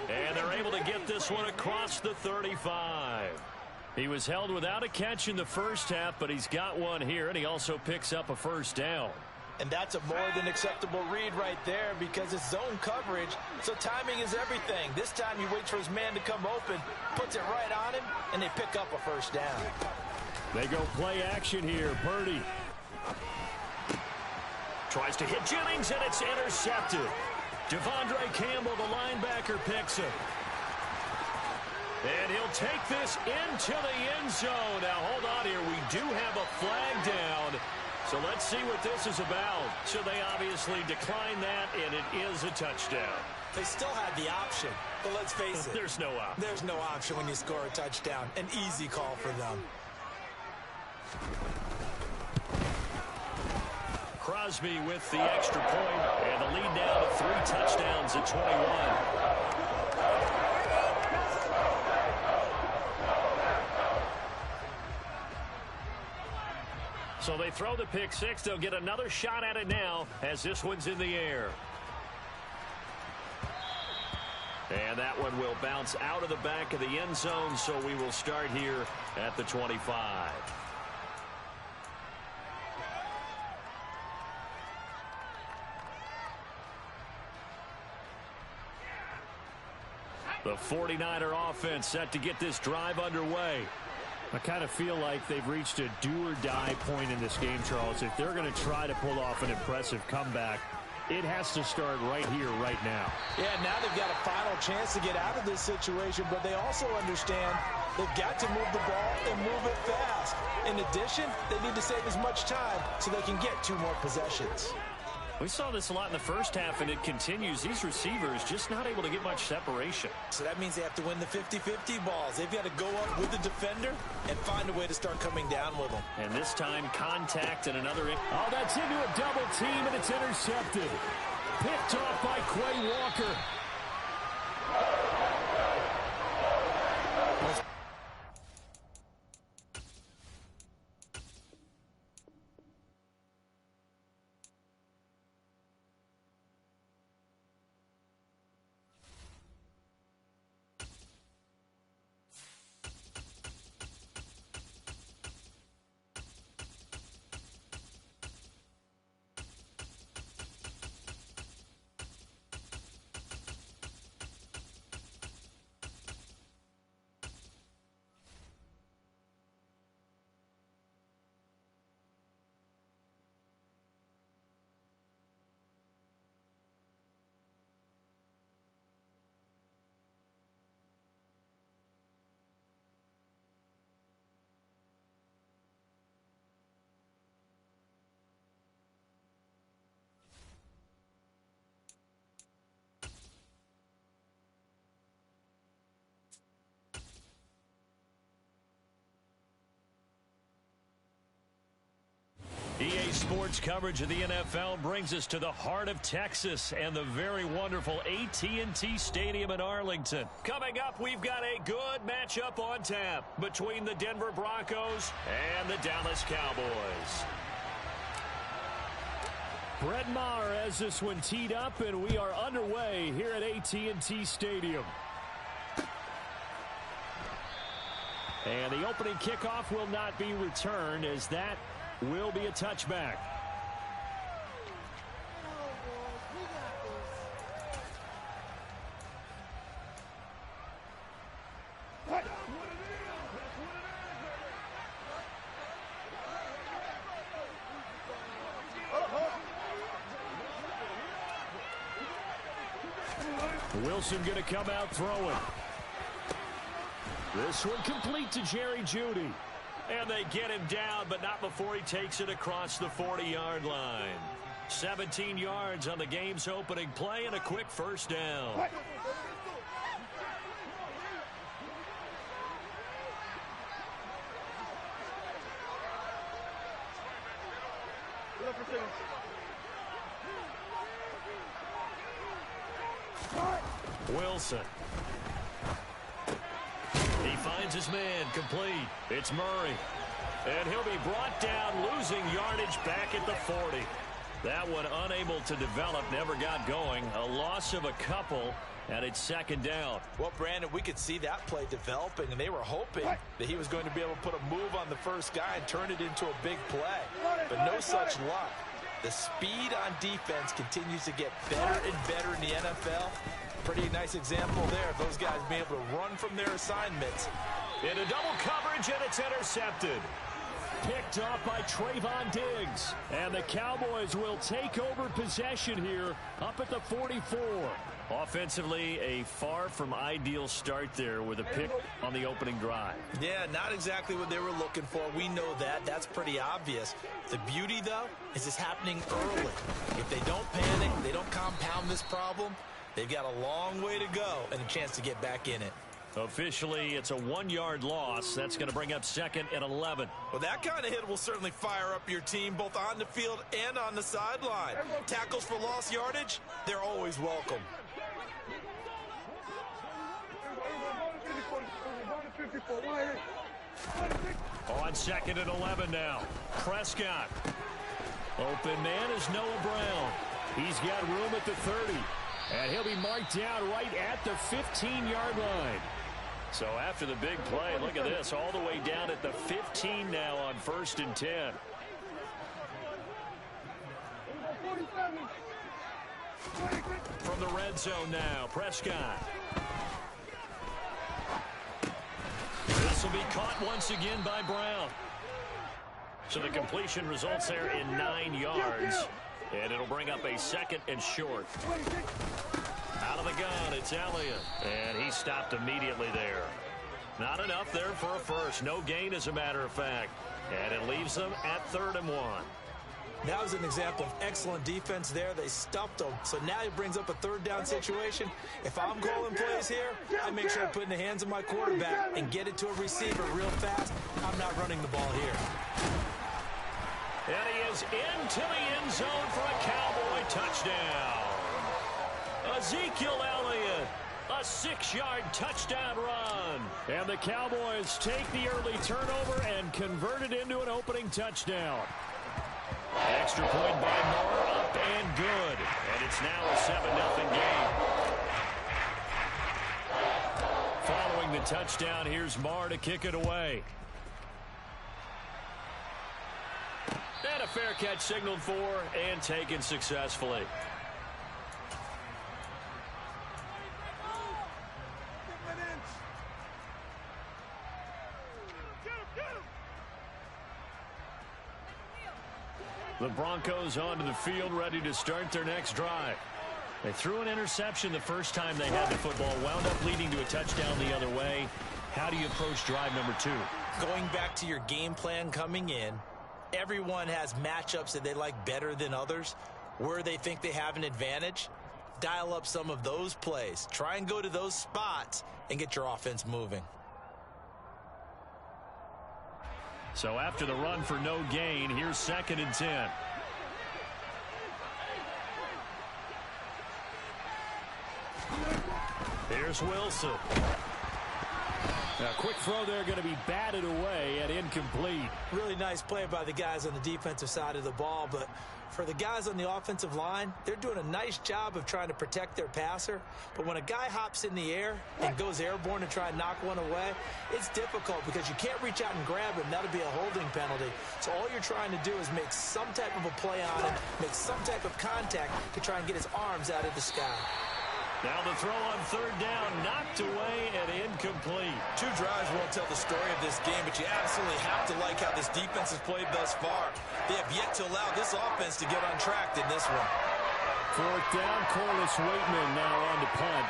And they're able to get this one across the 35. He was held without a catch in the first half, but he's got one here, and he also picks up a first down. And that's a more than acceptable read right there because it's zone coverage, so timing is everything. This time he waits for his man to come open, puts it right on him, and they pick up a first down. They go play action here. Purdy tries to hit Jennings, and it's intercepted. Devondre Campbell, the linebacker, picks him. And he'll take this into the end zone. Now, hold on here. We do have a flag down. So let's see what this is about. So they obviously decline that, and it is a touchdown. They still had the option, but let's face it. There's no option. There's no option when you score a touchdown. An easy call for them. Crosby with the extra point, and the lead now to 3 touchdowns at 21. So they throw the pick six. They'll get another shot at it now as this one's in the air. And that one will bounce out of the back of the end zone, so we will start here at the 25. The 49er offense set to get this drive underway. I kind of feel like they've reached a do-or-die point in this game, Charles. If they're going to try to pull off an impressive comeback, it has to start right here, right now. Yeah, now they've got a final chance to get out of this situation, but they also understand they've got to move the ball and move it fast. In addition, they need to save as much time so they can get 2 more possessions. We saw this a lot in the first half, and it continues. These receivers just not able to get much separation. So that means they have to win the 50-50 balls. They've got to go up with the defender and find a way to start coming down with them. And this time, contact and another... Oh, that's into a double team, and it's intercepted. Picked off by Quay Walker. EA Sports coverage of the NFL brings us to the heart of Texas and the very wonderful AT&T Stadium in Arlington. Coming up, we've got a good matchup on tap between the Denver Broncos and the Dallas Cowboys. Brett Maher has this one teed up, and we are underway here at AT&T Stadium. And the opening kickoff will not be returned, as that will be a touchback. Wilson going to come out throwing. This one complete to Jerry Jeudy. And they get him down, but not before he takes it across the 40-yard line. 17 yards on the game's opening play and a quick first down. Wilson. He finds his man complete. It's Murray. And he'll be brought down, losing yardage back at the 40. That one unable to develop, never got going. A loss of a couple, and it's second down. Well, Brandon, we could see that play developing, and they were hoping that he was going to be able to put a move on the first guy and turn it into a big play. But no such luck. The speed on defense continues to get better and better in the NFL. Pretty nice example there of those guys being able to run from their assignments. Into double coverage, and it's intercepted. Picked off by Trayvon Diggs. And the Cowboys will take over possession here up at the 44. Offensively, a far from ideal start there with a pick on the opening drive. Yeah, not exactly what they were looking for. We know that. That's pretty obvious. The beauty, though, is it's happening early. If they don't panic, they don't compound this problem, they've got a long way to go and a chance to get back in it. Officially, it's a 1-yard loss. That's going to bring up 2nd and 11. Well, that kind of hit will certainly fire up your team both on the field and on the sideline. Tackles for lost yardage, they're always welcome. On 2nd and 11 now. Prescott. Open man is Noah Brown. He's got room at the 30. And he'll be marked down right at the 15-yard line. So after the big play, look at this, all the way down at the 15 now on 1st and 10. From the red zone now, Prescott. This will be caught once again by Brown. So the completion results there in 9 yards. And it'll bring up a 2nd and short. Out of the gun, it's Elliott. And he stopped immediately there. Not enough there for a first. No gain, as a matter of fact. And it leaves them at 3rd and 1. That was an example of excellent defense there. They stuffed them. So now it brings up a 3rd down situation. If I'm calling plays here, I make sure I put it in the hands of my quarterback and get it to a receiver real fast. I'm not running the ball here. And he is into the end zone for a Cowboy touchdown. Ezekiel Elliott, a 6-yard touchdown run. And the Cowboys take the early turnover and convert it into an opening touchdown. Extra point by Moore, up and good. And it's now a 7-0 game. Following the touchdown, here's Moore to kick it away. And a fair catch signaled for and taken successfully. The Broncos onto the field, ready to start their next drive. They threw an interception the first time they had the football, wound up leading to a touchdown the other way. How do you approach drive number 2? Going back to your game plan coming in, everyone has matchups that they like better than others, where they think they have an advantage. Dial up some of those plays. Try and go to those spots and get your offense moving. So after the run for no gain, here's 2nd and 10. Here's Wilson. Now, quick throw there, going to be batted away and incomplete. Really nice play by the guys on the defensive side of the ball, but for the guys on the offensive line, they're doing a nice job of trying to protect their passer. But when a guy hops in the air and goes airborne to try and knock one away, it's difficult because you can't reach out and grab him. That'll be a holding penalty. So all you're trying to do is make some type of a play on him, make some type of contact to try and get his arms out of the sky. Now the throw on 3rd down, knocked away and incomplete. 2 drives won't tell the story of this game, but you absolutely have to like how this defense has played thus far. They have yet to allow this offense to get untracked in this one. 4th down, Corliss Waitman now on to punt.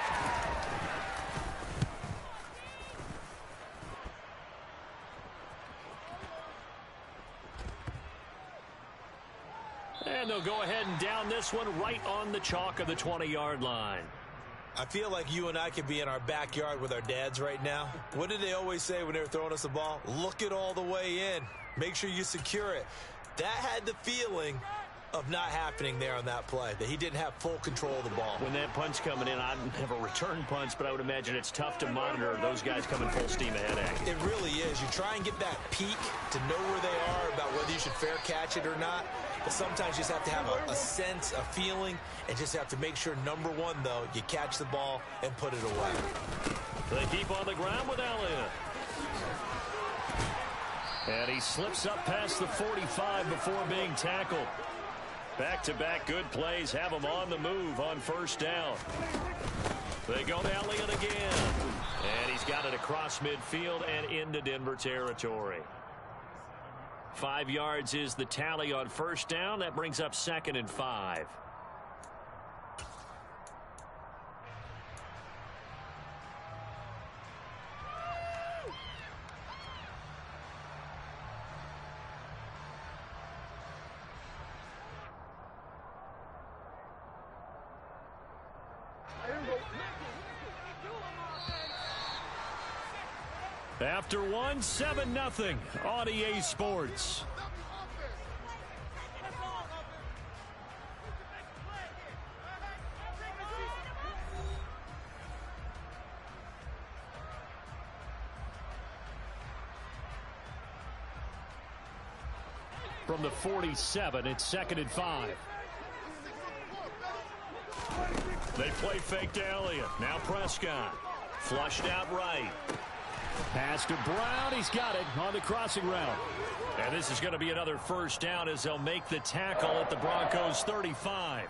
he'll go ahead and down this one right on the chalk of the 20-yard line. I feel like you and I could be in our backyard with our dads right now. What did they always say when they were throwing us the ball? Look it all the way in. Make sure you secure it. That had the feeling of not happening there on that play, that he didn't have full control of the ball. When that punch coming in, I don't have a return punch, but I would imagine it's tough to monitor those guys coming full steam ahead at you. It really is. You try and get that peek to know where they are about whether you should fair catch it or not. But sometimes you just have to have a sense, a feeling, and just have to make sure, number one, though, you catch the ball and put it away. They keep on the ground with Elliott. And he slips up past the 45 before being tackled. Back-to-back good plays have him on the move on first down. They go to Elliott again. And he's got it across midfield and into Denver territory. 5 yards is the tally on first down. That brings up 2nd and 5. After one, 7-0 on EA Sports. From the 47, it's 2nd and 5. They play fake to Elliott. Now Prescott. Flushed out right. Pass to Brown. He's got it on the crossing route. And this is going to be another first down as they'll make the tackle at the Broncos 35.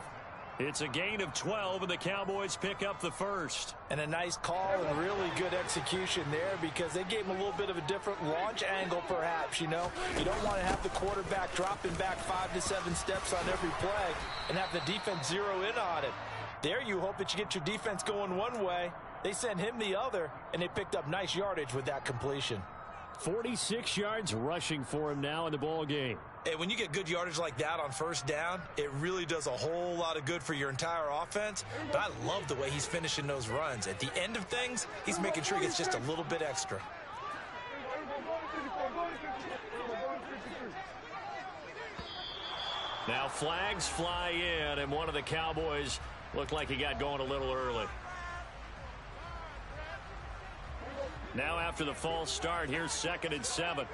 It's a gain of 12, and the Cowboys pick up the first. And a nice call and really good execution there because they gave him a little bit of a different launch angle perhaps, you know. You don't want to have the quarterback dropping back 5 to 7 steps on every play and have the defense zero in on it. There you hope that you get your defense going one way. They sent him the other, and they picked up nice yardage with that completion. 46 yards rushing for him now in the ball game. Hey, when you get good yardage like that on first down, it really does a whole lot of good for your entire offense. But I love the way he's finishing those runs. At the end of things, he's making sure he gets just a little bit extra. Now flags fly in, and one of the Cowboys looked like he got going a little early. Now after the false start, here's 2nd and 7.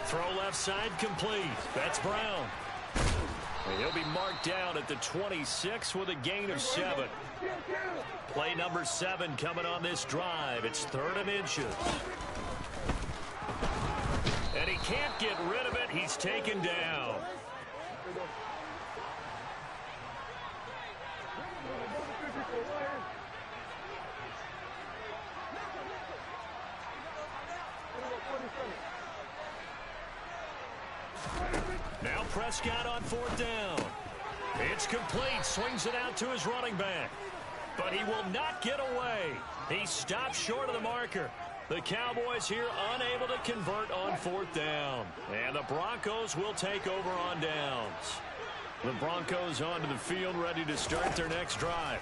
Throw left side complete. That's Brown. And he'll be marked down at the 26 with a gain of 7. Play number 7 coming on this drive. It's 3rd and inches. And he can't get rid of it. He's taken down. Now Prescott on 4th down. It's complete. Swings it out to his running back. But he will not get away. He stops short of the marker. The Cowboys here unable to convert on 4th down. And the Broncos will take over on downs. The Broncos onto the field ready to start their next drive.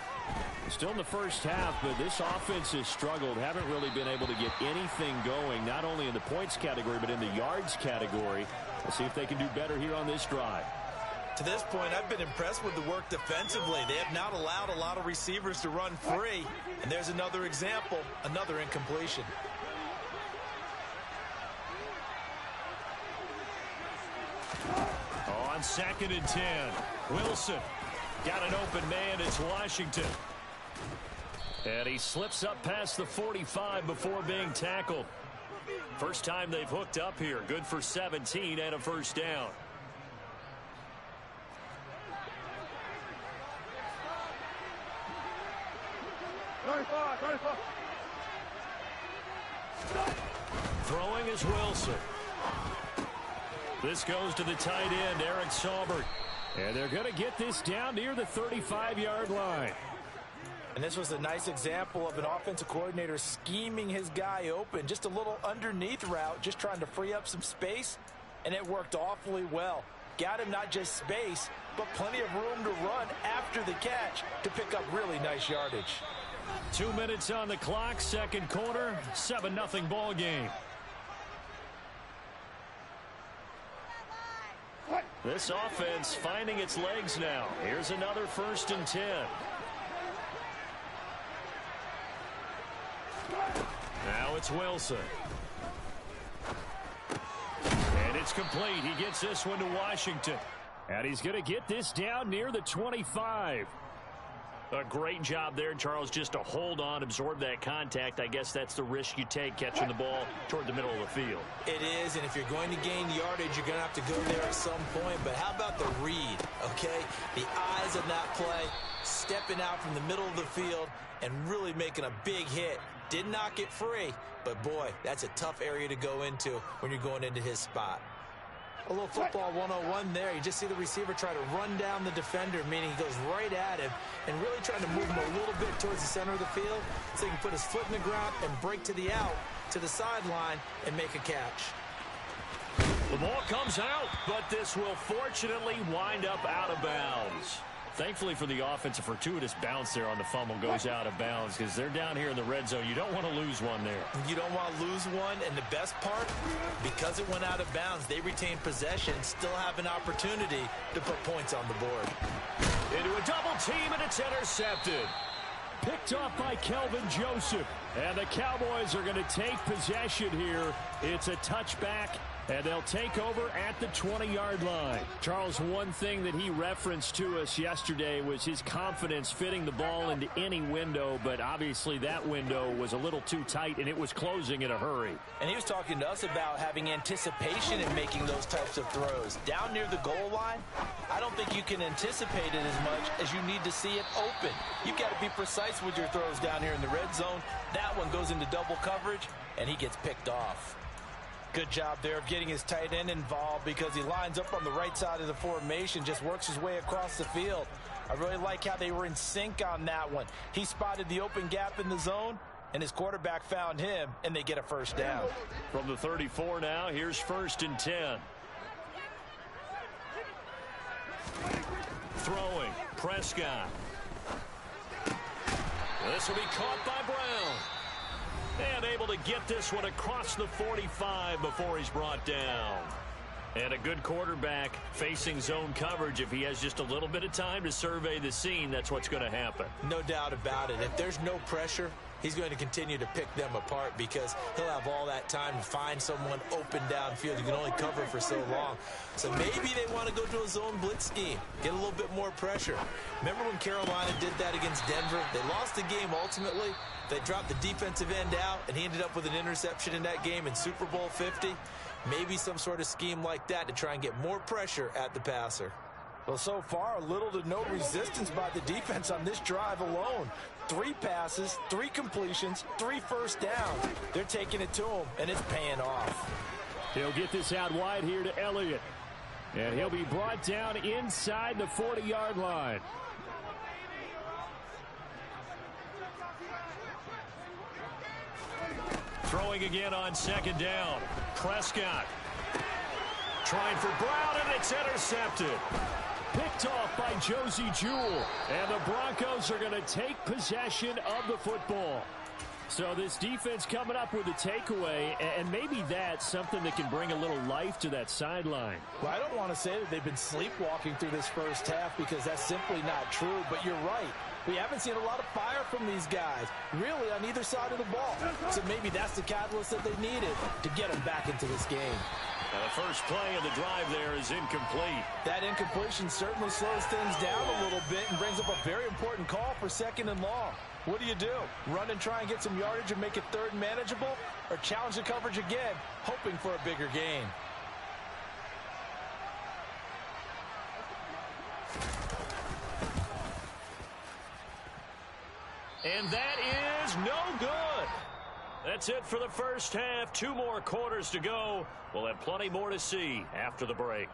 Still in the first half, but this offense has struggled. Haven't really been able to get anything going, not only in the points category, but in the yards category. We'll see if they can do better here on this drive. To this point, I've been impressed with the work defensively. They have not allowed a lot of receivers to run free. And there's another example, another incompletion. On 2nd and 10, Wilson got an open man. It's Washington. And he slips up past the 45 before being tackled. First time they've hooked up here. Good for 17 and a first down. Throwing is Wilson. This goes to the tight end, Eric Saubert. And they're going to get this down near the 35-yard line. And this was a nice example of an offensive coordinator scheming his guy open. Just a little underneath route, just trying to free up some space, and it worked awfully well. Got him not just space, but plenty of room to run after the catch to pick up really nice yardage. 2 minutes on the clock, second quarter, 7-0 ball game. This offense finding its legs now. Here's another 1st and 10. Now it's Wilson. And it's complete. He gets this one to Washington. And he's going to get this down near the 25. A great job there, Charles, just to hold on, absorb that contact. I guess that's the risk you take catching the ball toward the middle of the field. It is, and if you're going to gain yardage, you're going to have to go there at some point. But how about the read, okay? The eyes of that play, stepping out from the middle of the field and really making a big hit. Didn't knock it free, but boy, that's a tough area to go into when you're going into his spot. A little football 101 there. You just see the receiver try to run down the defender, meaning he goes right at him and really trying to move him a little bit towards the center of the field so he can put his foot in the ground and break to the out, to the sideline, and make a catch. The ball comes out, but this will fortunately wind up out of bounds. Thankfully for the offense, a fortuitous bounce there on the fumble goes out of bounds because they're down here in the red zone. You don't want to lose one there. You don't want to lose one, and the best part, because it went out of bounds, they retain possession, still have an opportunity to put points on the board. Into a double team, and it's intercepted. Picked off by Kelvin Joseph. And the Cowboys are going to take possession here. It's a touchback, and they'll take over at the 20-yard line. Charles, one thing that he referenced to us yesterday was his confidence fitting the ball into any window, but obviously that window was a little too tight, and it was closing in a hurry. And he was talking to us about having anticipation in making those types of throws. Down near the goal line, I don't think you can anticipate it as much as you need to see it open. You've got to be precise with your throws down here in the red zone. That one goes into double coverage, and he gets picked off. Good job there of getting his tight end involved because he lines up on the right side of the formation, just works his way across the field. I really like how they were in sync on that one. He spotted the open gap in the zone, and his quarterback found him, and they get a first down. From the 34 now, here's 1st and 10. Throwing, Prescott. This will be caught by Brown. And able to get this one across the 45 before he's brought down. And a good quarterback facing zone coverage. If he has just a little bit of time to survey the scene, that's what's going to happen. No doubt about it. If there's no pressure, he's going to continue to pick them apart because he'll have all that time to find someone open downfield. You can only cover for so long. So maybe they want to go to a zone blitz scheme, get a little bit more pressure. Remember when Carolina did that against Denver? They lost the game ultimately. They dropped the defensive end out, and he ended up with an interception in that game in Super Bowl 50. Maybe some sort of scheme like that to try and get more pressure at the passer. Well, so far, little to no resistance by the defense on this drive alone. 3 passes, 3 completions, 3 first downs. They're taking it to him, and it's paying off. He'll get this out wide here to Elliott. And he'll be brought down inside the 40-yard line. Throwing again on 2nd down. Prescott trying for Brown, and it's intercepted. Picked off by Josie Jewell. And the Broncos are going to take possession of the football. So this defense coming up with a takeaway, and maybe that's something that can bring a little life to that sideline. Well, I don't want to say that they've been sleepwalking through this first half because that's simply not true, but you're right. We haven't seen a lot of fire from these guys, really, on either side of the ball. So maybe that's the catalyst that they needed to get them back into this game. And the first play of the drive there is incomplete. That incompletion certainly slows things down a little bit and brings up a very important call for 2nd and long. What do? Run and try and get some yardage and make it 3rd and manageable, or challenge the coverage again, hoping for a bigger gain? And that is no good. That's it for the first half. 2 more quarters to go. We'll have plenty more to see after the break.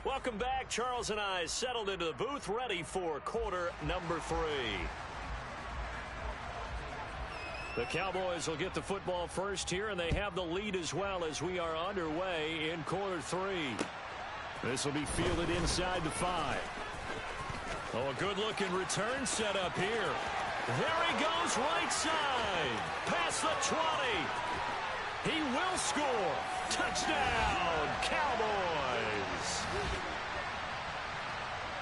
Welcome back. Charles and I settled into the booth, ready for quarter number 3. The Cowboys will get the football first here, and they have the lead as well as we are underway in quarter 3. This will be fielded inside the 5. Oh, a good-looking return set up here. There he goes, right side. Past the 20. He will score. Touchdown, Cowboys.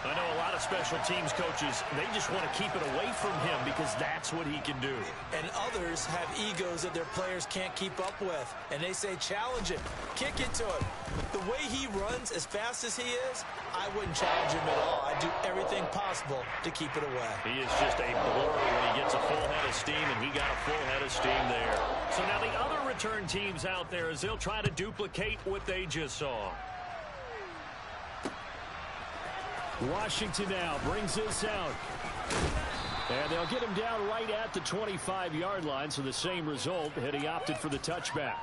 I know a lot of special teams coaches, they just want to keep it away from him because that's what he can do. And others have egos that their players can't keep up with. And they say, challenge him, kick it to him. The way he runs as fast as he is, I wouldn't challenge him at all. I'd do everything possible to keep it away. He is just a blur when he gets a full head of steam, and he got a full head of steam there. So now the other return teams out there, as they'll try to duplicate what they just saw. Washington now brings this out. And they'll get him down right at the 25-yard line, so the same result had he opted for the touchback.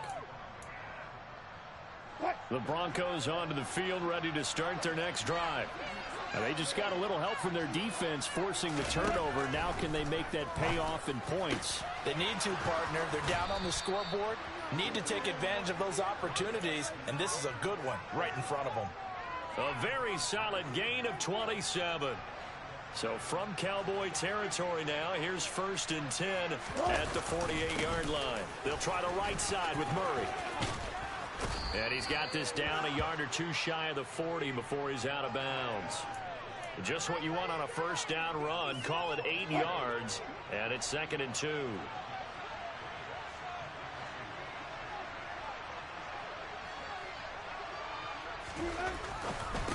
The Broncos onto the field, ready to start their next drive. Now they just got a little help from their defense forcing the turnover. Now can they make that pay off in points? They need to, partner. They're down on the scoreboard. Need to take advantage of those opportunities, and this is a good one right in front of them. A very solid gain of 27. So from Cowboy territory now, here's 1st and 10 at the 48-yard line. They'll try the right side with Murray. And he's got this down a yard or two shy of the 40 before he's out of bounds. Just what you want on a first down run. Call it 8 yards, and it's 2nd and 2.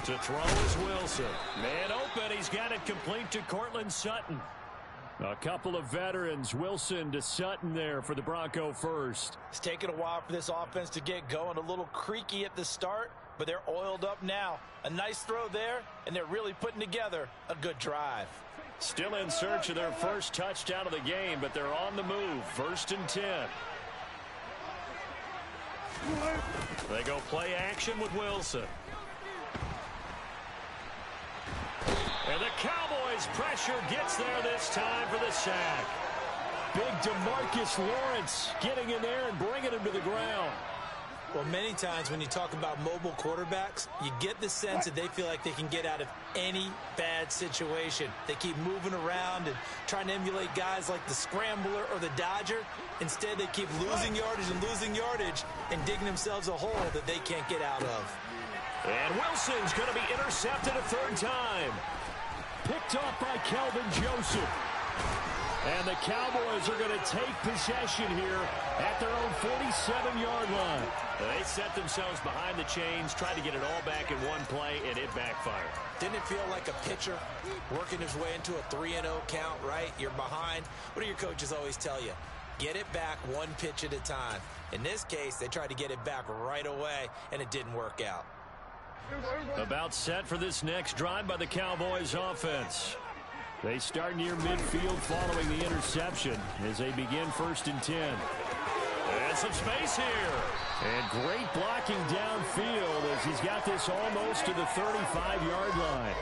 To throw is Wilson. Man open. He's got it complete to Cortland Sutton. A couple of veterans. Wilson to Sutton there for the Bronco first. It's taken a while for this offense to get going. A little creaky at the start, but they're oiled up now. A nice throw there, and they're really putting together a good drive. Still in search of their first touchdown of the game, but they're on the move. 1st and 10. They go play action with Wilson. And the Cowboys pressure gets there this time for the sack. Big DeMarcus Lawrence getting in there and bringing him to the ground. Well, many times when you talk about mobile quarterbacks, you get the sense that they feel like they can get out of any bad situation. They keep moving around and trying to emulate guys like the Scrambler or the Dodger. Instead, they keep losing yardage and digging themselves a hole that they can't get out of. And Wilson's going to be intercepted a 3rd time. Picked off by Kelvin Joseph. And the Cowboys are going to take possession here at their own 47-yard line. They set themselves behind the chains, tried to get it all back in one play, and it backfired. Didn't it feel like a pitcher working his way into a 3-0 count, right? You're behind. What do your coaches always tell you? Get it back one pitch at a time. In this case, they tried to get it back right away, and it didn't work out. About set for this next drive by the Cowboys offense. They start near midfield following the interception as they begin 1st and 10. And some space here. And great blocking downfield as he's got this almost to the 35-yard line.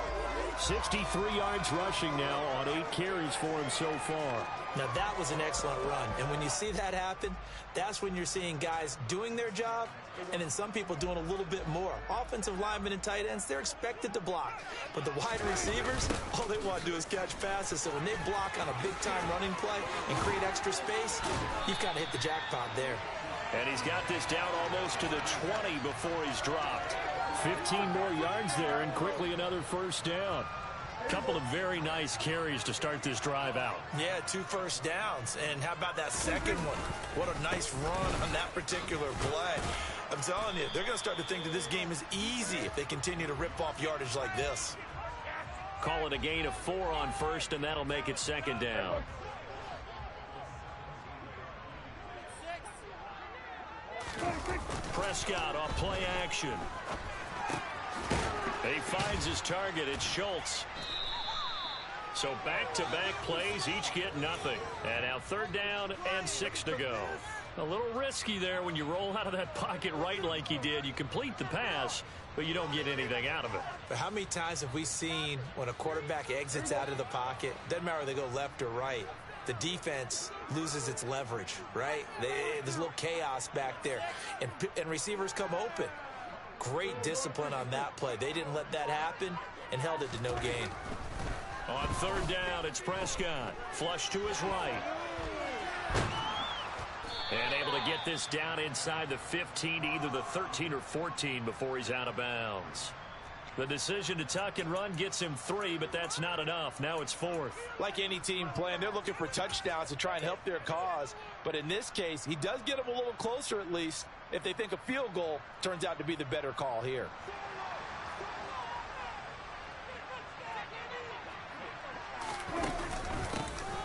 63 yards rushing now on 8 carries for him so far. Now that was an excellent run. And when you see that happen, that's when you're seeing guys doing their job and then some people doing a little bit more. Offensive linemen and tight ends, they're expected to block. But the wide receivers, all they want to do is catch passes. So when they block on a big-time running play and create extra space, you've kind of hit the jackpot there. And he's got this down almost to the 20 before he's dropped. 15 more yards there and quickly another 1st down. Couple of very nice carries to start this drive out. Yeah, 2 first downs. And how about that second one? What a nice run on that particular play. I'm telling you, they're going to start to think that this game is easy if they continue to rip off yardage like this. Call it a gain of 4 on 1st, and that'll make it 2nd down. Prescott off play action. He finds his target. It's Schultz. So back-to-back plays, each get nothing. And now 3rd down and 6 to go. A little risky there when you roll out of that pocket right like he did. You complete the pass, but you don't get anything out of it. But how many times have we seen when a quarterback exits out of the pocket, doesn't matter whether they go left or right, the defense loses its leverage, right? There's a little chaos back there, and receivers come open. Great discipline on that play. They didn't let that happen and held it to no gain. On third down, it's Prescott. Flush to his right. And able to get this down inside the 15, either the 13 or 14 before he's out of bounds. The decision to tuck and run gets him 3, but that's not enough. Now it's 4th. Like any team playing, they're looking for touchdowns to try and help their cause. But in this case, he does get them a little closer at least if they think a field goal turns out to be the better call here.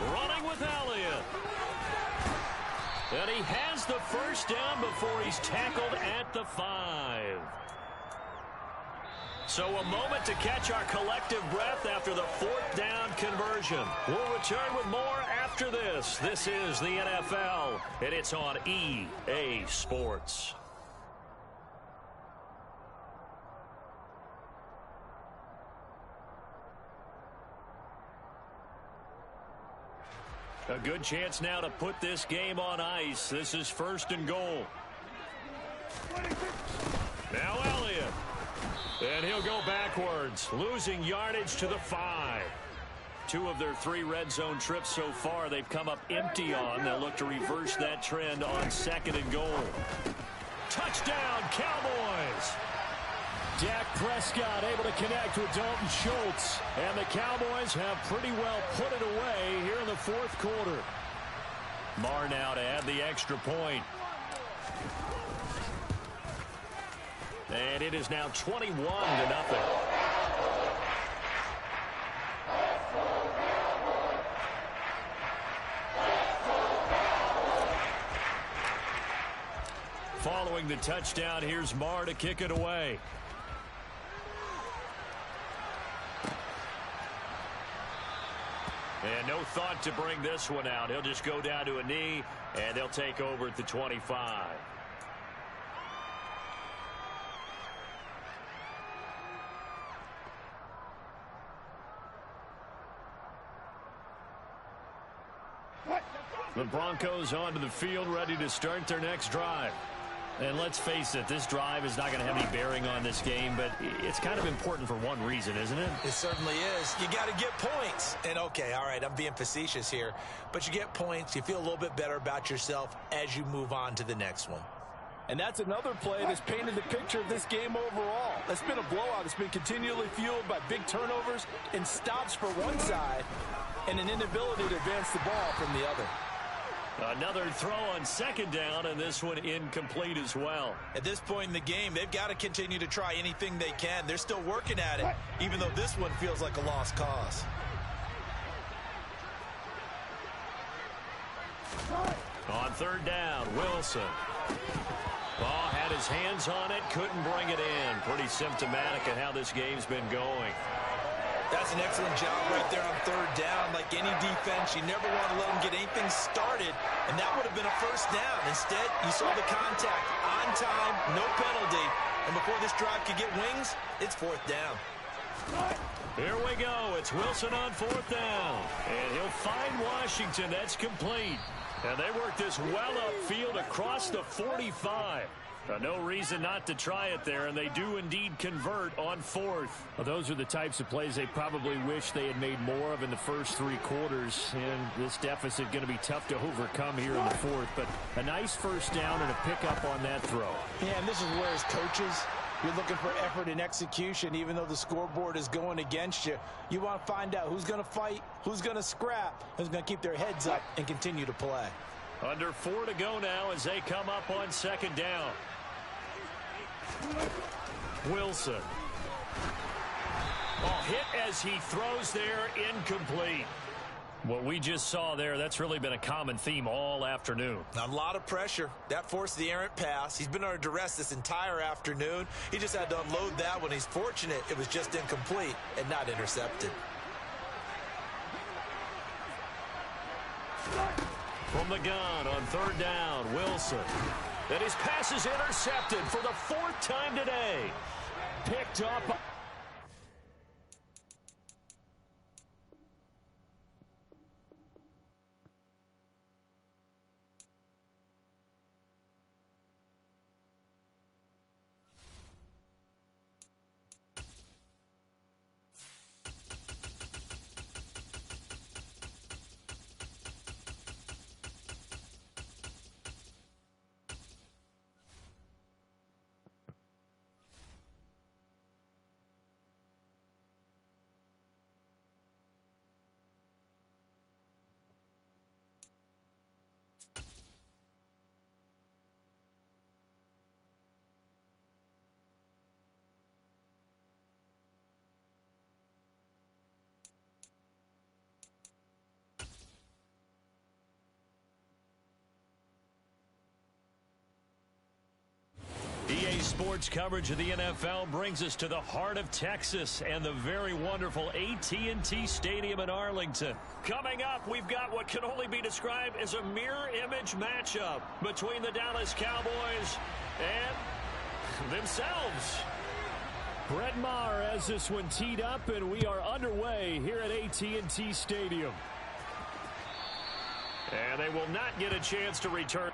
Running with Elliott. And he has the first down before he's tackled at the 5. So a moment to catch our collective breath after the 4th down conversion. We'll return with more after this. This is the NFL, and it's on EA Sports. A good chance now to put this game on ice. This is 1st and goal. Now Elliott. And he'll go backwards, losing yardage to the 5. 2 of their 3 red zone trips so far they've come up empty on. They'll look to reverse that trend on 2nd and goal. Touchdown, Cowboys! Dak Prescott able to connect with Dalton Schultz. And the Cowboys have pretty well put it away here in the 4th quarter. Marr now to add the extra point. And it is now 21-0. Following the touchdown, here's Marr to kick it away. And no thought to bring this one out. He'll just go down to a knee, and they'll take over at the 25. The Broncos onto the field, ready to start their next drive. And let's face it, this drive is not going to have any bearing on this game, but it's kind of important for one reason, isn't it? It certainly is. You got to get points. And, okay, all right, I'm being facetious here. But you get points. You feel a little bit better about yourself as you move on to the next one. And that's another play that's painted the picture of this game overall. It's been a blowout. It's been continually fueled by big turnovers and stops for one side and an inability to advance the ball from the other. Another throw on 2nd down, and this one incomplete as well. At this point in the game, they've got to continue to try anything they can. They're still working at it, even though this one feels like a lost cause. On 3rd down, Wilson. Ball had his hands on it, couldn't bring it in. Pretty symptomatic of how this game's been going. That's an excellent job right there on 3rd down. Like any defense, you never want to let them get anything started, and that would have been a 1st down. Instead, you saw the contact on time, no penalty, and before this drive could get wings, it's 4th down. Here we go. It's Wilson on 4th down, and he'll find Washington. That's complete. And they work this well upfield across the 45. No reason not to try it there, and they do indeed convert on 4th. Well, those are the types of plays they probably wish they had made more of in the first 3 quarters, and this deficit going to be tough to overcome here in the 4th. But a nice 1st down and a pickup on that throw. Yeah, and this is where, as coaches, you're looking for effort and execution. Even though the scoreboard is going against you, you want to find out who's going to fight, who's going to scrap, who's going to keep their heads up and continue to play. Under 4 to go now as they come up on 2nd down. Wilson. Ball hit as he throws there, incomplete. What we just saw there, that's really been a common theme all afternoon. A lot of pressure. That forced the errant pass. He's been under duress this entire afternoon. He just had to unload that one. He's fortunate it was just incomplete and not intercepted. From the gun on 3rd down, Wilson. And his pass is intercepted for the 4th time today. picked up. EA Sports coverage of the NFL brings us to the heart of Texas and the very wonderful AT&T Stadium in Arlington. Coming up, we've got what can only be described as a mirror image matchup between the Dallas Cowboys and themselves. Brett Maher has this one teed up, and we are underway here at AT&T Stadium. And they will not get a chance to return.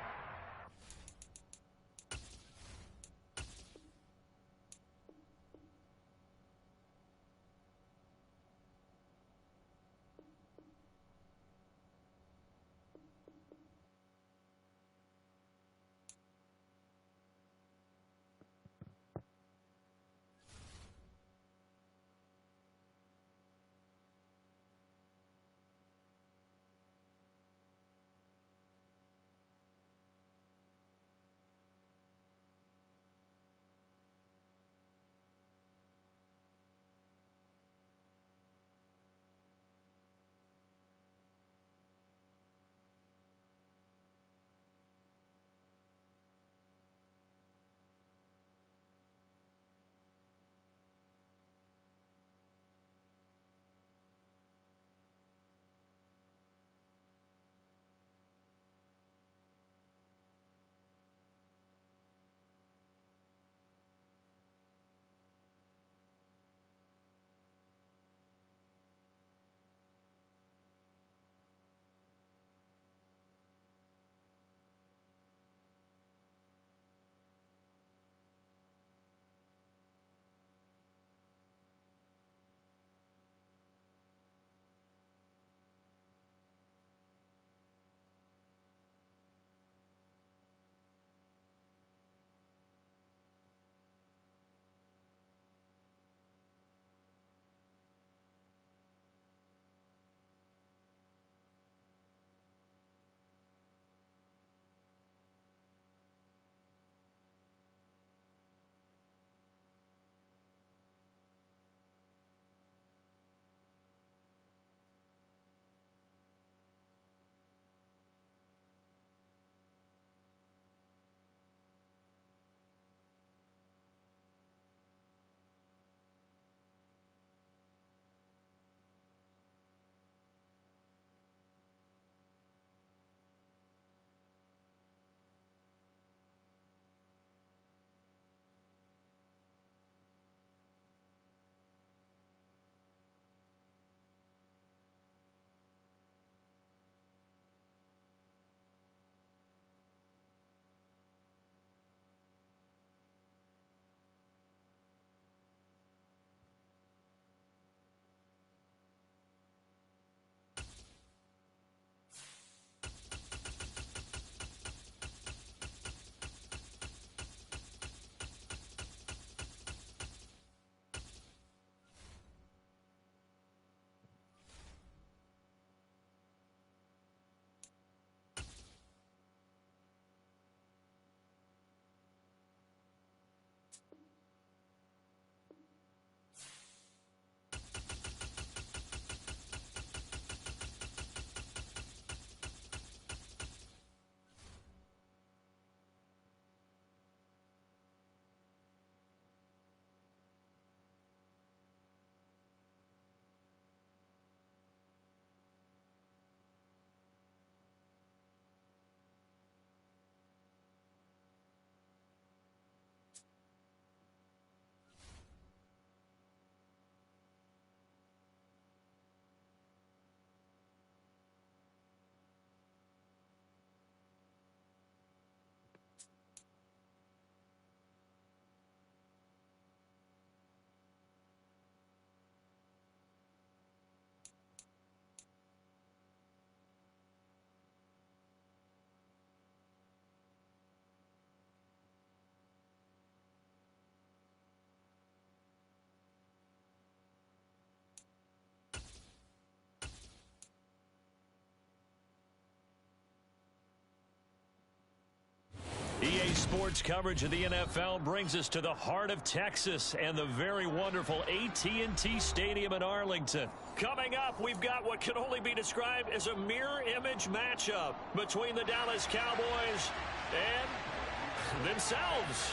Sports coverage of the NFL brings us to the heart of Texas and the very wonderful AT&T Stadium in Arlington. Coming up, we've got what can only be described as a mirror image matchup between the Dallas Cowboys and themselves.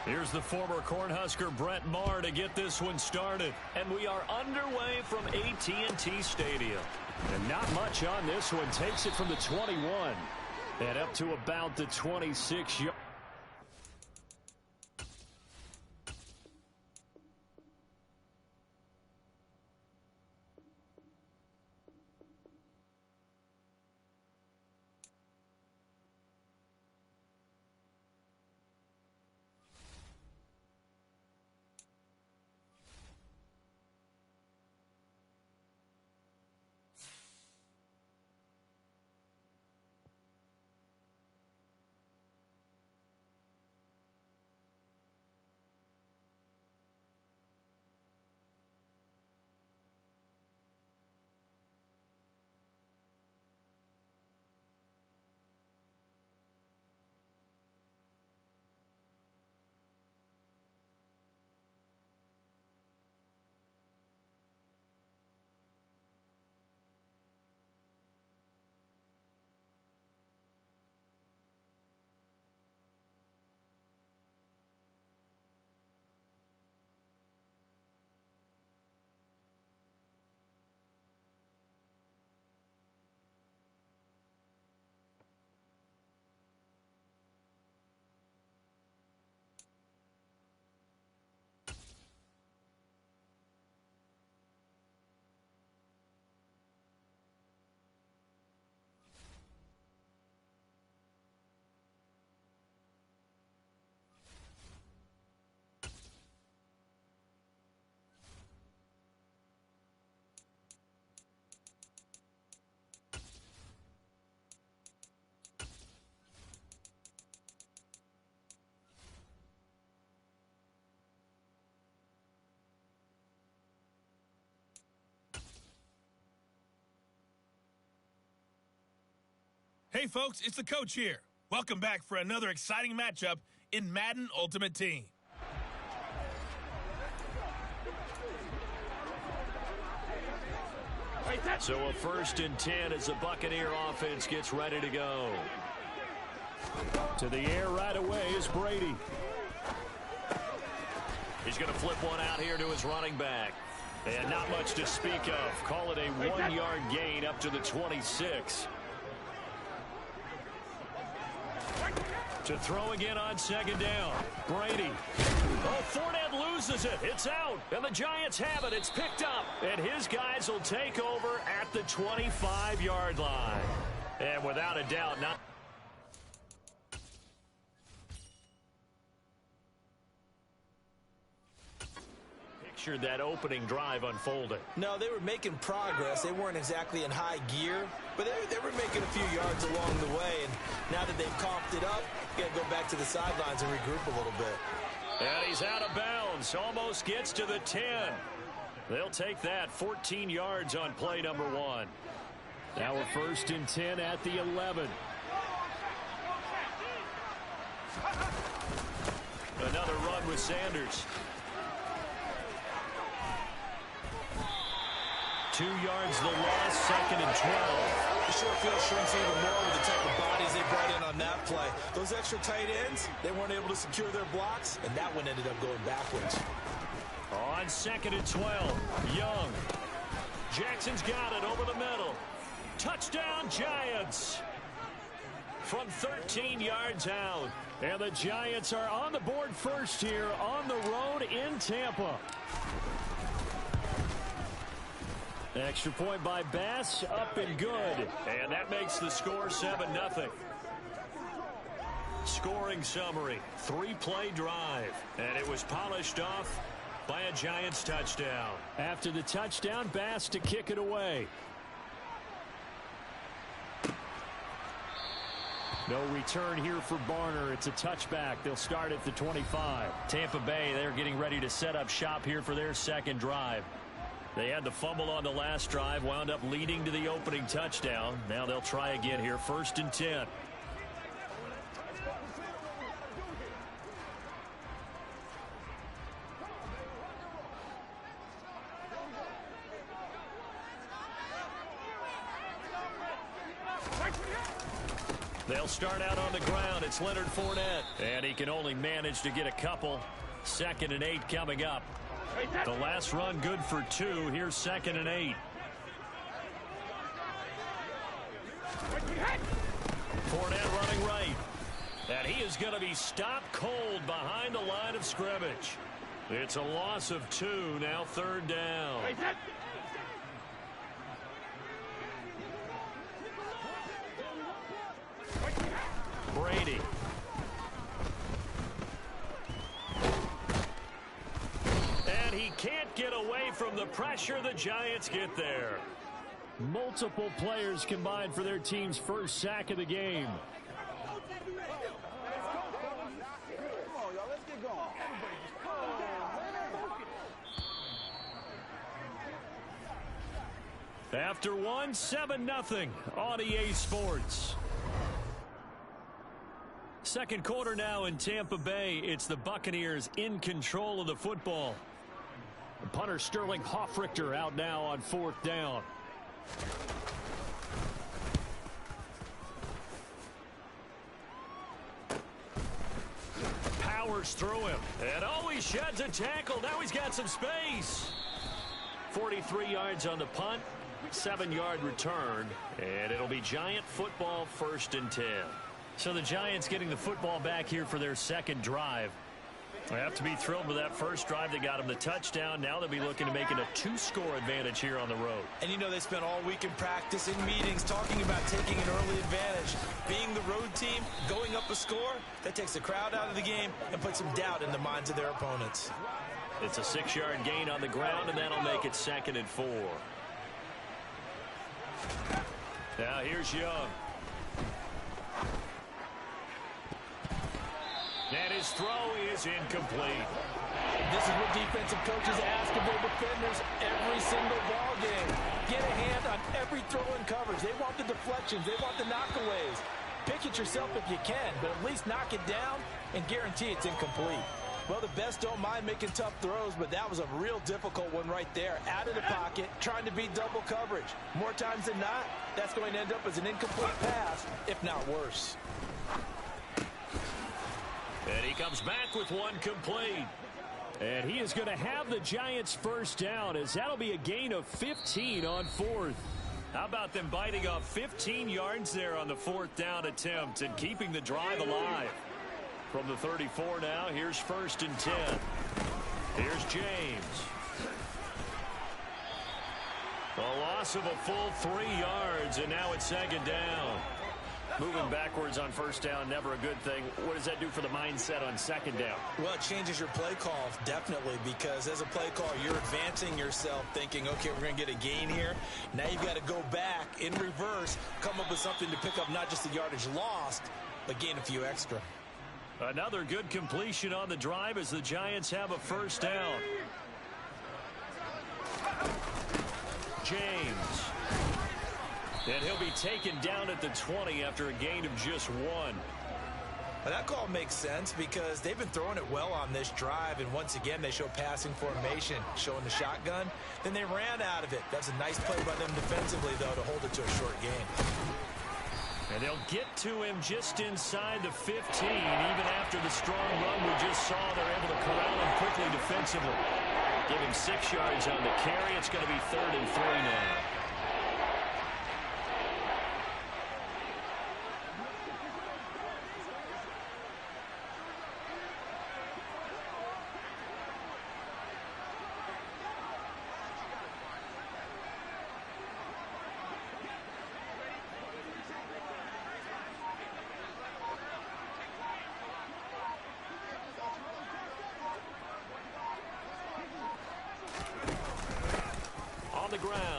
Here's the former Cornhusker Brett Maher to get this one started. And we are underway from AT&T Stadium. And not much on this one. Takes it from the 21 and up to about the 26-yard. Hey folks, it's the coach here. Welcome back for another exciting matchup in Madden Ultimate Team. So a 1st and 10 as the Buccaneer offense gets ready to go. To the air right away is Brady. He's going to flip one out here to his running back. And not much to speak of. Call it a 1-yard gain up to the 26. To throw again on 2nd down. Brady. Oh, Fournette loses it. It's out. And the Giants have it. It's picked up. And his guys will take over at the 25-yard line. And without a doubt, not... Pictured that opening drive unfolding. No, they were making progress. They weren't exactly in high gear, but they were making a few yards along the way. And now that they've coughed it up, got to go back to the sidelines and regroup a little bit. And he's out of bounds. Almost gets to the 10. They'll take that. 14 yards on play number 1. Now a 1st and 10 at the 11. Another run with Sanders. 2 yards the loss, 2nd and 12. The short field shrinks even more with the type of bodies they brought in on that play. Those extra tight ends, they weren't able to secure their blocks, and that one ended up going backwards. On 2nd and 12, Young. Jackson's got it over the middle. Touchdown, Giants. From 13 yards out. And the Giants are on the board first here on the road in Tampa. Extra point by Bass, up and good. And that makes the score 7-0. Scoring summary, 3-play drive. And it was polished off by a Giants touchdown. After the touchdown, Bass to kick it away. No return here for Barner. It's a touchback. They'll start at the 25. Tampa Bay, they're getting ready to set up shop here for their 2nd drive. They had the fumble on the last drive, wound up leading to the opening touchdown. Now they'll try again here, 1st and 10. They'll start out on the ground. It's Leonard Fournette. And he can only manage to get a couple. 2nd and 8 coming up. The last run good for 2. Here's 2nd and 8. Fournette running right. And he is going to be stopped cold behind the line of scrimmage. It's a loss of 2. Now 3rd down. Brady. And he can't get away from the pressure. The Giants get there. Multiple players combined for their team's first sack of the game. After one, 7-0 on EA Sports. Second quarter now in Tampa Bay. It's the Buccaneers in control of the football. The punter Sterling Hoffrichter out now on 4th down. Powers through him. And he sheds a tackle. Now he's got some space. 43 yards on the punt. 7-yard return. And it'll be Giant football, 1st and 10. So the Giants getting the football back here for their second drive. They have to be thrilled with that first drive that got them the touchdown. Now they'll be looking to make it a 2-score advantage here on the road. And you know they spent all week in practice, in meetings, talking about taking an early advantage. Being the road team, going up a score, that takes the crowd out of the game and puts some doubt in the minds of their opponents. It's a 6-yard gain on the ground, and that'll make it 2nd and 4. Now here's Young. And his throw is incomplete. This is what defensive coaches ask of their defenders every single ball game. Get a hand on every throw in coverage. They want the deflections. They want the knockaways. Pick it yourself if you can, but at least knock it down and guarantee it's incomplete. Well, the best don't mind making tough throws, but that was a real difficult one right there. Out of the pocket, trying to beat double coverage. More times than not, that's going to end up as an incomplete pass, if not worse. And he comes back with one complete. And he is going to have the Giants first down, as that'll be a gain of 15 on 4th. How about them biting off 15 yards there on the 4th down attempt and keeping the drive alive? From the 34 now, here's 1st and 10. Here's James. A loss of a full 3 yards, and now it's 2nd down. Moving backwards on 1st down, never a good thing. What does that do for the mindset on 2nd down? Well, it changes your play call, definitely, because as a play call, you're advancing yourself thinking, okay, we're going to get a gain here. Now you've got to go back in reverse, come up with something to pick up not just the yardage lost, but gain a few extra. Another good completion on the drive as the Giants have a 1st down. James. And he'll be taken down at the 20 after a gain of just 1. Well, that call makes sense because they've been throwing it well on this drive, and once again they show passing formation, showing the shotgun. Then they ran out of it. That's a nice play by them defensively, though, to hold it to a short gain. And they'll get to him just inside the 15. Even after the strong run we just saw, they're able to corral him quickly defensively. Give him 6 yards on the carry. It's going to be 3rd and 3 now.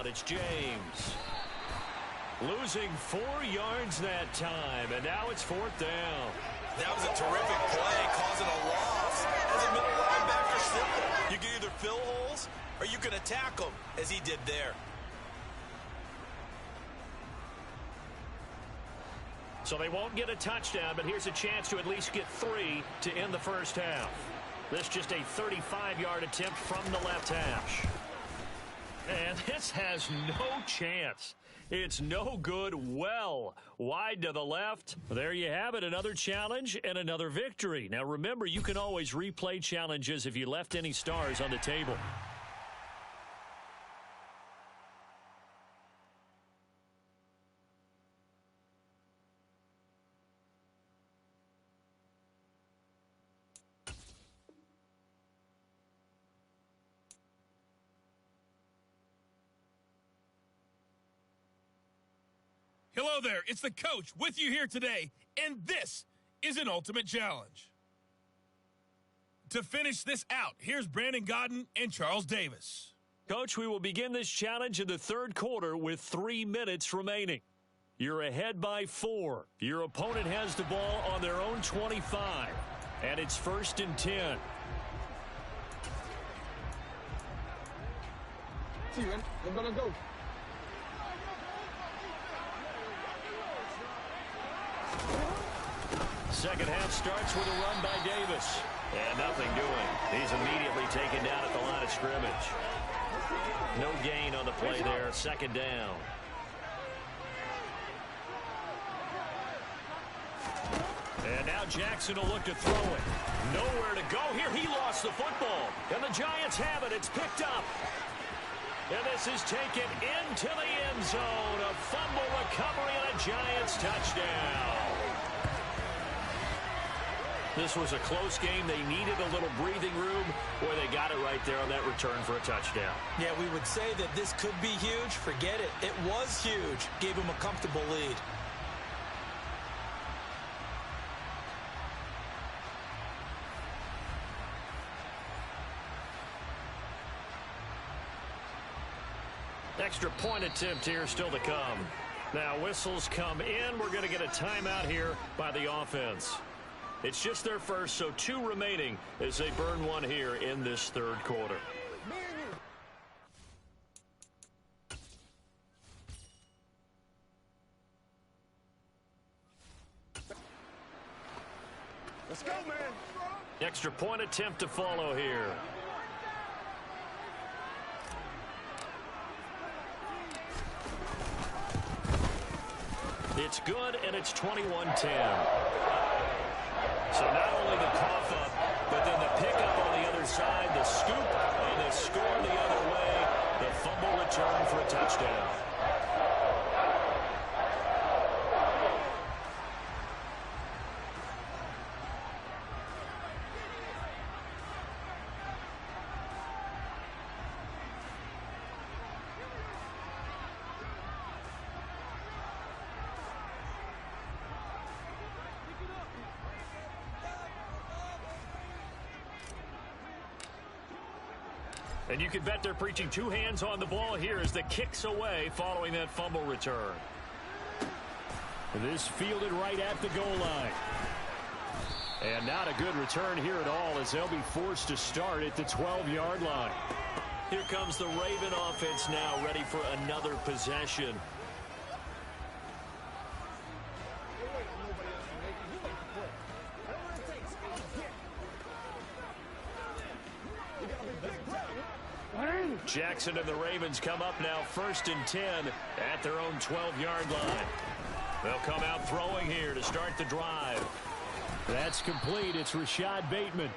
It's James. Losing 4 yards that time, and now it's 4th down. That was a terrific play, causing a loss as a middle linebacker simple. You can either fill holes or you can attack them, as he did there. So they won't get a touchdown, but here's a chance to at least get 3 to end the first half. This just a 35-yard attempt from the left hash. And this has no chance. It's no good. Well wide to the left. There you have it, another challenge and another victory. Now remember, you can always replay challenges if you left any stars on the table. Hello there, it's the coach with you here today, and this is an ultimate challenge. To finish this out, here's Brandon Godden and Charles Davis. Coach, we will begin this challenge in the third quarter with 3 minutes remaining. You're ahead by 4. Your opponent has the ball on their own 25, and it's 1st and 10. See, man, they're gonna go. Second half starts with a run by Davis. And nothing doing. He's immediately taken down at the line of scrimmage. No gain on the play there. 2nd down. And now Jackson will look to throw it. Nowhere to go here. He lost the football. And the Giants have it. It's picked up. And this is taken into the end zone. A fumble recovery and a Giants touchdown. This was a close game. They needed a little breathing room. Boy, they got it right there on that return for a touchdown. Yeah, we would say that this could be huge. Forget it. It was huge. Gave him a comfortable lead. Extra point attempt here still to come. Now whistles come in. We're going to get a timeout here by the offense. It's just their first, so 2 remaining as they burn 1 here in this third quarter. Let's go, man. Extra point attempt to follow here. It's good, and it's 21-10. So not only the cough up, but then the pickup on the other side, the scoop, and the score the other way. The fumble return for a touchdown. And you can bet they're preaching 2 hands on the ball here as the kick's away following that fumble return. This fielded right at the goal line. And not a good return here at all as they'll be forced to start at the 12-yard line. Here comes the Raven offense now ready for another possession. Jackson and the Ravens come up now 1st and 10 at their own 12-yard line. They'll come out throwing here to start the drive. That's complete. It's Rashad Bateman.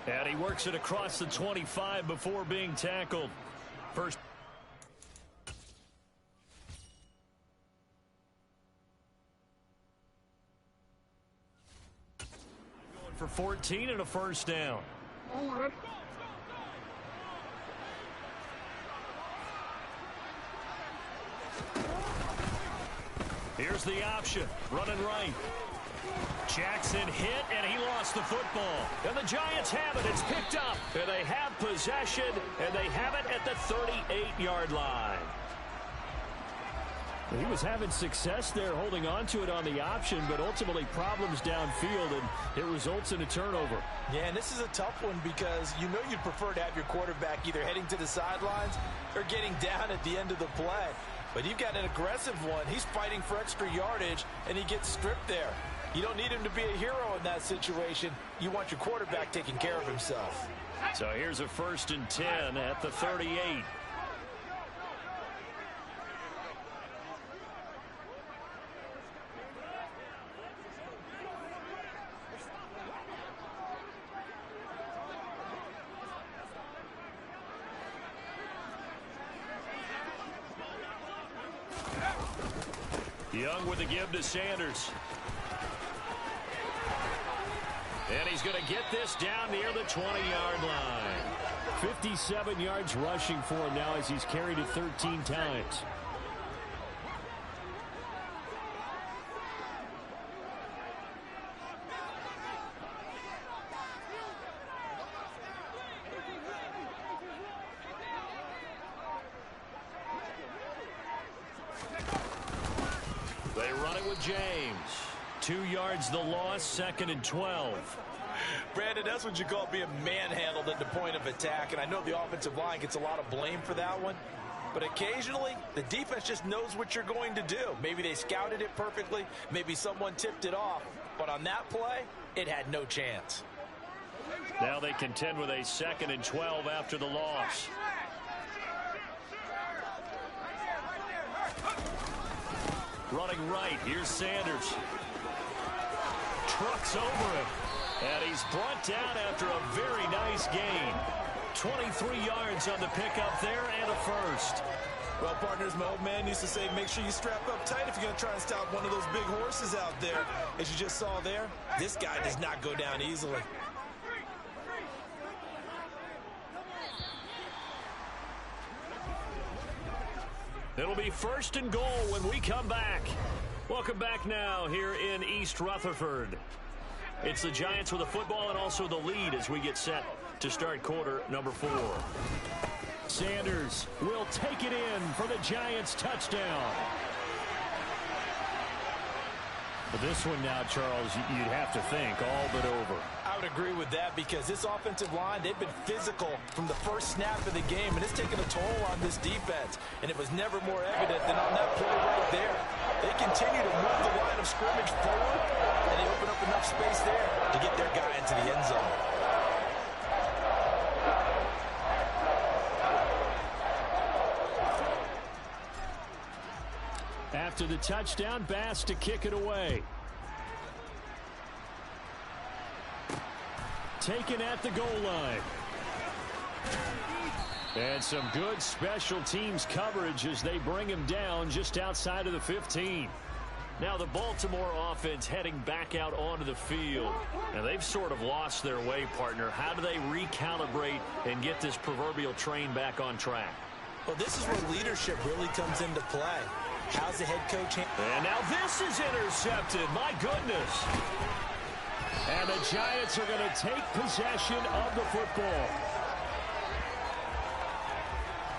And he works it across the 25 before being tackled. First. Going for 14 and a 1st down. Here's the option, running right. Jackson hit, and he lost the football. And the Giants have it. It's picked up, and they have possession, and they have it at the 38-yard line. He was having success there holding on to it on the option, but ultimately problems downfield, and it results in a turnover. Yeah, and this is a tough one because you know you'd prefer to have your quarterback either heading to the sidelines or getting down at the end of the play. But you've got an aggressive one. He's fighting for extra yardage, and he gets stripped there. You don't need him to be a hero in that situation. You want your quarterback taking care of himself. So here's a 1st and 10 at the 38. Young with the give to Sanders. And he's going to get this down near the 20-yard line. 57 yards rushing for him now as he's carried it 13 times. They run it with James. 2 yards the loss, 2nd and 12. Brandon, that's what you call being manhandled at the point of attack, and I know the offensive line gets a lot of blame for that one, but occasionally the defense just knows what you're going to do. Maybe they scouted it perfectly, maybe someone tipped it off, but on that play, it had no chance. Now they contend with a 2nd and 12 after the loss. Running right, here's Sanders. Trucks over him. And he's brought down after a very nice gain. 23 yards on the pickup there and a first. Well, partners, my old man used to say, make sure you strap up tight if you're going to try and stop one of those big horses out there. As you just saw there, this guy does not go down easily. It'll be 1st and goal when we come back. Welcome back now here in East Rutherford. It's the Giants with the football and also the lead as we get set to start quarter number 4. Sanders will take it in for the Giants touchdown. But this one now, Charles, you'd have to think all but over. I would agree with that because this offensive line, they've been physical from the first snap of the game, and it's taken a toll on this defense. And it was never more evident than on that play right there. They continue to move the line of scrimmage forward, and they open up enough space there to get their guy into the end zone. After the touchdown, Bass to kick it away. Taken at the goal line. And some good special teams coverage as they bring him down just outside of the 15. Now the Baltimore offense heading back out onto the field. And they've sort of lost their way, partner. How do they recalibrate and get this proverbial train back on track? Well, this is where leadership really comes into play. How's the head coach? And now this is intercepted. My goodness. And the Giants are going to take possession of the football.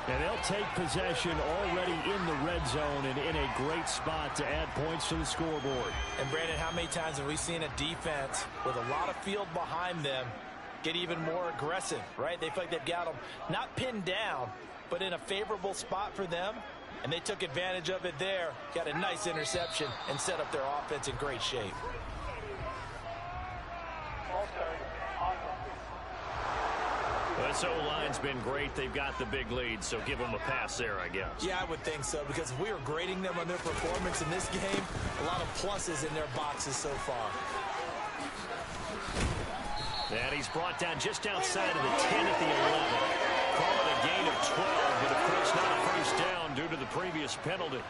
And they'll take possession already in the red zone and in a great spot to add points to the scoreboard. And, Brandon, how many times have we seen a defense with a lot of field behind them get even more aggressive, right? They feel like they've got them not pinned down, but in a favorable spot for them. And they took advantage of it there, got a nice interception, and set up their offense in great shape. This O-line's been great. They've got the big lead, so give them a pass there, I guess. Yeah, I would think so, because if we were grading them on their performance in this game, a lot of pluses in their boxes so far. And he's brought down just outside of the 10 at the 11. Call it a gain of 12, but of course not a first down due to the previous penalty.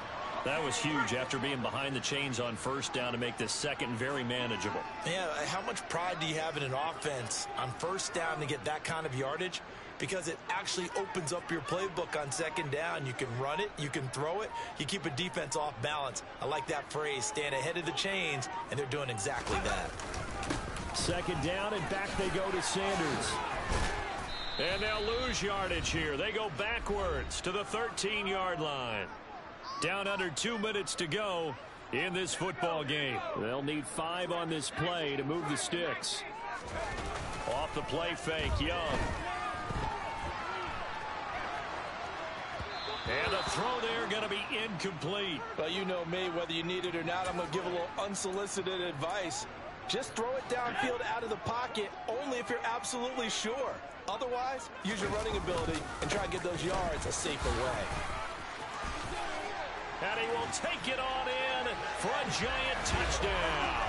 That was huge after being behind the chains on first down to make this second very manageable. Yeah, how much pride do you have in an offense on first down to get that kind of yardage? Because it actually opens up your playbook on second down. You can run it, you can throw it, you keep a defense off balance. I like that phrase, stand ahead of the chains, and they're doing exactly that. Second down, and back they go to Sanders. And they'll lose yardage here. They go backwards to the 13-yard line. Down under 2 minutes to go in this football game. They'll need 5 on this play to move the sticks. Off the play fake, Young. And the throw there going to be incomplete. Well, you know me, whether you need it or not, I'm going to give a little unsolicited advice. Just throw it downfield out of the pocket only if you're absolutely sure. Otherwise, use your running ability and try to get those yards a safer way. And he will take it on in for a giant touchdown.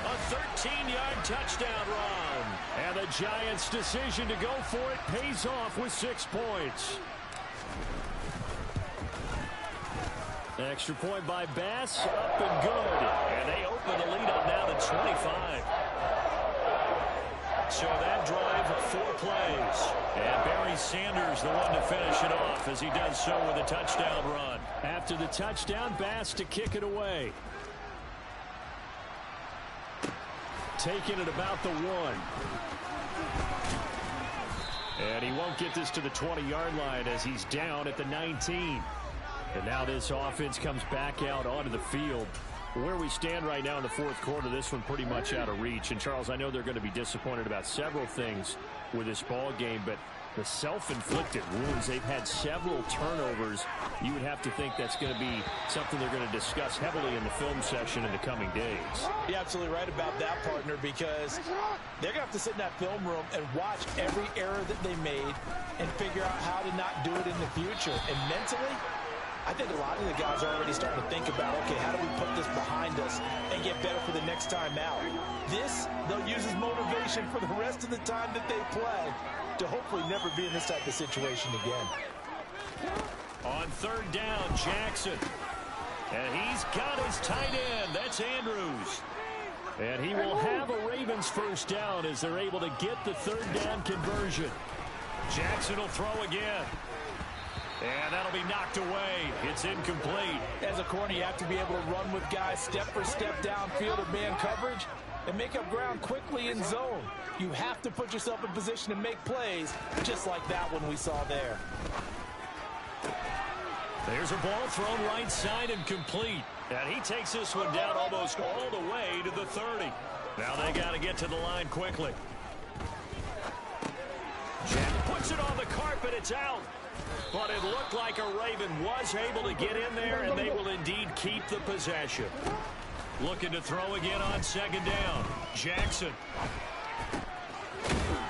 A 13-yard touchdown run. And the Giants' decision to go for it pays off with 6 points. Extra point by Bass, up and good. And they open the lead up now to 25. So that drive, 4 plays. And Barry Sanders, the one to finish it off as he does so with a touchdown run. After the touchdown, Bass to kick it away. Taking it about the 1. And he won't get this to the 20-yard line as he's down at the 19. And now this offense comes back out onto the field. Where we stand right now in the 4th quarter, this one pretty much out of reach. And, Charles, I know they're going to be disappointed about several things with this ball game, but the self-inflicted wounds, they've had several turnovers. You would have to think that's going to be something they're going to discuss heavily in the film session in the coming days. You're absolutely right about that, partner, because they're going to have to sit in that film room and watch every error that they made and figure out how to not do it in the future. And mentally, I think a lot of the guys are already starting to think about, okay, how do we put this behind us and get better for the next time out? This, they'll use as motivation for the rest of the time that they play to hopefully never be in this type of situation again. On 3rd down, Jackson. And he's got his tight end. That's Andrews. And he will have a Ravens 1st down as they're able to get the 3rd down conversion. Jackson will throw again. And that'll be knocked away. It's incomplete. As a corner, you have to be able to run with guys step for step downfield of man coverage and make up ground quickly in zone. You have to put yourself in position to make plays, just like that one we saw there. There's a ball thrown right side and complete. And he takes this one down almost all the way to the 30. Now they got to get to the line quickly. Jack puts it on the carpet. It's out. But it looked like a Raven was able to get in there, and they will indeed keep the possession. Looking to throw again on 2nd down. Jackson.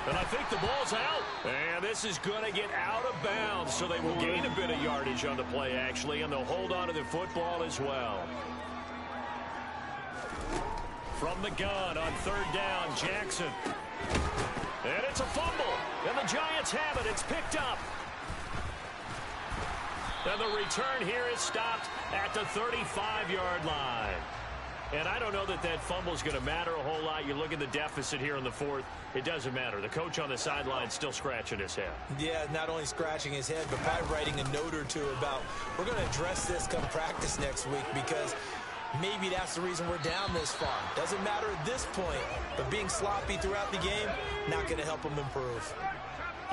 And I think the ball's out. And this is going to get out of bounds, so they will gain a bit of yardage on the play, actually, and they'll hold on to the football as well. From the gun on 3rd down, Jackson. And it's a fumble. And the Giants have it. It's picked up. And the return here is stopped at the 35-yard line. And I don't know that that fumble is going to matter a whole lot. You look at the deficit here in the 4th. It doesn't matter. The coach on the sideline still scratching his head. Yeah, not only scratching his head, but probably writing a note or two about, we're going to address this come practice next week, because maybe that's the reason we're down this far. Doesn't matter at this point, but being sloppy throughout the game, not going to help him improve.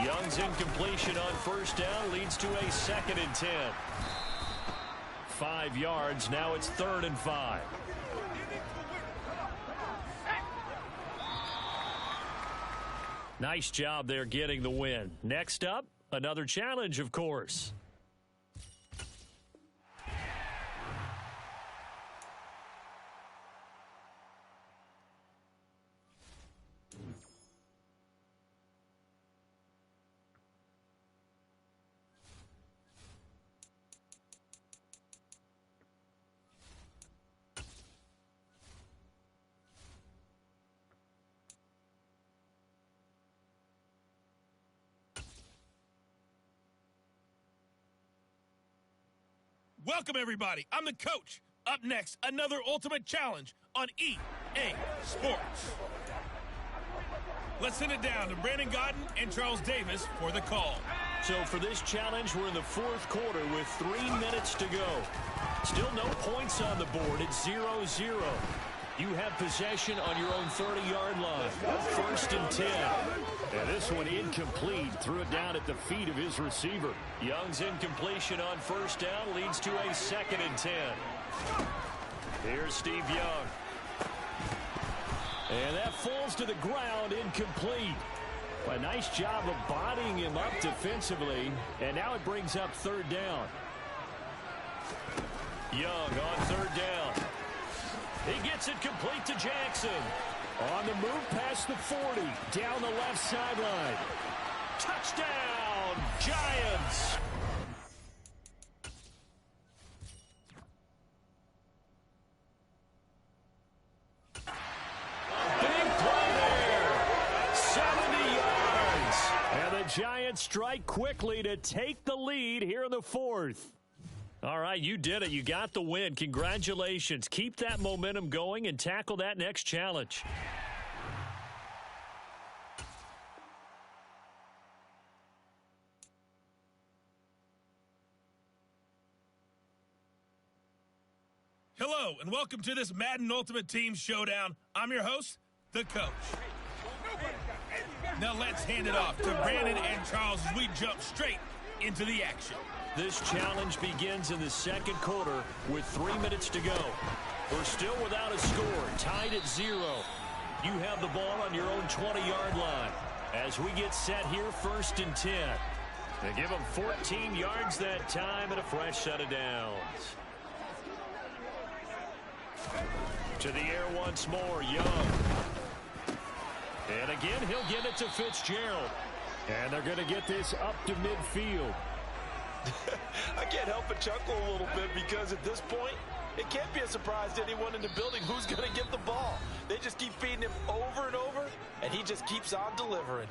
Young's incompletion on 1st down leads to a 2nd and 10. 5 yards. Now it's 3rd and 5. Nice job there getting the win. Next up, another challenge, of course. Welcome, everybody. I'm the coach. Up next, another ultimate challenge on EA Sports. Let's send it down to Brandon Godden and Charles Davis for the call. So for this challenge, we're in the 4th quarter with 3 minutes to go. Still no points on the board. It's 0-0. You have possession on your own 30-yard line. 1st and 10. And this one incomplete. Threw it down at the feet of his receiver. Young's incompletion on 1st down leads to a 2nd and 10. Here's Steve Young. And that falls to the ground, incomplete. A nice job of bodying him up defensively. And now it brings up 3rd down. Young on 3rd down. He gets it complete to Jackson. On the move past the 40. Down the left sideline. Touchdown, Giants. Big play there. 70 yards. And the Giants strike quickly to take the lead here in the 4th. All right, you did it. You got the win. Congratulations. Keep that momentum going and tackle that next challenge. Hello, and welcome to this Madden Ultimate Team Showdown. I'm your host, the coach. Now let's hand it off to Brandon and Charles as we jump straight into the action. This challenge begins in the 2nd quarter with 3 minutes to go. We're still without a score, tied at 0. You have the ball on your own 20-yard line. As we get set here, 1st and 10. They give them 14 yards that time and a fresh set of downs. To the air once more, Young. And again, he'll give it to Fitzgerald. And they're going to get this up to midfield. I can't help but chuckle a little bit because at this point, it can't be a surprise to anyone in the building who's going to get the ball. They just keep feeding him over and over, and he just keeps on delivering.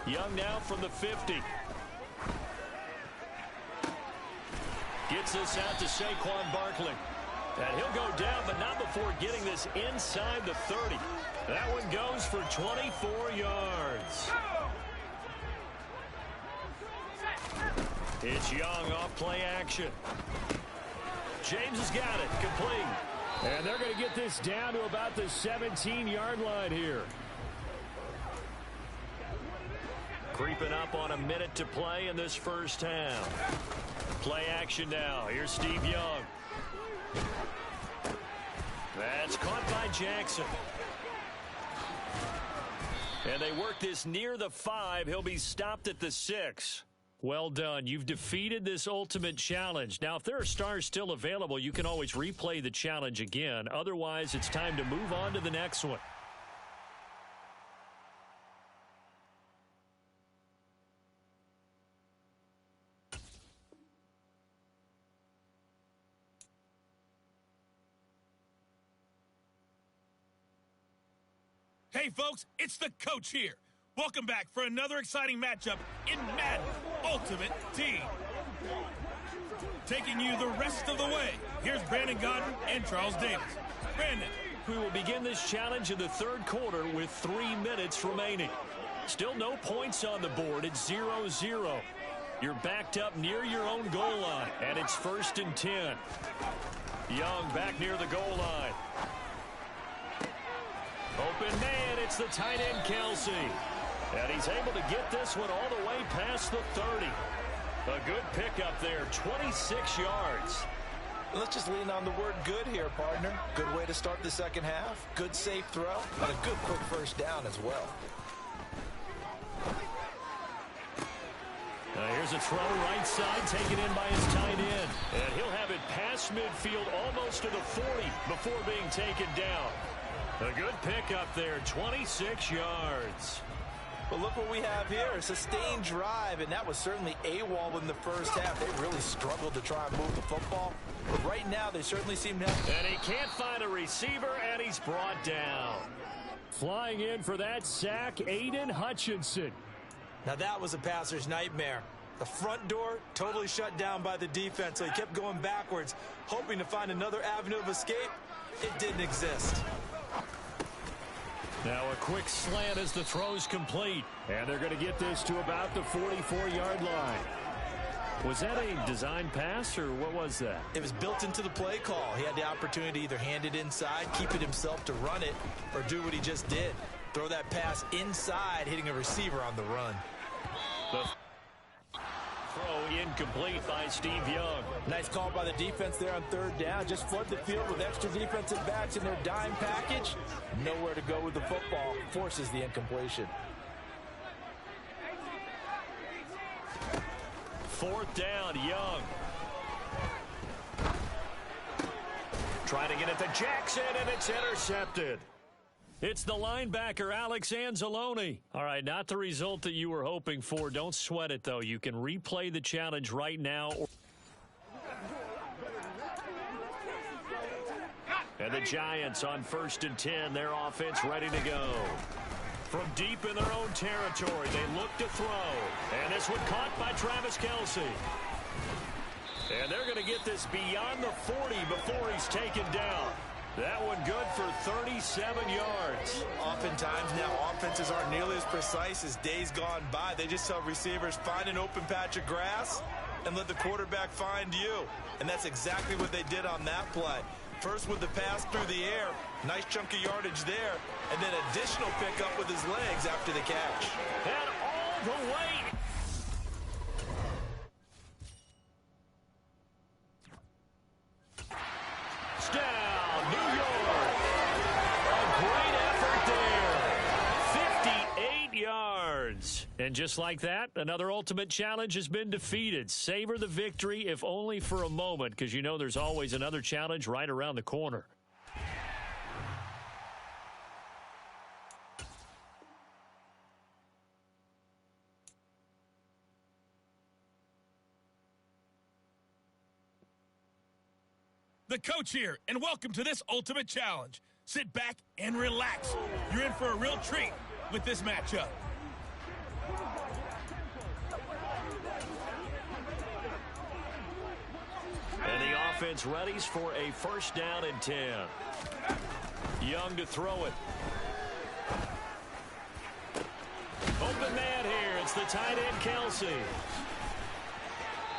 Young now from the 50. Gets this out to Saquon Barkley. And he'll go down, but not before getting this inside the 30. That one goes for 24 yards. It's Young off play action. James has got it, complete. And they're going to get this down to about the 17-yard line here. Creeping up on a minute to play in this 1st half. Play action now. Here's Steve Young. That's caught by Jackson. And they work this near the 5. He'll be stopped at the 6. Well done. You've defeated this ultimate challenge. Now, if there are stars still available, you can always replay the challenge again. Otherwise, it's time to move on to the next one. Hey, folks, it's the coach here. Welcome back for another exciting matchup in Madden Ultimate Team. Taking you the rest of the way, here's Brandon Godden and Charles Davis. Brandon. We will begin this challenge in the 3rd quarter with 3 minutes remaining. Still no points on the board. It's 0-0. You're backed up near your own goal line, and it's 1st and 10. Young back near the goal line. Open man, it's the tight end, Kelsey. And he's able to get this one all the way past the 30. A good pickup there, 26 yards. Let's just lean on the word good here, partner. Good way to start the 2nd half. Good safe throw, and a good quick 1st down as well. Now here's a throw right side, taken in by his tight end. And he'll have it past midfield almost to the 40 before being taken down. A good pickup there, 26 yards. But look what we have here, a sustained drive, and that was certainly AWOL in the 1st half. They really struggled to try and move the football. But right now, they certainly seem to have... And he can't find a receiver, and he's brought down. Flying in for that sack, Aiden Hutchinson. Now that was a passer's nightmare. The front door totally shut down by the defense, so he kept going backwards, hoping to find another avenue of escape. It didn't exist. Now a quick slant as the throw's complete. And they're going to get this to about the 44-yard line. Was that a design pass, or what was that? It was built into the play call. He had the opportunity to either hand it inside, keep it himself to run it, or do what he just did. Throw that pass inside, hitting a receiver on the run. The throw incomplete by Steve Young. Nice call by the defense there on third down. Just flood the field with extra defensive backs in their dime package. Nowhere to go with the football. Forces the incompletion. Fourth down, Young. Trying to get it to Jackson, and it's intercepted. It's the linebacker, Alex Anzalone. All right, not the result that you were hoping for. Don't sweat it, though. You can replay the challenge right now. And the Giants on 1st and 10. Their offense ready to go. From deep in their own territory, they look to throw. And this one caught by Travis Kelce. And they're going to get this beyond the 40 before he's taken down. That one good for 37 yards. Oftentimes now offenses aren't nearly as precise as days gone by. They just tell receivers, find an open patch of grass and let the quarterback find you. And that's exactly what they did on that play. First with the pass through the air, nice chunk of yardage there, and then additional pickup with his legs after the catch. And all the way. Down, New York. A great effort there. 58 yards. And just like that, another ultimate challenge has been defeated. Savor the victory, if only for a moment, because you know there's always another challenge right around the corner. The coach here, and welcome to this ultimate challenge. Sit back and relax. You're in for a real treat with this matchup. And the offense readies for a 1st down and 10. Young to throw it. Open man here. It's the tight end, Kelce.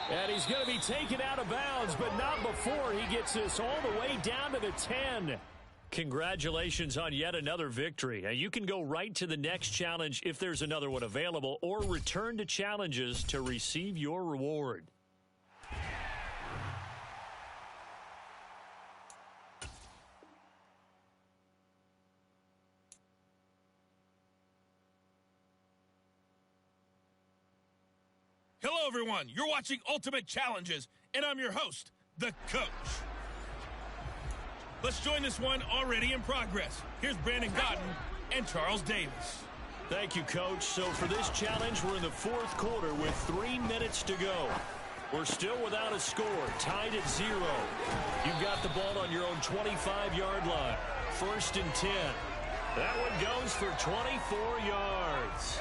And he's going to be taken out of bounds, but not before he gets this all the way down to the 10. Congratulations on yet another victory. Now you can go right to the next challenge if there's another one available, or return to challenges to receive your reward. Hello, everyone. You're watching Ultimate Challenges, and I'm your host, the coach. Let's join this one already in progress. Here's Brandon Godden and Charles Davis. Thank you, Coach. So for this challenge, we're in the 4th quarter with 3 minutes to go. We're still without a score, tied at 0. You've got the ball on your own 25-yard line. 1st and 10. That one goes for 24 yards.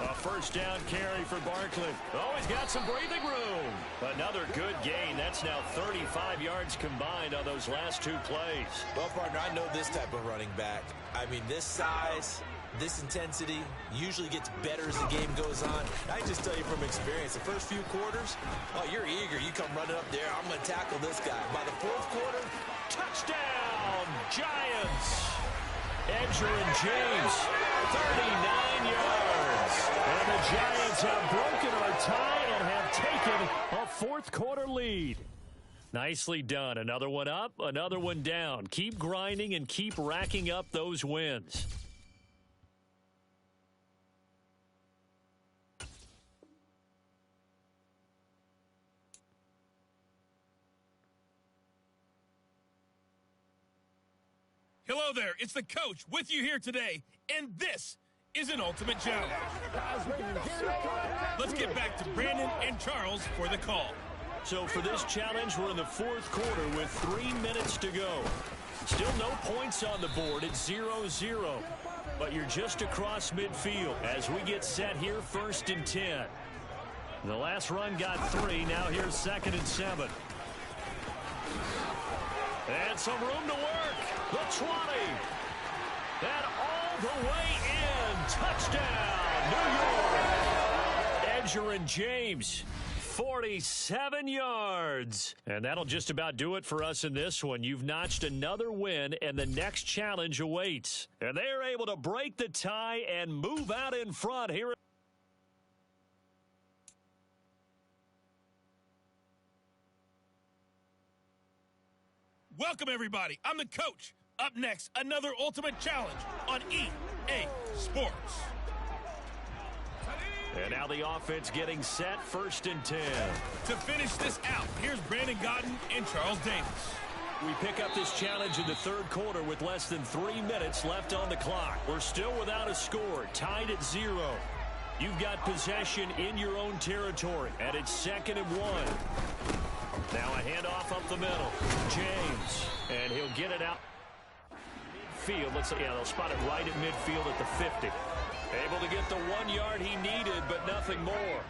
A 1st down carry for Barkley. Oh, he's got some breathing room. Another good gain. That's now 35 yards combined on those last 2 plays. Well, partner, I know this type of running back. I mean, this size, this intensity usually gets better as the game goes on. I can just tell you from experience, the first few quarters, oh, you're eager. You come running up there. I'm going to tackle this guy. By the 4th quarter, touchdown, Giants. Edger and James, 39 yards. And the Giants have broken our tie and have taken a 4th quarter lead. Nicely done. Another one up, another one down. Keep grinding and keep racking up those wins. Hello there, it's the coach with you here today, and this is an Ultimate Challenge. Let's get back to Brandon and Charles for the call. So for this challenge, we're in the 4th quarter with 3 minutes to go. Still no points on the board. It's 0-0. but you're just across midfield as we get set here, 1st and 10. The last run got 3. Now here's 2nd and 7. And some room to work. The 20. And all the way in. Touchdown, New York. Edgerrin James, 47 yards. And that'll just about do it for us in this one. You've notched another win, and the next challenge awaits. And they're able to break the tie and move out in front here. Welcome, everybody. I'm the coach. Up next, another ultimate challenge on EA Sports. And now the offense getting set, 1st and 10. To finish this out, here's Brandon Godden and Charles Davis. We pick up this challenge in the 3rd quarter with less than 3 minutes left on the clock. We're still without a score, tied at 0. You've got possession in your own territory, and it's 2nd and 1. Now a handoff up the middle. James, and he'll get it out. Midfield, they'll spot it right at midfield at the 50. Able to get the 1 yard he needed, but nothing more.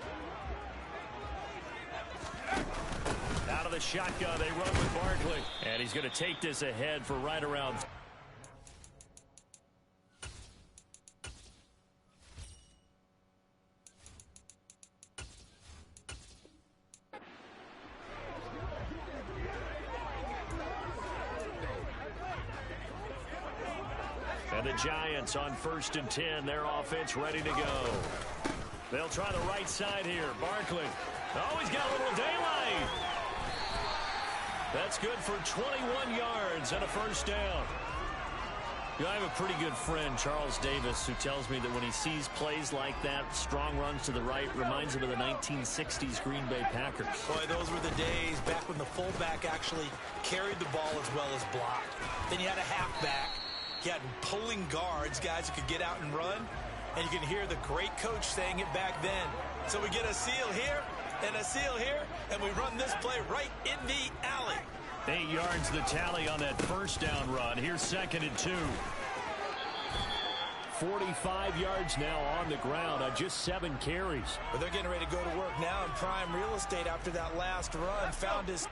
Out of the shotgun, they run with Barkley. And he's going to take this ahead for right around. And the Giants on 1st and 10. Their offense ready to go. They'll try the right side here. Barkley. Oh, he's got a little daylight. That's good for 21 yards and a 1st down. You know, I have a pretty good friend, Charles Davis, who tells me that when he sees plays like that, strong runs to the right, reminds him of the 1960s Green Bay Packers. Boy, those were the days back when the fullback actually carried the ball as well as blocked. Then you had a halfback. You had pulling guards, guys who could get out and run. And you can hear the great coach saying it back then. So we get a seal here and a seal here, and we run this play right in the alley. 8 yards the tally on that 1st down run. Here's 2nd and 2. 45 yards now on the ground on just 7 carries. But they're getting ready to go to work now in prime real estate after that last run. Found his...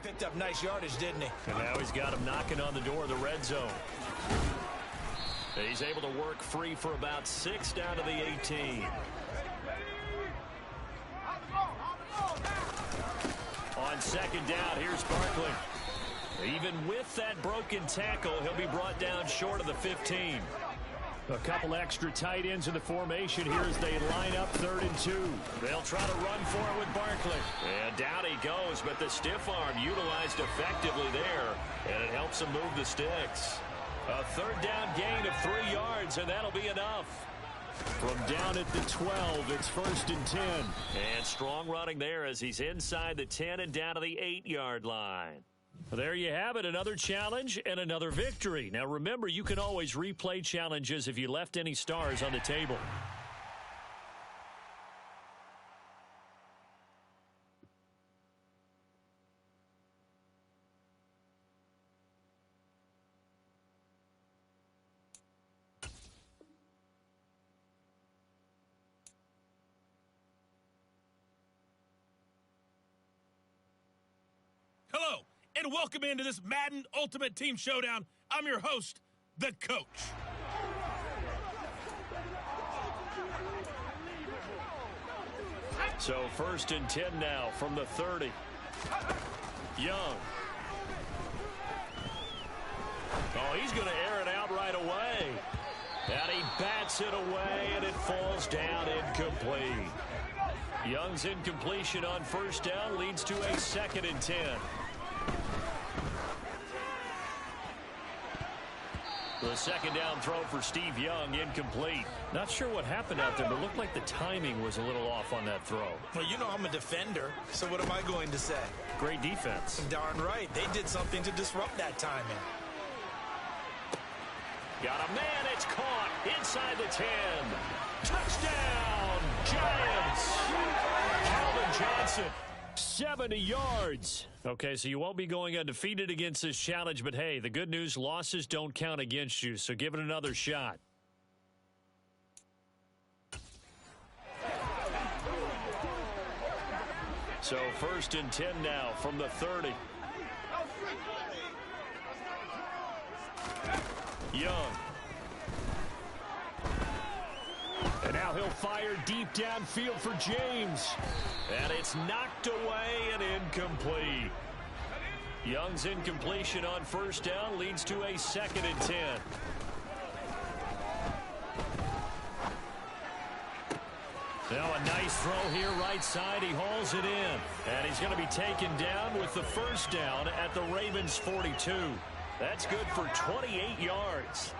Picked up nice yardage, didn't he? And now he's got him knocking on the door of the red zone. He's able to work free for about 6 down to the 18. On 2nd down, here's Barkley. Even with that broken tackle, he'll be brought down short of the 15. A couple extra tight ends in the formation here as they line up 3rd and 2. They'll try to run for it with Barkley. And down he goes, but the stiff arm utilized effectively there, and it helps him move the sticks. A 3rd down gain of 3 yards, and that'll be enough. From down at the 12, it's 1st and 10. And strong running there as he's inside the 10 and down to the 8-yard line. There you have it, another challenge and another victory. Now remember, you can always replay challenges if you left any stars on the table. Hello, and welcome into this Madden Ultimate Team Showdown. I'm your host, the coach. So 1st and 10 now from the 30. Young. Oh, he's going to air it out right away. And he bats it away, and it falls down incomplete. Young's incompletion on 1st down leads to a 2nd and 10. The 2nd down throw for Steve Young, incomplete. Not sure what happened out there, but it looked like the timing was a little off on that throw. Well, you know I'm a defender, so what am I going to say? Great defense. Darn right. They did something to disrupt that timing. Got a man, it's caught inside the 10. Touchdown, Giants. Calvin Johnson 70 yards. Okay, so you won't be going undefeated against this challenge, but hey, the good news, losses don't count against you, so give it another shot. So 1st and 10 now from the 30. Young. And now he'll fire deep downfield for James. And it's knocked away and incomplete. Young's incompletion on 1st down leads to a 2nd and 10. Now a nice throw here right side. He hauls it in. And he's going to be taken down with the 1st down at the Ravens 42. That's good for 28 yards.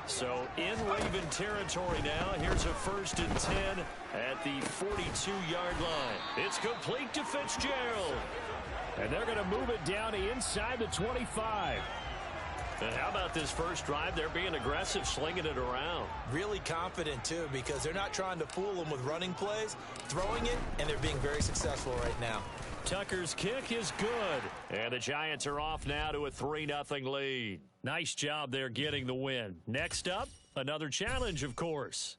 So in Raven territory now. Here's a 1st and 10 at the 42-yard line. It's complete to Fitzgerald. And they're going to move it down to inside the 25. And how about this first drive? They're being aggressive, slinging it around. Really confident, too, because they're not trying to fool them with running plays, throwing it, and they're being very successful right now. Tucker's kick is good. And the Giants are off now to a 3-0 lead. Nice job there getting the win. Next up, another challenge, of course.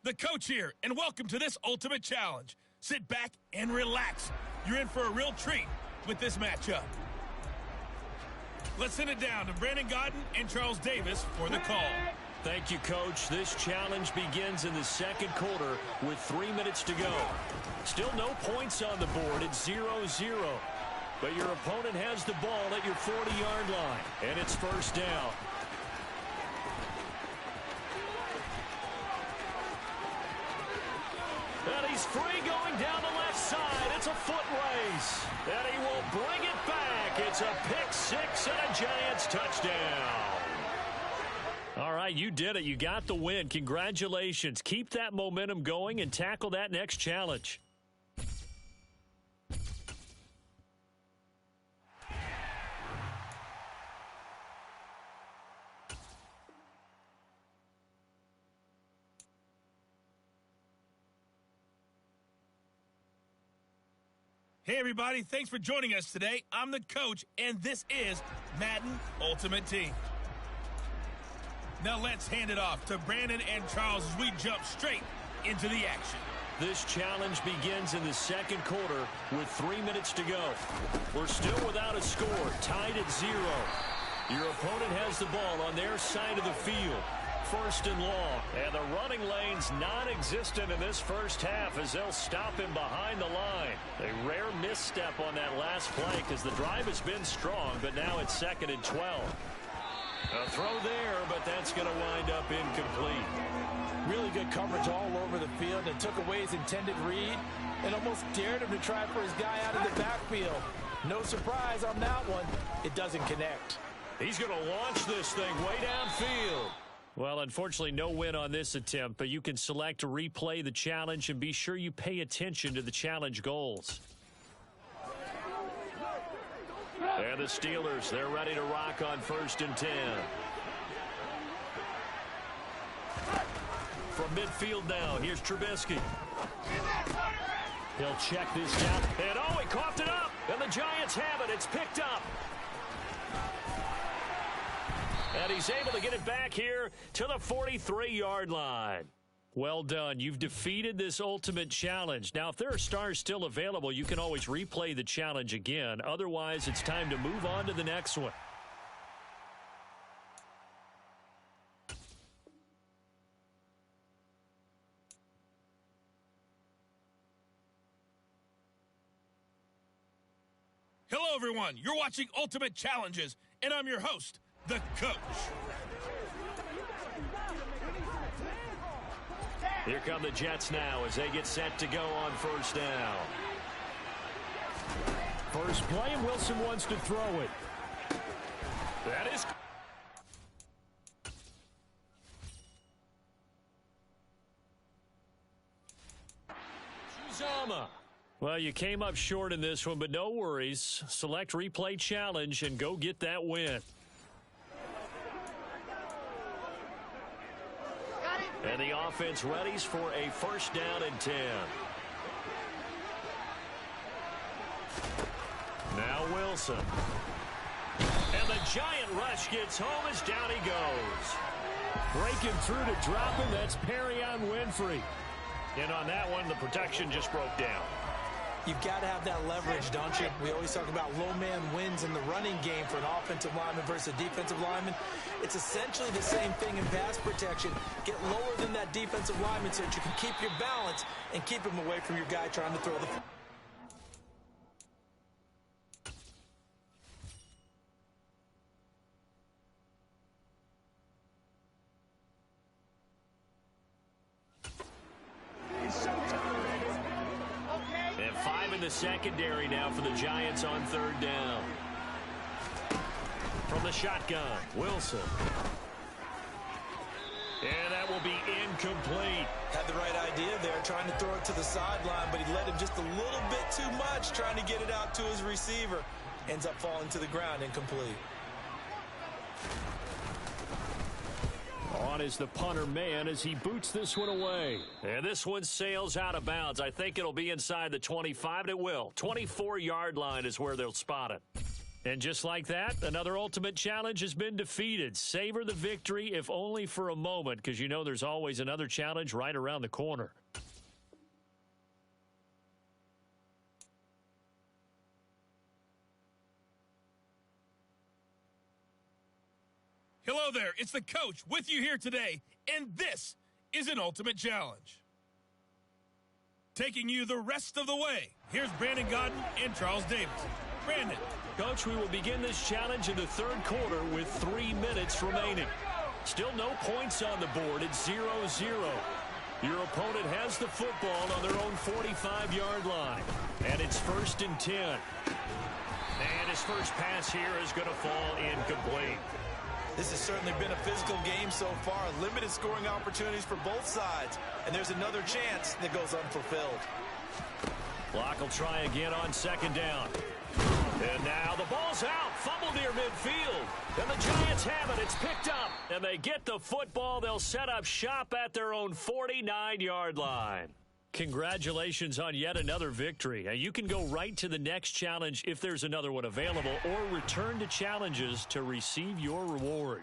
The coach here, and welcome to this ultimate challenge. Sit back and relax. You're in for a real treat with this matchup. Let's send it down to Brandon Gaudin and Charles Davis for the call. Thank you, Coach. This challenge begins in the 2nd quarter with 3 minutes to go. Still no points on the board. It's 0-0. But your opponent has the ball at your 40-yard line, and it's 1st down. And he's free going down the left side. It's a foot race. And he will bring it back. It's a pick-6 and a Giants touchdown. All right, you did it. You got the win. Congratulations. Keep that momentum going and tackle that next challenge. Hey, everybody. Thanks for joining us today. I'm the coach, and this is Madden Ultimate Team. Now let's hand it off to Brandon and Charles as we jump straight into the action. This challenge begins in the 2nd quarter with 3 minutes to go. We're still without a score, tied at 0. Your opponent has the ball on their side of the field. 1st and long, and the running lane's non-existent in this first half as they'll stop him behind the line. A rare misstep on that last play because the drive has been strong, but now it's 2nd and 12. A throw there, but that's going to wind up incomplete. Really good coverage all over the field and took away his intended read and almost dared him to try for his guy out of the backfield. No surprise on that one. It doesn't connect. He's going to launch this thing way downfield. Well, unfortunately, no win on this attempt, but you can select to replay the challenge and be sure you pay attention to the challenge goals. And the Steelers, they're ready to rock on 1st and 10. From midfield now, here's Trubisky. He'll check this down. And oh, he coughed it up. And the Giants have it. It's picked up. And he's able to get it back here to the 43-yard line. Well done. You've defeated this ultimate challenge. Now, if there are stars still available, you can always replay the challenge again. Otherwise, it's time to move on to the next one. Hello, everyone. You're watching Ultimate Challenges, and I'm your host, the coach. Here come the Jets now as they get set to go on 1st down. First play, and Wilson wants to throw it. That is... Uzama. Well, you came up short in this one, but no worries. Select replay challenge and go get that win. And the offense readies for a first down and 10. Now Wilson. And the giant rush gets home as down he goes. Breaking through to drop him, that's Perrion Winfrey. And on that one, the protection just broke down. You've got to have that leverage, don't you? We always talk about low man wins in the running game for an offensive lineman versus a defensive lineman. It's essentially the same thing in pass protection. Get lower than that defensive lineman so that you can keep your balance and keep him away from your guy trying to throw the football. The secondary now for the Giants on third down. From the shotgun, Wilson. And that will be incomplete. Had the right idea there, trying to throw it to the sideline, but he led him just a little bit too much, trying to get it out to his receiver. Ends up falling to the ground, incomplete. On is the punter man as he boots this one away. And this one sails out of bounds. I think it'll be inside the 25, and it will. 24-yard line is where they'll spot it. And just like that, another ultimate challenge has been defeated. Savor the victory, if only for a moment, because you know there's always another challenge right around the corner. Hello there, it's the coach with you here today, and this is an ultimate challenge. Taking you the rest of the way, here's Brandon Godden and Charles Davis. Brandon. Coach, we will begin this challenge in the third quarter with 3 minutes remaining. Still no points on the board. It's 0-0. Your opponent has the football on their own 45-yard line, and it's 1st and 10. And his first pass here is going to fall incomplete. This has certainly been a physical game so far. Limited scoring opportunities for both sides. And there's another chance that goes unfulfilled. Clock will try again on 2nd down. And now the ball's out. Fumble near midfield. And the Giants have it. It's picked up. And they get the football. They'll set up shop at their own 49-yard line. Congratulations on yet another victory. Now, you can go right to the next challenge if there's another one available, or return to challenges to receive your reward.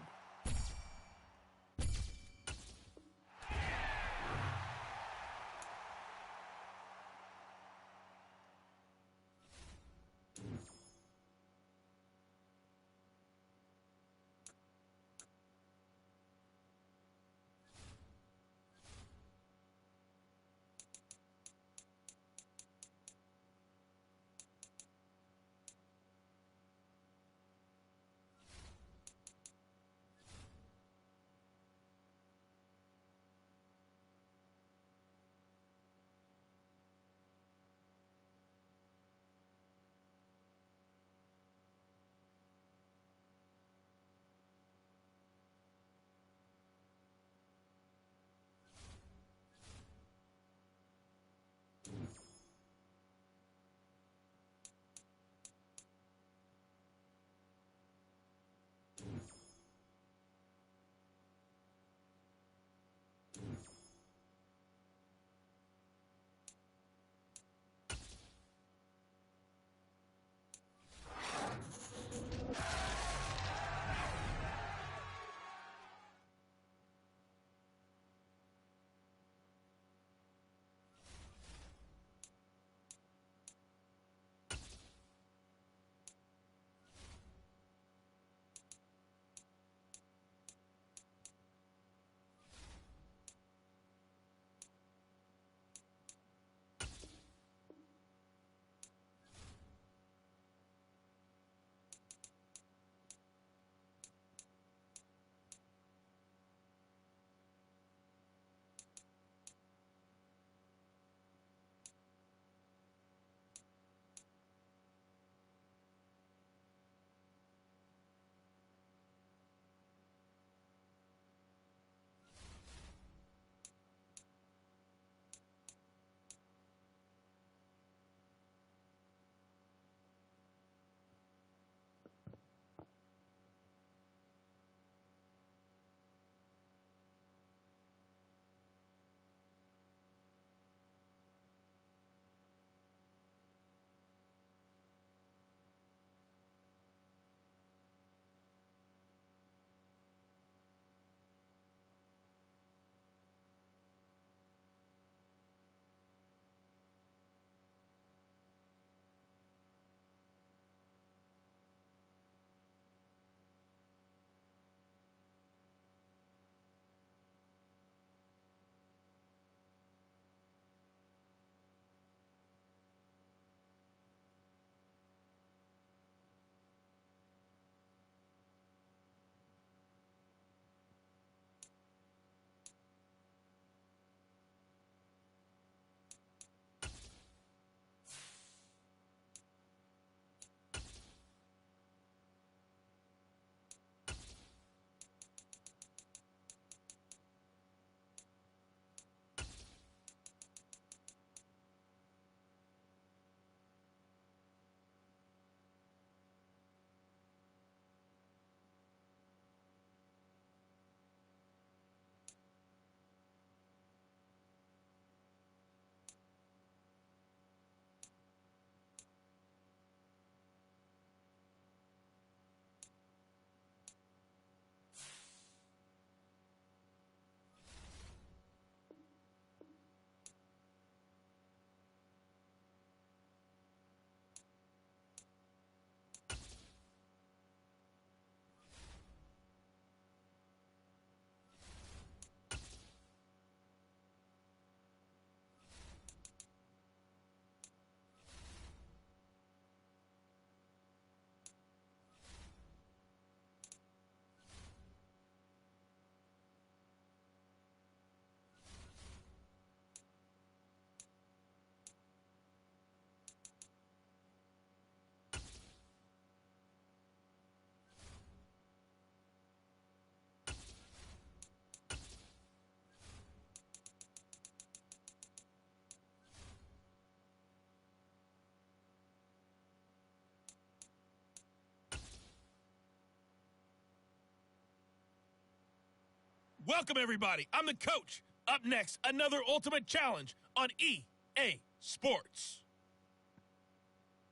Welcome, everybody. I'm the coach. Up next, another Ultimate Challenge on EA Sports.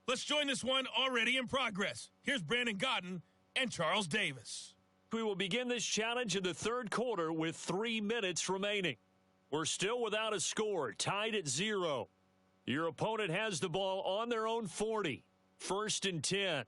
Let's join this one already in progress. Here's Brandon Godden and Charles Davis. We will begin this challenge in the third quarter with 3 minutes remaining. We're still without a score, tied at 0. Your opponent has the ball on their own 40. 1st and 10.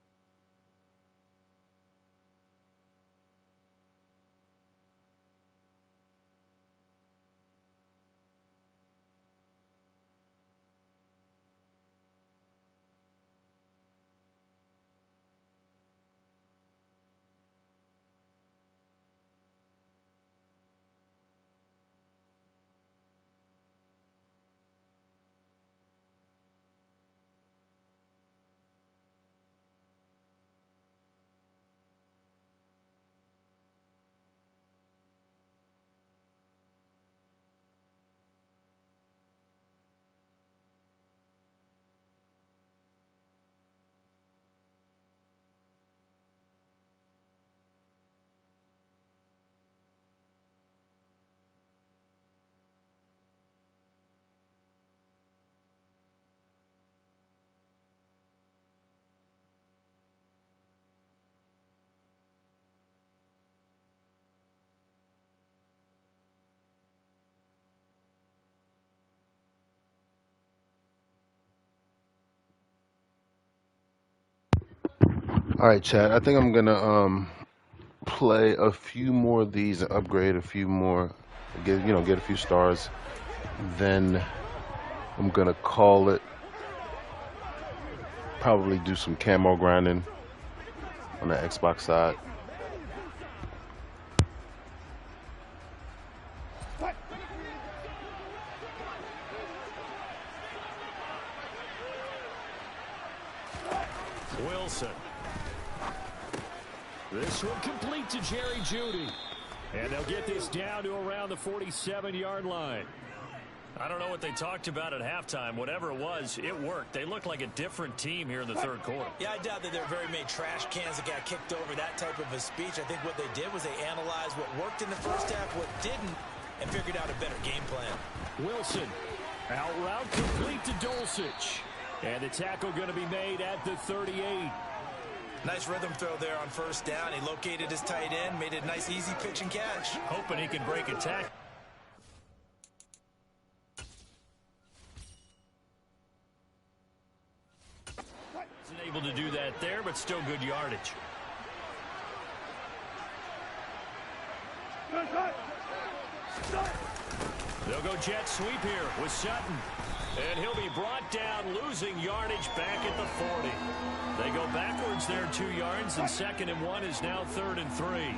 All right, Chad. I think I'm gonna play a few more of these, and upgrade a few more, get a few stars. Then I'm gonna call it. Probably do some camo grinding on the Xbox side. Wilson. This one complete to Jerry Jeudy. And they'll get this down to around the 47-yard line. I don't know what they talked about at halftime. Whatever it was, it worked. They look like a different team here in the third quarter. Yeah, I doubt that there very many trash cans that got kicked over, that type of a speech. I think what they did was they analyzed what worked in the first half, what didn't, and figured out a better game plan. Wilson. Out route complete to Dulcich. And the tackle going to be made at the 38. Nice rhythm throw there on first down. He located his tight end, made it a nice, easy pitch and catch. Hoping he can break a tackle. Isn't able to do that there, but still good yardage. They'll go jet sweep here with Sutton. And he'll be brought down, losing yardage back at the 40. They go backwards there 2 yards, and 2nd and 1 is now 3rd and 3.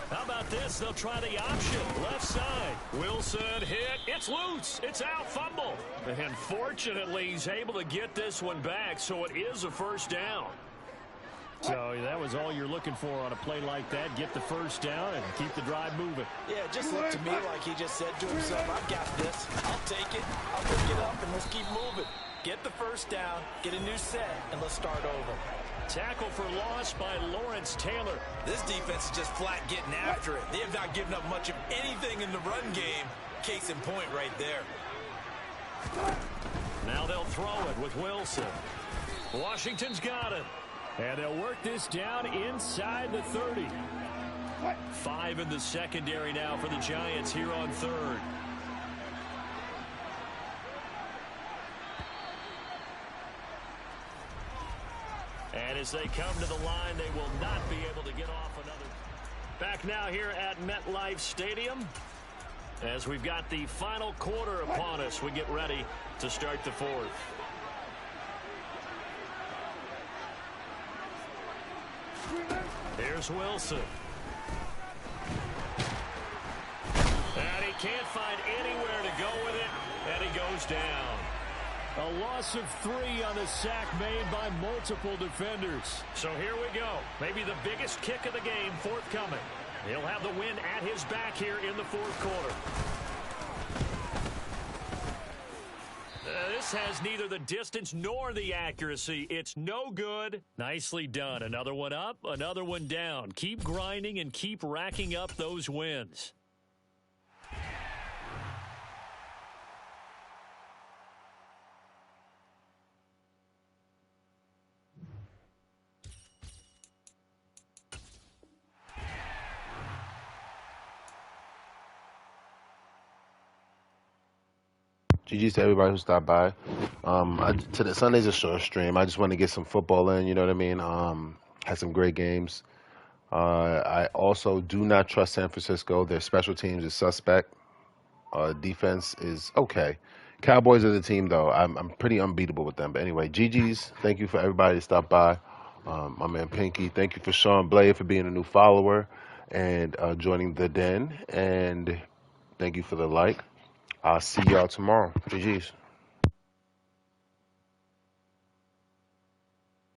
How about this? They'll try the option. Left side. Wilson hit. It's loose. It's out. Fumble. And fortunately, he's able to get this one back, so it is a first down. So that was all you're looking for on a play like that. Get the first down and keep the drive moving. Yeah, it just looked to me like he just said to himself, I've got this. I'll take it. I'll pick it up, and let's keep moving. Get the first down, get a new set, and let's start over. Tackle for loss by Lawrence Taylor. This defense is just flat getting after it. They have not given up much of anything in the run game. Case in point right there. Now they'll throw it with Wilson. Washington's got it. And they'll work this down inside the 30. 5 in the secondary now for the Giants here on 3rd. And as they come to the line, they will not be able to get off another. Back now here at MetLife Stadium. As we've got the final quarter upon us, we get ready to start the 4th. Here's Wilson. And he can't find anywhere to go with it, and he goes down. A loss of 3 on the sack made by multiple defenders. So here we go. Maybe the biggest kick of the game forthcoming. He'll have the win at his back here in the 4th quarter. This has neither the distance nor the accuracy. It's no good. Nicely done. Another one up, another one down. Keep grinding and keep racking up those wins. GG's to everybody who stopped by. Sunday's a short stream. I just want to get some football in, you know what I mean? Had some great games. I also do not trust San Francisco. Their special teams is suspect. Defense is okay. Cowboys are the team, though. I'm pretty unbeatable with them. But anyway, GG's. Thank you for everybody that stopped by. My man Pinky. Thank you for Sean Blade for being a new follower and joining the den. And thank you for the like. I'll see y'all tomorrow. GG's.